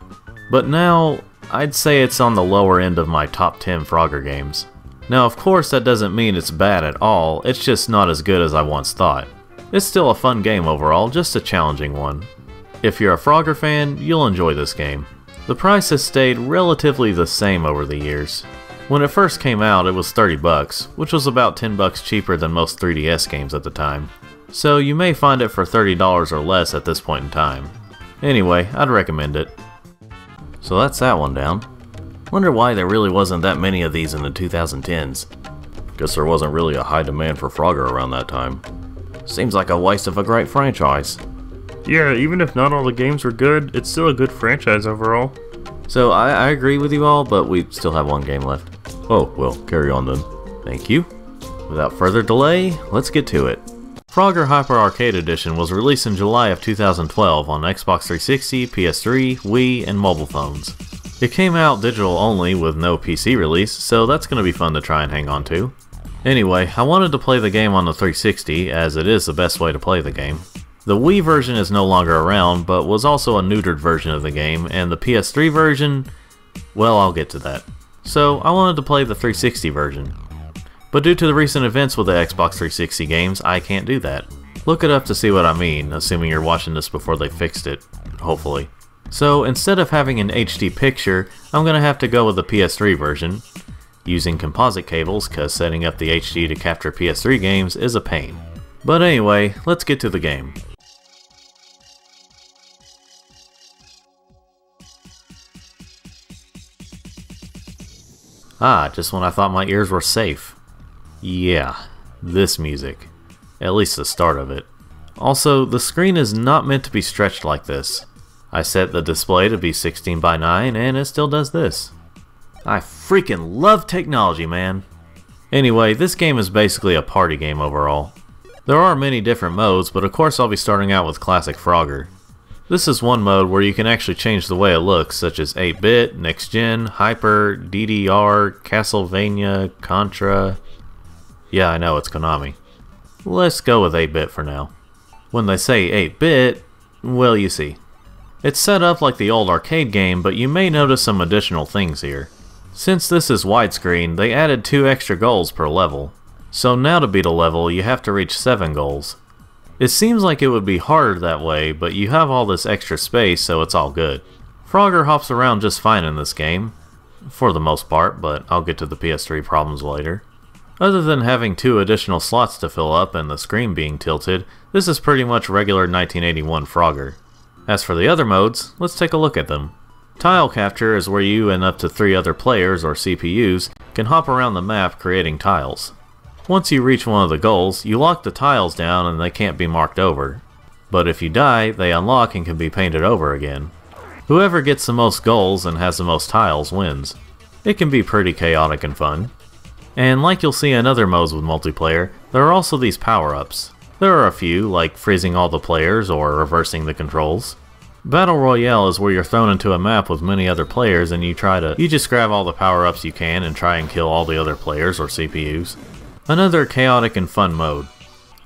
But now, I'd say it's on the lower end of my top 10 Frogger games. Now of course that doesn't mean it's bad at all, it's just not as good as I once thought. It's still a fun game overall, just a challenging one. If you're a Frogger fan, you'll enjoy this game. The price has stayed relatively the same over the years. When it first came out it was $30, which was about $10 cheaper than most 3DS games at the time. So you may find it for $30 or less at this point in time. Anyway, I'd recommend it. So that's that one down. Wonder why there really wasn't that many of these in the 2010s. Guess there wasn't really a high demand for Frogger around that time. Seems like a waste of a great franchise. Yeah, even if not all the games were good, it's still a good franchise overall. So I agree with you all, but we still have one game left. Oh, well, carry on then. Thank you. Without further delay, let's get to it. Frogger Hyper Arcade Edition was released in July of 2012 on Xbox 360, PS3, Wii, and mobile phones. It came out digital only with no PC release, so that's going to be fun to try and hang on to. Anyway, I wanted to play the game on the 360 as it is the best way to play the game. The Wii version is no longer around, but was also a neutered version of the game, and the PS3 version, well, I'll get to that. So I wanted to play the 360 version. But due to the recent events with the Xbox 360 games, I can't do that. Look it up to see what I mean, assuming you're watching this before they fixed it, hopefully. So instead of having an HD picture, I'm going to have to go with the PS3 version, using composite cables cause setting up the HD to capture PS3 games is a pain. But anyway, let's get to the game. Ah, just when I thought my ears were safe. Yeah, this music. At least the start of it. Also, the screen is not meant to be stretched like this. I set the display to be 16 by 9 and it still does this. I freaking love technology, man! Anyway, this game is basically a party game overall. There are many different modes, but of course I'll be starting out with Classic Frogger. This is one mode where you can actually change the way it looks, such as 8-bit, Next Gen, Hyper, DDR, Castlevania, Contra... Yeah, I know, it's Konami. Let's go with 8-bit for now. When they say 8-bit, well, you see. It's set up like the old arcade game, but you may notice some additional things here. Since this is widescreen, they added 2 extra goals per level. So now to beat a level, you have to reach 7 goals. It seems like it would be harder that way, but you have all this extra space, so it's all good. Frogger hops around just fine in this game. For the most part, but I'll get to the PS3 problems later. Other than having 2 additional slots to fill up and the screen being tilted, this is pretty much regular 1981 Frogger. As for the other modes, let's take a look at them. Tile Capture is where you and up to 3 other players, or CPUs, can hop around the map creating tiles. Once you reach one of the goals, you lock the tiles down and they can't be marked over. But if you die, they unlock and can be painted over again. Whoever gets the most goals and has the most tiles wins. It can be pretty chaotic and fun. And like you'll see in other modes with multiplayer, there are also these power-ups. There are a few, like freezing all the players or reversing the controls. Battle Royale is where you're thrown into a map with many other players and you just grab all the power-ups you can and try and kill all the other players or CPUs. Another chaotic and fun mode.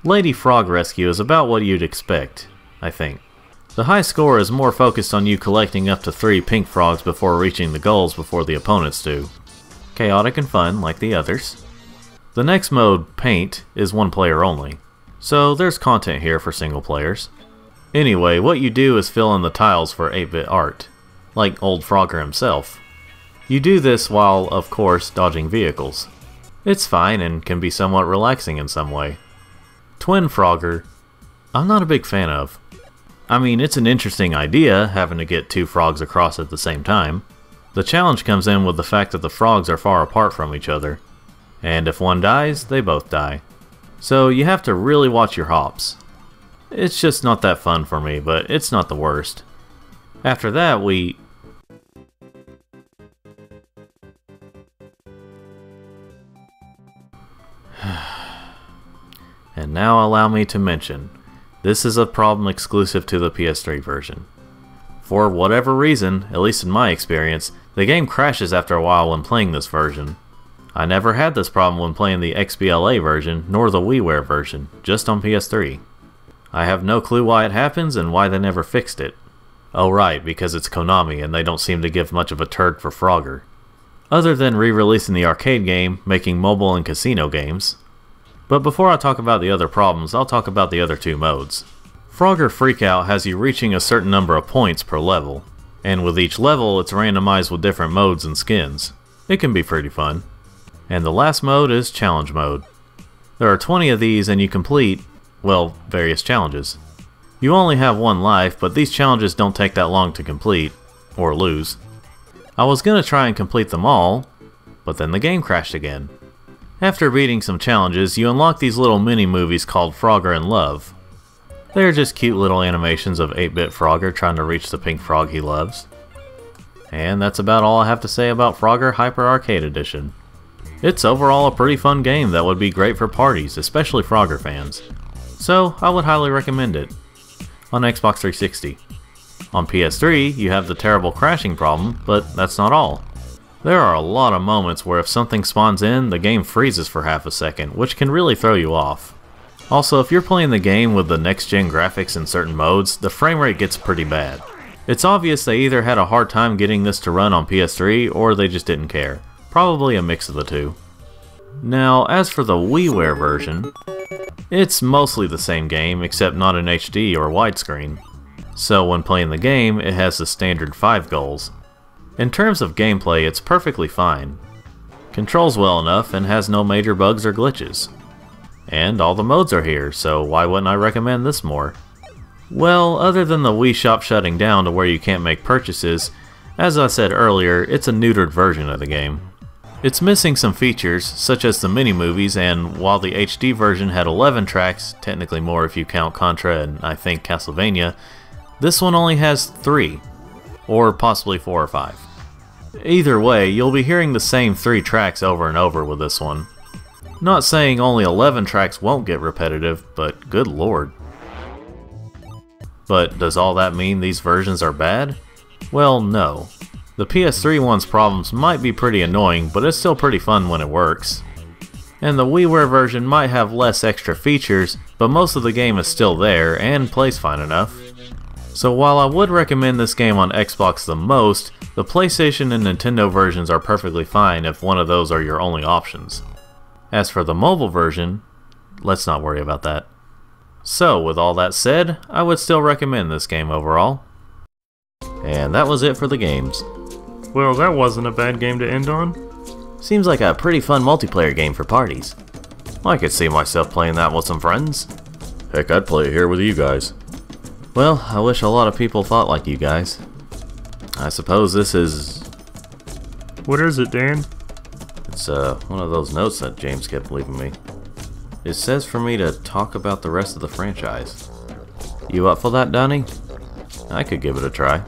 Lady Frog Rescue is about what you'd expect, I think. The high score is more focused on you collecting up to 3 pink frogs before reaching the goals before the opponents do. Chaotic and fun like the others. The next mode, Paint, is 1 player only. So there's content here for single players. Anyway, what you do is fill in the tiles for 8-bit art, like old Frogger himself. You do this while, of course, dodging vehicles. It's fine and can be somewhat relaxing in some way. Twin Frogger, I'm not a big fan of. I mean, it's an interesting idea, having to get 2 frogs across at the same time. The challenge comes in with the fact that the frogs are far apart from each other. And if one dies, they both die. So you have to really watch your hops. It's just not that fun for me, but it's not the worst. After that, And now allow me to mention, this is a problem exclusive to the PS3 version. For whatever reason, at least in my experience, the game crashes after a while when playing this version. I never had this problem when playing the XBLA version, nor the WiiWare version, just on PS3. I have no clue why it happens and why they never fixed it. Oh right, because it's Konami and they don't seem to give much of a turd for Frogger. other than re-releasing the arcade game, making mobile and casino games. But before I talk about the other problems, I'll talk about the other two modes. Frogger Freakout has you reaching a certain number of points per level, and with each level it's randomized with different modes and skins. It can be pretty fun. And the last mode is Challenge Mode. There are 20 of these and you complete, well, various challenges. You only have one life, but these challenges don't take that long to complete, or lose. I was gonna try and complete them all, but then the game crashed again. After beating some challenges, you unlock these little mini-movies called Frogger in Love. They are just cute little animations of 8-bit Frogger trying to reach the pink frog he loves. And that's about all I have to say about Frogger Hyper Arcade Edition. It's overall a pretty fun game that would be great for parties, especially Frogger fans. So, I would highly recommend it. On Xbox 360. On PS3, you have the terrible crashing problem, but that's not all. There are a lot of moments where if something spawns in, the game freezes for half a second, which can really throw you off. Also, if you're playing the game with the next-gen graphics in certain modes, the frame rate gets pretty bad. It's obvious they either had a hard time getting this to run on PS3, or they just didn't care. Probably a mix of the two. Now, as for the WiiWare version, it's mostly the same game, except not in HD or widescreen. So when playing the game, it has the standard 5 goals. In terms of gameplay, it's perfectly fine. Controls well enough and has no major bugs or glitches. And all the modes are here, so why wouldn't I recommend this more? Well, other than the Wii Shop shutting down to where you can't make purchases, as I said earlier, it's a neutered version of the game. It's missing some features, such as the mini-movies, and while the HD version had 11 tracks, technically more if you count Contra and I think Castlevania, this one only has 3, or possibly 4 or 5. Either way, you'll be hearing the same 3 tracks over and over with this one. Not saying only 11 tracks won't get repetitive, but good lord. But does all that mean these versions are bad? Well, no. The PS3 one's problems might be pretty annoying, but it's still pretty fun when it works. And the WiiWare version might have less extra features, but most of the game is still there and plays fine enough. So while I would recommend this game on Xbox the most, the PlayStation and Nintendo versions are perfectly fine if one of those are your only options. As for the mobile version, let's not worry about that. So with all that said, I would still recommend this game overall. And that was it for the games. Well, that wasn't a bad game to end on. Seems like a pretty fun multiplayer game for parties. I could see myself playing that with some friends. Heck, I'd play it here with you guys. Well, I wish a lot of people thought like you guys. I suppose this is... What is it, Dan? It's one of those notes that James kept leaving me. It says for me to talk about the rest of the franchise. You up for that, Donnie? I could give it a try.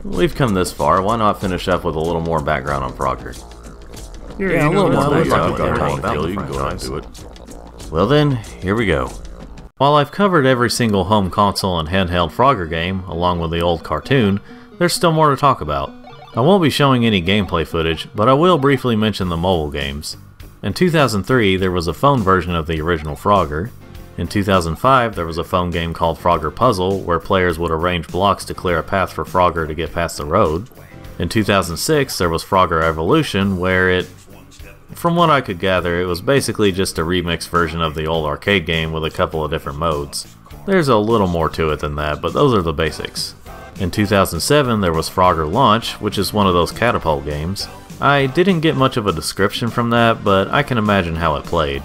We've come this far, why not finish up with a little more background on Frogger? Yeah, a little more background about the franchise. Well then, here we go. While I've covered every single home console and handheld Frogger game, along with the old cartoon, there's still more to talk about. I won't be showing any gameplay footage, but I will briefly mention the mobile games. In 2003, there was a phone version of the original Frogger. In 2005, there was a phone game called Frogger Puzzle, where players would arrange blocks to clear a path for Frogger to get past the road. In 2006, there was Frogger Evolution, where from what I could gather, it was basically just a remixed version of the old arcade game with a couple of different modes. There's a little more to it than that, but those are the basics. In 2007, there was Frogger Launch, which is one of those catapult games. I didn't get much of a description from that, but I can imagine how it played.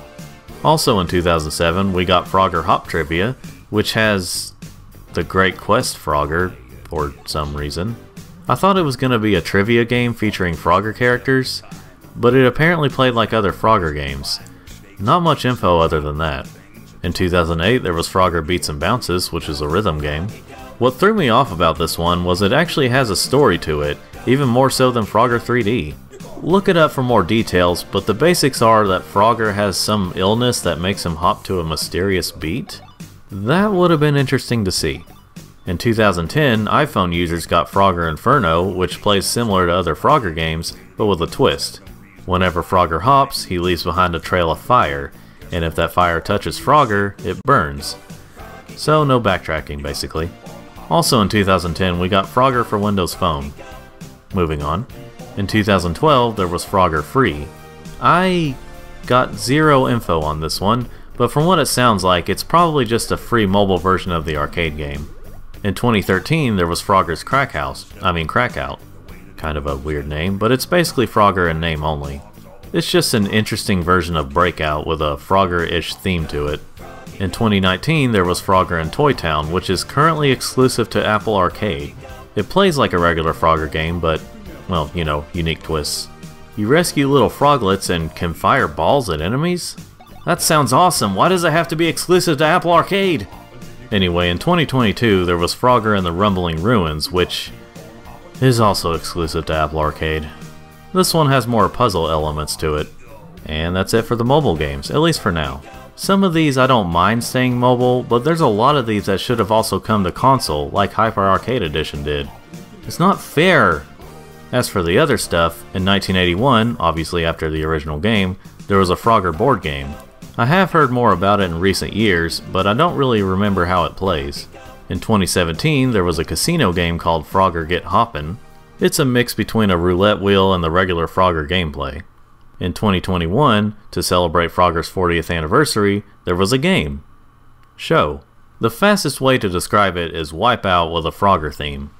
Also in 2007, we got Frogger Hop Trivia, which has the Great Quest Frogger, for some reason. I thought it was going to be a trivia game featuring Frogger characters, but it apparently played like other Frogger games. Not much info other than that. In 2008, there was Frogger Beats and Bounces, which is a rhythm game. What threw me off about this one was it actually has a story to it, even more so than Frogger 3D. Look it up for more details, but the basics are that Frogger has some illness that makes him hop to a mysterious beat. That would have been interesting to see. In 2010, iPhone users got Frogger Inferno, which plays similar to other Frogger games, but with a twist. Whenever Frogger hops, he leaves behind a trail of fire, and if that fire touches Frogger, it burns. So no backtracking, basically. Also in 2010, we got Frogger for Windows Phone. Moving on. In 2012, there was Frogger Free. I got zero info on this one, but from what it sounds like, it's probably just a free mobile version of the arcade game. In 2013, there was Frogger's Crackout. Kind of a weird name, but it's basically Frogger in name only. It's just an interesting version of Breakout with a Frogger-ish theme to it. In 2019, there was Frogger in Toy Town, which is currently exclusive to Apple Arcade. It plays like a regular Frogger game, but, well, you know, unique twists. You rescue little froglets and can fire balls at enemies? That sounds awesome! Why does it have to be exclusive to Apple Arcade? Anyway, in 2022, there was Frogger in the Rumbling Ruins, which is also exclusive to Apple Arcade. This one has more puzzle elements to it. And that's it for the mobile games, at least for now. Some of these I don't mind staying mobile, but there's a lot of these that should have also come to console, like Hyper Arcade Edition did. It's not fair! As for the other stuff, in 1981, obviously after the original game, there was a Frogger board game. I have heard more about it in recent years, but I don't really remember how it plays. In 2017, there was a casino game called Frogger Get Hoppin'. It's a mix between a roulette wheel and the regular Frogger gameplay. In 2021, to celebrate Frogger's 40th anniversary, there was a game. Show. The fastest way to describe it is Wipeout with a Frogger theme.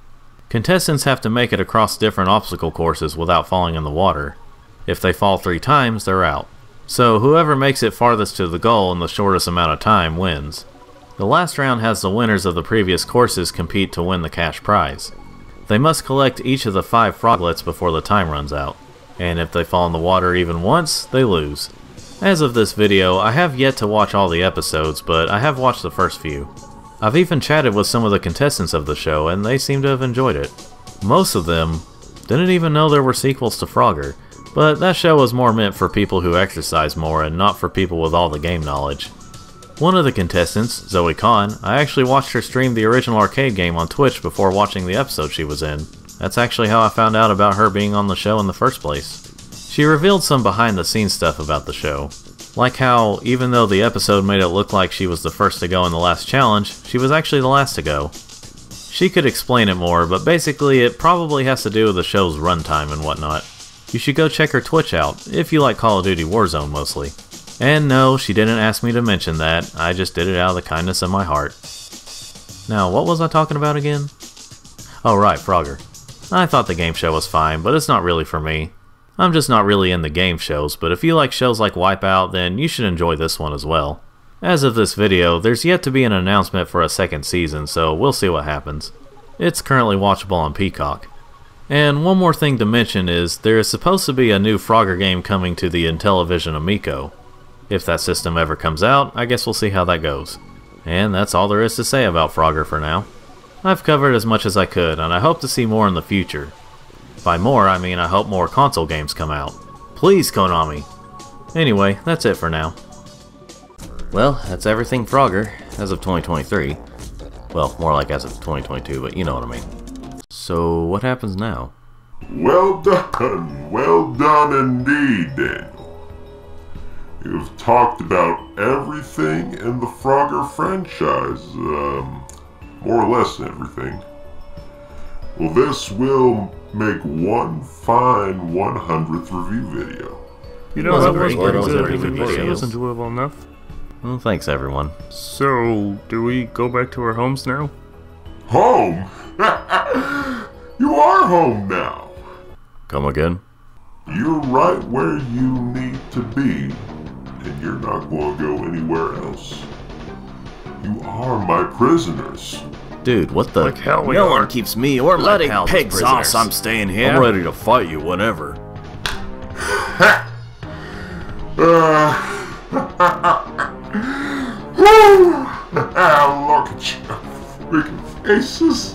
Contestants have to make it across different obstacle courses without falling in the water. If they fall 3 times, they're out. So whoever makes it farthest to the goal in the shortest amount of time wins. The last round has the winners of the previous courses compete to win the cash prize. They must collect each of the 5 froglets before the time runs out, and if they fall in the water even once, they lose. As of this video, I have yet to watch all the episodes, but I have watched the first few. I've even chatted with some of the contestants of the show, and they seem to have enjoyed it. Most of them didn't even know there were sequels to Frogger, but that show was more meant for people who exercise more and not for people with all the game knowledge. One of the contestants, Zoe Kahn, I actually watched her stream the original arcade game on Twitch before watching the episode she was in. That's actually how I found out about her being on the show in the first place. She revealed some behind the scenes stuff about the show. Like how, even though the episode made it look like she was the first to go in the last challenge, she was actually the last to go. She could explain it more, but basically it probably has to do with the show's runtime and whatnot. You should go check her Twitch out, if you like Call of Duty Warzone mostly. And no, she didn't ask me to mention that, I just did it out of the kindness of my heart. Now, what was I talking about again? Oh right, Frogger. I thought the game show was fine, but it's not really for me. I'm just not really into game shows, but if you like shows like Wipeout, then you should enjoy this one as well. As of this video, there's yet to be an announcement for a second season, so we'll see what happens. It's currently watchable on Peacock. And one more thing to mention is, there is supposed to be a new Frogger game coming to the Intellivision Amico. If that system ever comes out, I guess we'll see how that goes. And that's all there is to say about Frogger for now. I've covered as much as I could, and I hope to see more in the future. By more, I mean I hope more console games come out. Please, Konami! Anyway, that's it for now. Well, that's everything Frogger, as of 2023. Well, more like as of 2022, but you know what I mean. So, what happens now? Well done indeed, Daniel. You've talked about everything in the Frogger franchise, more or less everything. Well, this will make one fine 100th review video. You know, that was pretty good. It was enjoyable enough. Well, thanks everyone. So, do we go back to our homes now? Home? You are home now. Come again? You're right where you need to be, and you're not going to go anywhere else. You are my prisoners. Dude, what the? Like hell we No are. one keeps me or my pals as prisoners. Sauce, I'm staying here. I'm ready to fight you whenever. Look at your freaking faces.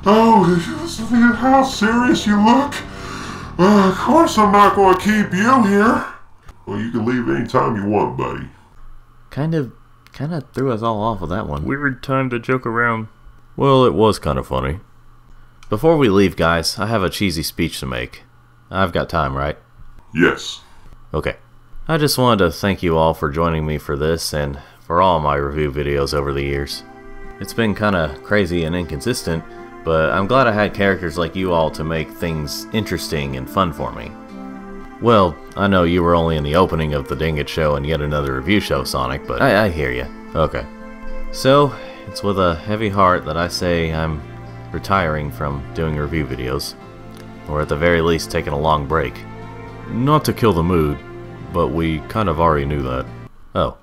Oh, how serious you look. Of course I'm not going to keep you here. Well, you can leave anytime you want, buddy. Kind of threw us all off with that one. Weird time to joke around. Well, it was kind of funny. Before we leave, guys, I have a cheesy speech to make. I've got time, right? Yes. Okay. I just wanted to thank you all for joining me for this and for all my review videos over the years. It's been kinda crazy and inconsistent, but I'm glad I had characters like you all to make things interesting and fun for me. Well, I know you were only in the opening of the Dang It show and yet another review show, Sonic, but I hear you. Okay. So, it's with a heavy heart that I say I'm retiring from doing review videos, or at the very least taking a long break. Not to kill the mood, but we kind of already knew that. Oh.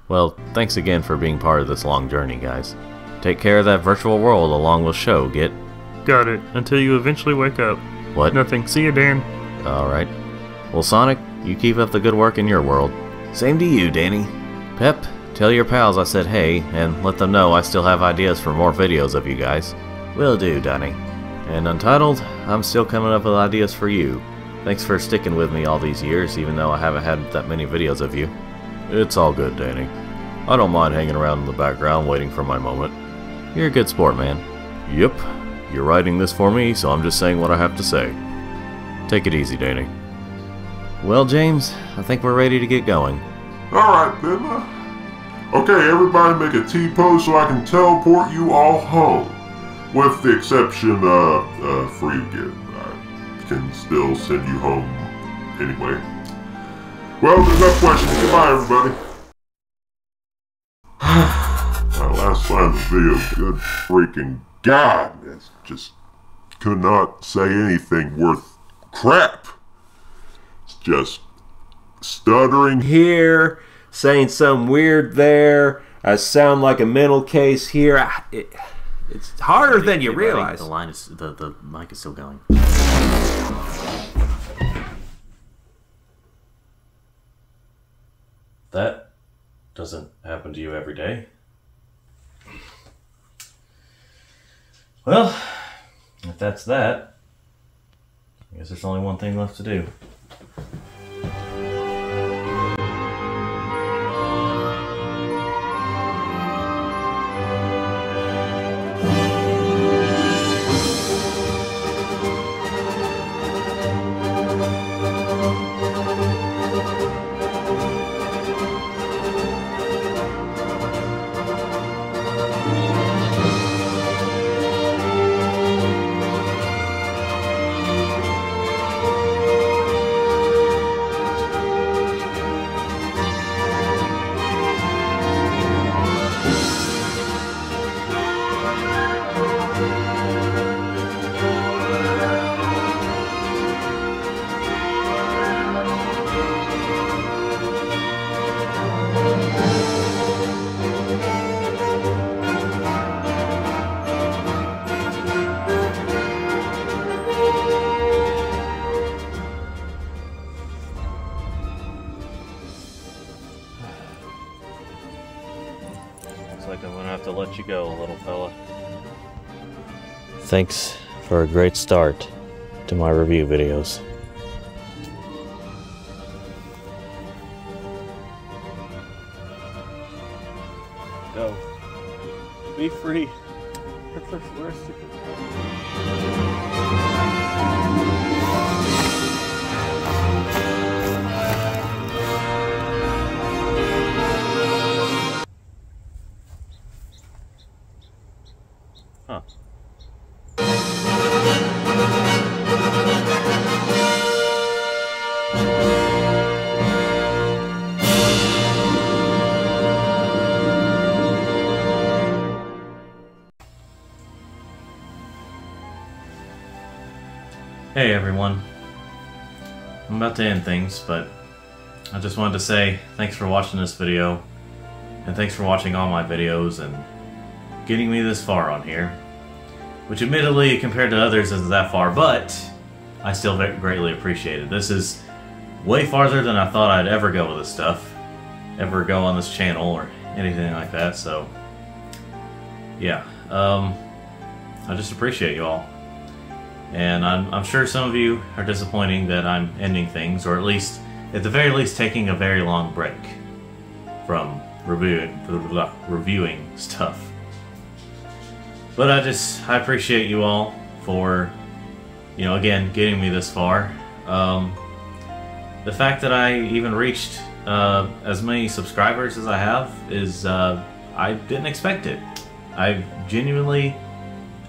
Well, thanks again for being part of this long journey, guys. Take care of that virtual world along with show, get? Got it. Until you eventually wake up. What? Nothing. See you, Dan. Alright. Well, Sonic, you keep up the good work in your world. Same to you, Danny. Pep, tell your pals I said hey, and let them know I still have ideas for more videos of you guys. Will do, Danny. And Untitled, I'm still coming up with ideas for you. Thanks for sticking with me all these years, even though I haven't had that many videos of you. It's all good, Danny. I don't mind hanging around in the background waiting for my moment. You're a good sport, man. Yep. You're writing this for me, so I'm just saying what I have to say. Take it easy, Danny. Well, James, I think we're ready to get going. Alright, then. Okay, everybody make a T-pose so I can teleport you all home. With the exception of Freakin'. I can still send you home anyway. Well, there's no questions. Goodbye, everybody. My last line of the video, good freaking God. It just could not say anything worth crap. It's just stuttering here, saying something weird there. I sound like a mental case here. It's harder than you realize. The line is the mic is still going. That doesn't happen to you every day. Well, if that's that, I guess there's only one thing left to do. Like I'm gonna have to let you go, little fella. Thanks for a great start to my review videos. Go. Be free. Huh. Hey everyone. I'm about to end things, but I just wanted to say thanks for watching this video, and thanks for watching all my videos and getting me this far on here, which admittedly compared to others isn't that far, but I still greatly appreciate it. This is way farther than I thought I'd ever go with this stuff, ever go on this channel or anything like that, so yeah, I just appreciate you all. And I'm sure some of you are disappointing that I'm ending things, or at the very least taking a very long break from reviewing stuff. But I appreciate you all for, again, getting me this far. The fact that I even reached as many subscribers as I have is, I didn't expect it. I genuinely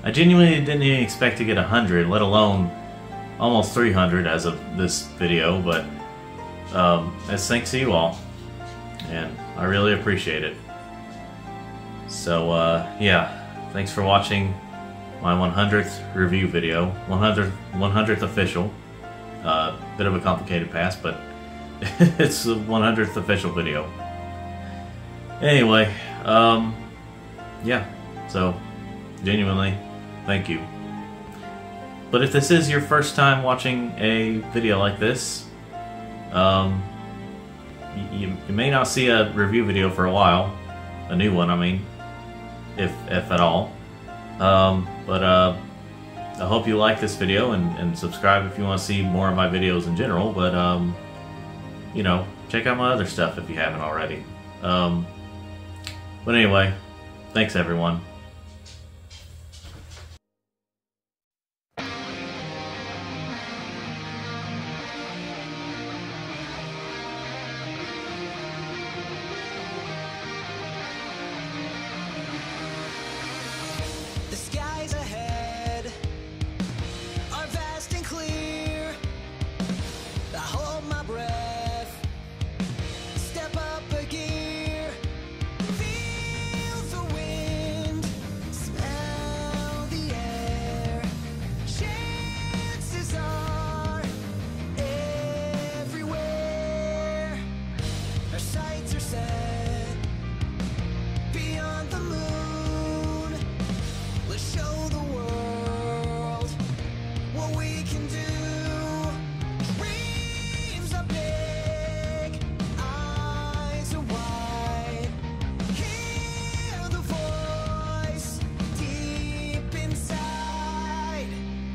I genuinely didn't even expect to get 100, let alone almost 300 as of this video, but it's thanks to you all, and I really appreciate it. So yeah, thanks for watching my 100th review video, 100th official. Bit of a complicated pass, but it's the 100th official video. Anyway, yeah, so genuinely, thank you. But if this is your first time watching a video like this, you may not see a review video for a while. A new one, I mean, if at all. But I hope you like this video and subscribe if you want to see more of my videos in general. But you know, check out my other stuff if you haven't already. But anyway, thanks everyone. The skies ahead are vast and clear. I hold my breath, step up a gear, feel the wind, smell the air. Chances are everywhere. Our sights are set beyond the moon. Let's show the world what we can do. Dreams are big, eyes are wide. Hear the voice deep inside.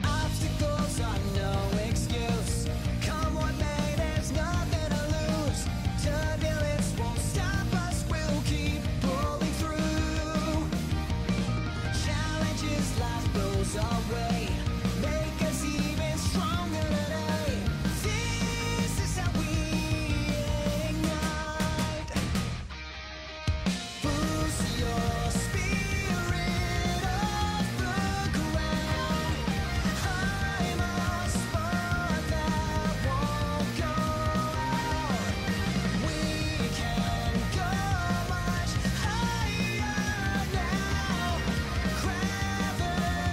Obstacles are no excuse. Come what may, there's nothing to lose. Turbulence won't stop us, we'll keep pulling through. Challenges life throws our way, make us even stronger today. This is how we ignite. Boost your spirit off the ground. I'm a spark that won't go out. We can go much higher now. Gravity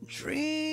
Dream.